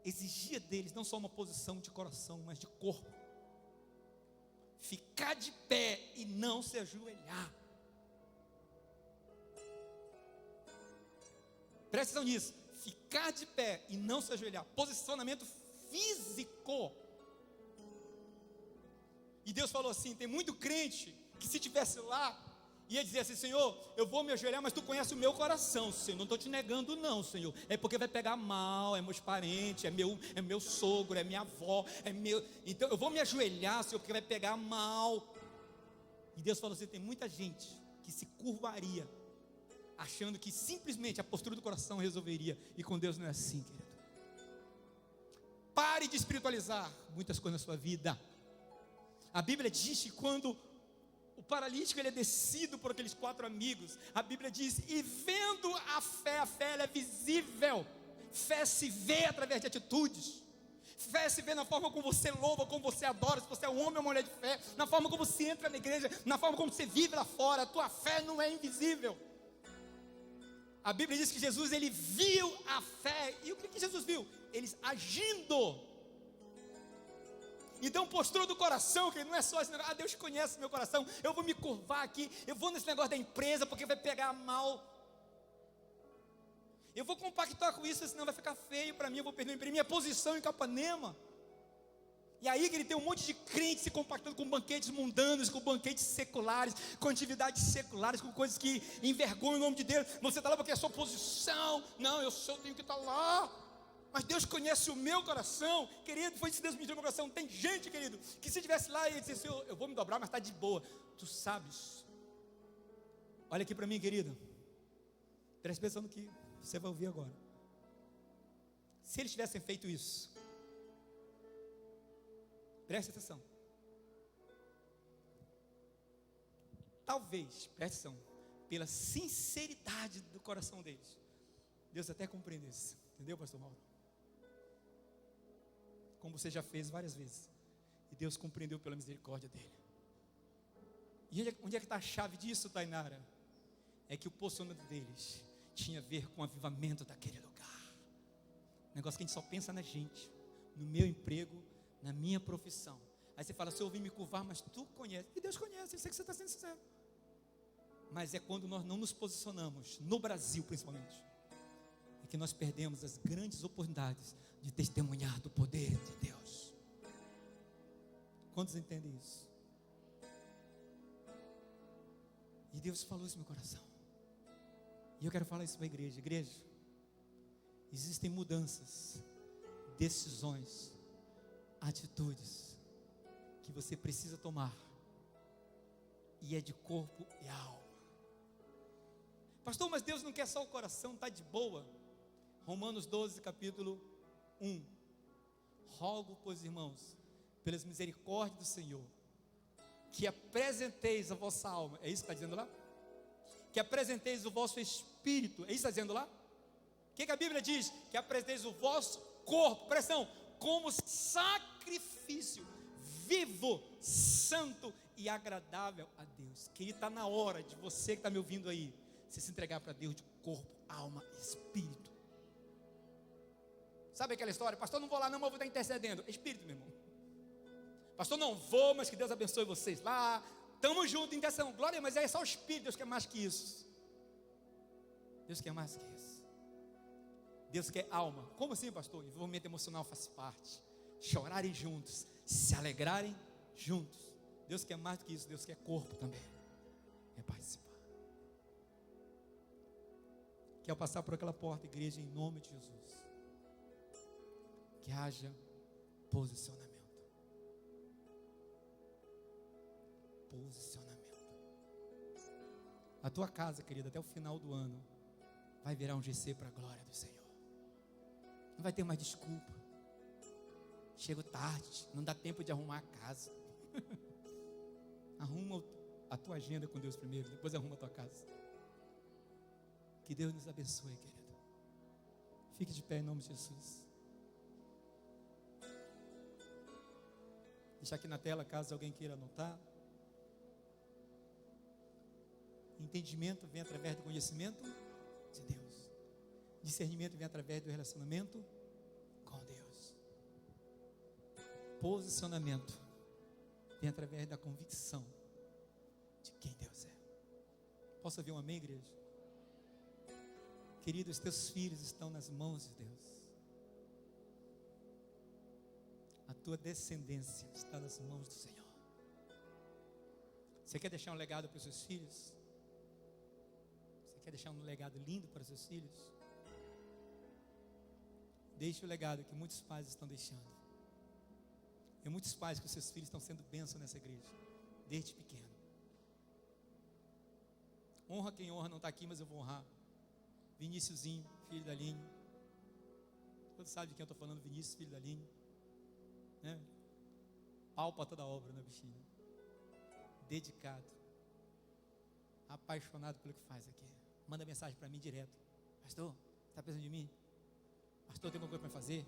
exigia deles não só uma posição de coração, mas de corpo. Ficar de pé e não se ajoelhar. Presta atenção nisso. Ficar de pé e não se ajoelhar. Posicionamento físico. E Deus falou assim: tem muito crente que se tivesse lá, ia dizer assim: Senhor, eu vou me ajoelhar, mas tu conhece o meu coração, Senhor. Não estou te negando não, Senhor. É porque vai pegar mal, é meus parentes, é meu sogro, é minha avó, é meu. Então eu vou me ajoelhar, Senhor, porque vai pegar mal. E Deus falou assim: tem muita gente que se curvaria, achando que simplesmente a postura do coração resolveria. E com Deus não é assim, querido. Pare de espiritualizar muitas coisas na sua vida. A Bíblia diz que quando o paralítico ele é descido por aqueles 4 amigos, a Bíblia diz: e vendo a fé ela é visível. Fé se vê através de atitudes. Fé se vê na forma como você louva, como você adora, se você é um homem ou uma mulher de fé, na forma como você entra na igreja, na forma como você vive lá fora. A tua fé não é invisível. A Bíblia diz que Jesus ele viu a fé. E o que Jesus viu? Eles agindo. Então postura do coração, que não é só esse negócio: Deus conhece meu coração, eu vou me curvar aqui, eu vou nesse negócio da empresa porque vai pegar mal, eu vou compactuar com isso, senão vai ficar feio para mim, eu vou perder minha posição em Capanema. E aí que ele tem um monte de crentes se compactando com banquetes mundanos, com banquetes seculares, com atividades seculares, com coisas que envergonham o nome de Deus. Você está lá porque é a sua posição. Não, eu tenho que estar lá. Mas Deus conhece o meu coração, querido. Foi isso que Deus me deu no meu coração. Tem gente, querido, que se estivesse lá e ia dizer: Senhor, eu vou me dobrar, mas está de boa. Tu sabes. Olha aqui para mim, querido. Preste atenção no que você vai ouvir agora. Se eles tivessem feito isso, preste atenção. Talvez, preste atenção, pela sinceridade do coração deles, Deus até compreendesse. Entendeu, pastor Mauro? Como você já fez várias vezes. E Deus compreendeu pela misericórdia dele. E onde é que está a chave disso, Tainara? é que o posicionamento deles tinha a ver com o avivamento daquele lugar. Negócio que a gente só pensa na gente, no meu emprego, na minha profissão. Aí você fala, se eu vim me curvar, mas tu conhece. E Deus conhece, eu sei que você está sendo sincero. Mas é quando nós não nos posicionamos, no Brasil principalmente, é que nós perdemos as grandes oportunidades de testemunhar do poder de Deus. Quantos entendem isso? E Deus falou isso no meu coração. E eu quero falar isso para a igreja. Igreja, existem mudanças, decisões, atitudes que você precisa tomar. E é de corpo e alma. Pastor, mas Deus não quer só o coração, está de boa. Romanos 12, capítulo 1. Rogo, pois, irmãos, pelas misericórdias do Senhor, que apresenteis a vossa alma. É isso que está dizendo lá? Que apresenteis o vosso espírito. É isso que está dizendo lá? O que a Bíblia diz? Que apresenteis o vosso corpo, presta atenção, como sacrifício vivo, santo e agradável a Deus. Que está na hora de você que está me ouvindo aí, você se entregar para Deus de corpo, alma e espírito. Sabe aquela história? Pastor, não vou lá não, mas vou estar intercedendo. Espírito, meu irmão. Pastor, não vou, mas que Deus abençoe vocês lá. Estamos juntos em intercessão. Glória, mas é só o Espírito. Deus quer mais que isso. Deus quer mais que isso. Deus quer alma. Como assim, pastor? Envolvimento emocional faz parte. Chorarem juntos, se alegrarem juntos. Deus quer mais do que isso. Deus quer corpo também. É participar. Quer passar por aquela porta, igreja, em nome de Jesus. Que haja posicionamento. Posicionamento. A tua casa, querida, até o final do ano vai virar um GC para a glória do Senhor. Não vai ter mais desculpa. Chego tarde, não dá tempo de arrumar a casa. Arruma a tua agenda com Deus primeiro, depois arruma a tua casa. Que Deus nos abençoe, querido. Fique de pé em nome de Jesus. Deixar aqui na tela, caso alguém queira anotar. Entendimento vem através do conhecimento de Deus. Discernimento vem através do relacionamento com Deus. Posicionamento vem através da convicção de quem Deus é. Posso ouvir um amém, igreja? Querido, os teus filhos estão nas mãos de Deus. A tua descendência está nas mãos do Senhor. Você quer deixar um legado para os seus filhos? Você quer deixar um legado lindo para os seus filhos? Deixe o legado que muitos pais estão deixando. Tem muitos pais que os seus filhos estão sendo bênção nessa igreja, desde pequeno. Honra quem honra, não está aqui, mas eu vou honrar. Viníciusinho, filho da Aline. Todos sabem de quem eu estou falando, Vinícius, filho da Aline. Né? Pau para toda a obra, né, bichinho? Dedicado, apaixonado pelo que faz aqui. Manda mensagem para mim direto. Pastor, você está pensando em mim? Pastor, tem alguma coisa para fazer?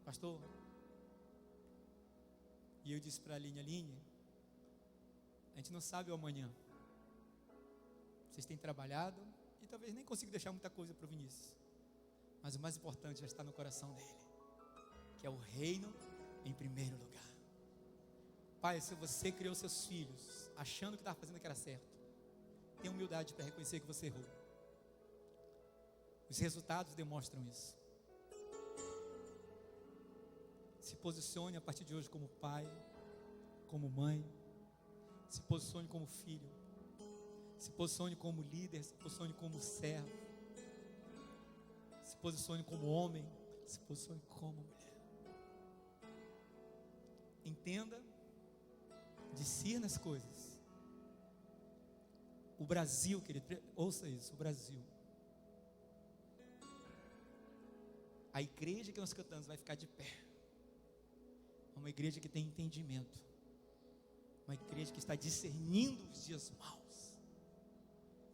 Pastor? E eu disse para a Aline, a gente não sabe o amanhã. Vocês têm trabalhado e talvez nem consiga deixar muita coisa para o Vinícius. Mas o mais importante já está no coração dele, que é o reino em primeiro lugar. Pai, se você criou seus filhos achando que estava fazendo o que era certo, tenha humildade para reconhecer que você errou. Os resultados demonstram isso. Se posicione a partir de hoje como pai, como mãe. Se posicione como filho. Se posicione como líder. Se posicione como servo. Se posicione como homem. Se posicione como mulher. Entenda, discirna as coisas. O Brasil, querido, ouça isso, o Brasil. A igreja que nós cantamos vai ficar de pé. É uma igreja que tem entendimento. Uma igreja que está discernindo os dias maus.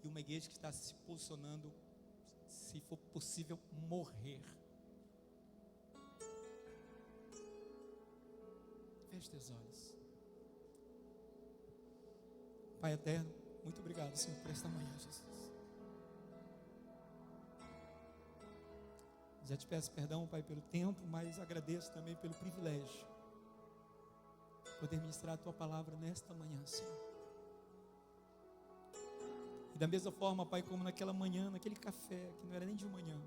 E uma igreja que está se posicionando, se for possível, morrer. Feche teus olhos. Pai eterno, muito obrigado, Senhor, por esta manhã, Jesus. Já te peço perdão, Pai, pelo tempo, mas agradeço também pelo privilégio de poder ministrar a Tua palavra nesta manhã, Senhor. E da mesma forma, Pai, como naquela manhã, naquele café, que não era nem de manhã,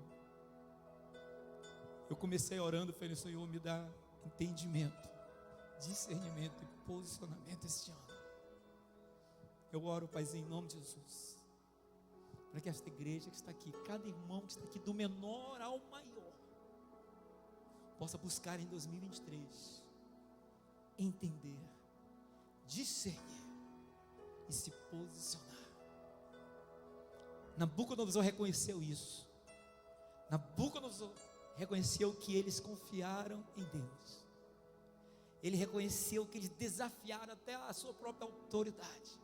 eu comecei orando, falei, Senhor, me dá entendimento, discernimento e posicionamento este ano. Eu oro, Paizinho, em nome de Jesus, para que esta igreja que está aqui, cada irmão que está aqui, do menor ao maior, possa buscar em 2023 entender, discernir e se posicionar. Nabucodonosor reconheceu isso. Nabucodonosor reconheceu que eles confiaram em Deus. Ele reconheceu que eles desafiaram até a sua própria autoridade.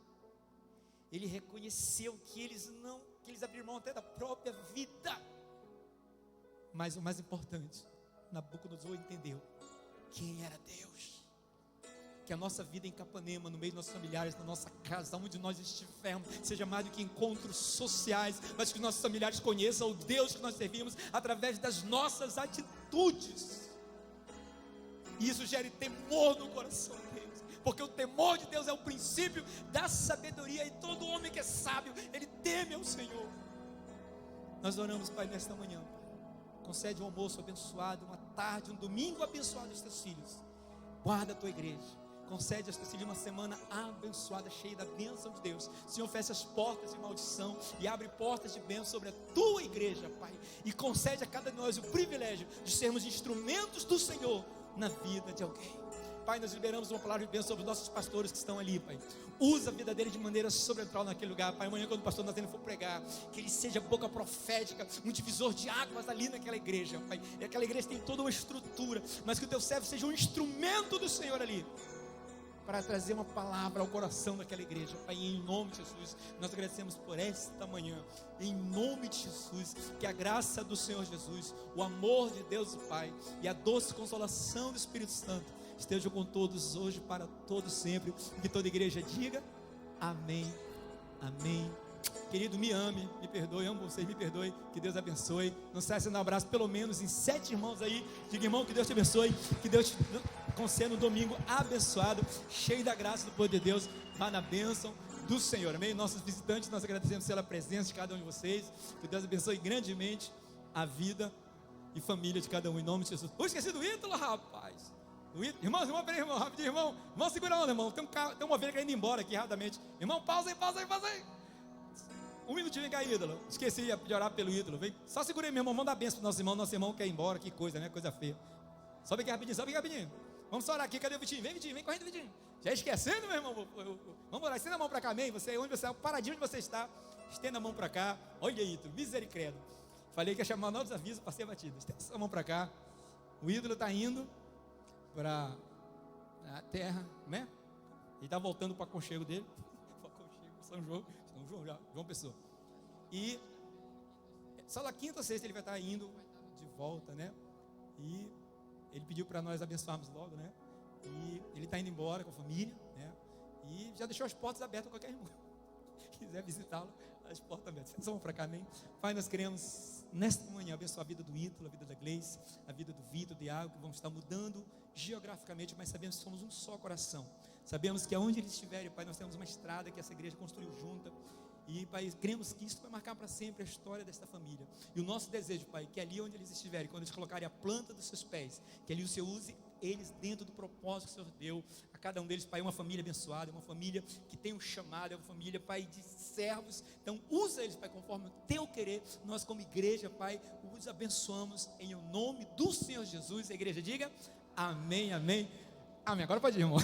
Ele reconheceu que eles abriram mão até da própria vida. Mas o mais importante, Nabucodonosor entendeu quem era Deus. Que a nossa vida em Capanema, no meio dos nossos familiares, na nossa casa, onde nós estivermos, seja mais do que encontros sociais, mas que nossos familiares conheçam o Deus que nós servimos através das nossas atitudes. E isso gere temor no coração deles, porque o temor de Deus é o princípio da sabedoria, e todo homem que é sábio, ele teme ao Senhor. Nós oramos, Pai, nesta manhã, concede um almoço abençoado, uma tarde, um domingo abençoado aos teus filhos. Guarda a tua igreja, concede aos teus filhos uma semana abençoada, cheia da bênção de Deus. Senhor, fecha as portas de maldição e abre portas de bênção sobre a tua igreja, Pai, e concede a cada de nós o privilégio de sermos instrumentos do Senhor na vida de alguém. Pai, nós liberamos uma palavra de bênção sobre os nossos pastores que estão ali, Pai. Usa a vida deles de maneira sobrenatural naquele lugar, Pai. Amanhã, quando o pastor Nazareno for pregar, que ele seja boca profética, um divisor de águas ali naquela igreja, Pai. E aquela igreja tem toda uma estrutura, mas que o teu servo seja um instrumento do Senhor ali, para trazer uma palavra ao coração daquela igreja, Pai. Em nome de Jesus, nós agradecemos por esta manhã, em nome de Jesus. Que a graça do Senhor Jesus, o amor de Deus o Pai e a doce consolação do Espírito Santo estejam com todos hoje, para todos sempre. E que toda igreja diga amém, amém. Querido, me ame, me perdoe, amo vocês, me perdoe, que Deus abençoe. Não cesse de dar um abraço pelo menos em 7 irmãos aí. Diga, irmão, que Deus te abençoe, que Deus te conceda um domingo abençoado, cheio da graça do poder de Deus. Vá na bênção do Senhor, amém? Nossos visitantes, nós agradecemos pela presença de cada um de vocês. Que Deus abençoe grandemente a vida e família de cada um, em nome de Jesus. Esqueci do Ítalo, rapaz. Irmãos, peraí, irmão, rapidinho, irmão. Irmão, segura a onda, irmão. Tem uma ovelha querendo ir embora aqui rapidamente. Irmão, pausa aí. Um minutinho, vem cá, ídolo. Esqueci de orar pelo ídolo. Vem. Só segura aí, meu irmão. Vamos dar bênção pro nosso irmão quer ir embora. Que coisa, né? Coisa feia. Sobe aqui rapidinho. Vamos orar aqui. Cadê o Vitinho? Vem correndo, Vitinho. Já esquecendo, meu irmão? Vamos orar. Estenda a mão para cá, amém? Onde você está, paradinho onde você está. Estenda a mão para cá. Olha aí, ídolo. Misericórdia. Falei que ia chamar novos avisos para ser batido. Estenda a mão para cá. O ídolo está indo para a terra, né? Ele está voltando para o aconchego dele. São João Pessoa. E só na quinta ou sexta ele vai estar indo de volta, né? E ele pediu para nós abençoarmos logo, né? E ele está indo embora com a família, né? E já deixou as portas abertas para qualquer irmão que quiser visitá-lo, as portas abertas. Vocês vão para cá, amém? Pai, nós queremos nesta manhã abençoar a vida do Ítalo, a vida da Gleice, a vida do Vitor, do Iago, que vão estar mudando geograficamente, mas sabemos que somos um só coração. Sabemos que aonde eles estiverem, Pai, nós temos uma estrada que essa igreja construiu junta. E, Pai, cremos que isso vai marcar para sempre a história desta família. E o nosso desejo, Pai, que ali onde eles estiverem, quando eles colocarem a planta dos seus pés, que ali o Senhor use eles dentro do propósito que o Senhor deu a cada um deles, Pai, uma família abençoada, uma família que tem um chamado, é uma família, Pai, de servos. Então usa eles, Pai, conforme o teu querer. Nós como igreja, Pai, os abençoamos em o nome do Senhor Jesus. A igreja diga amém, amém, amém. Agora pode ir, irmão.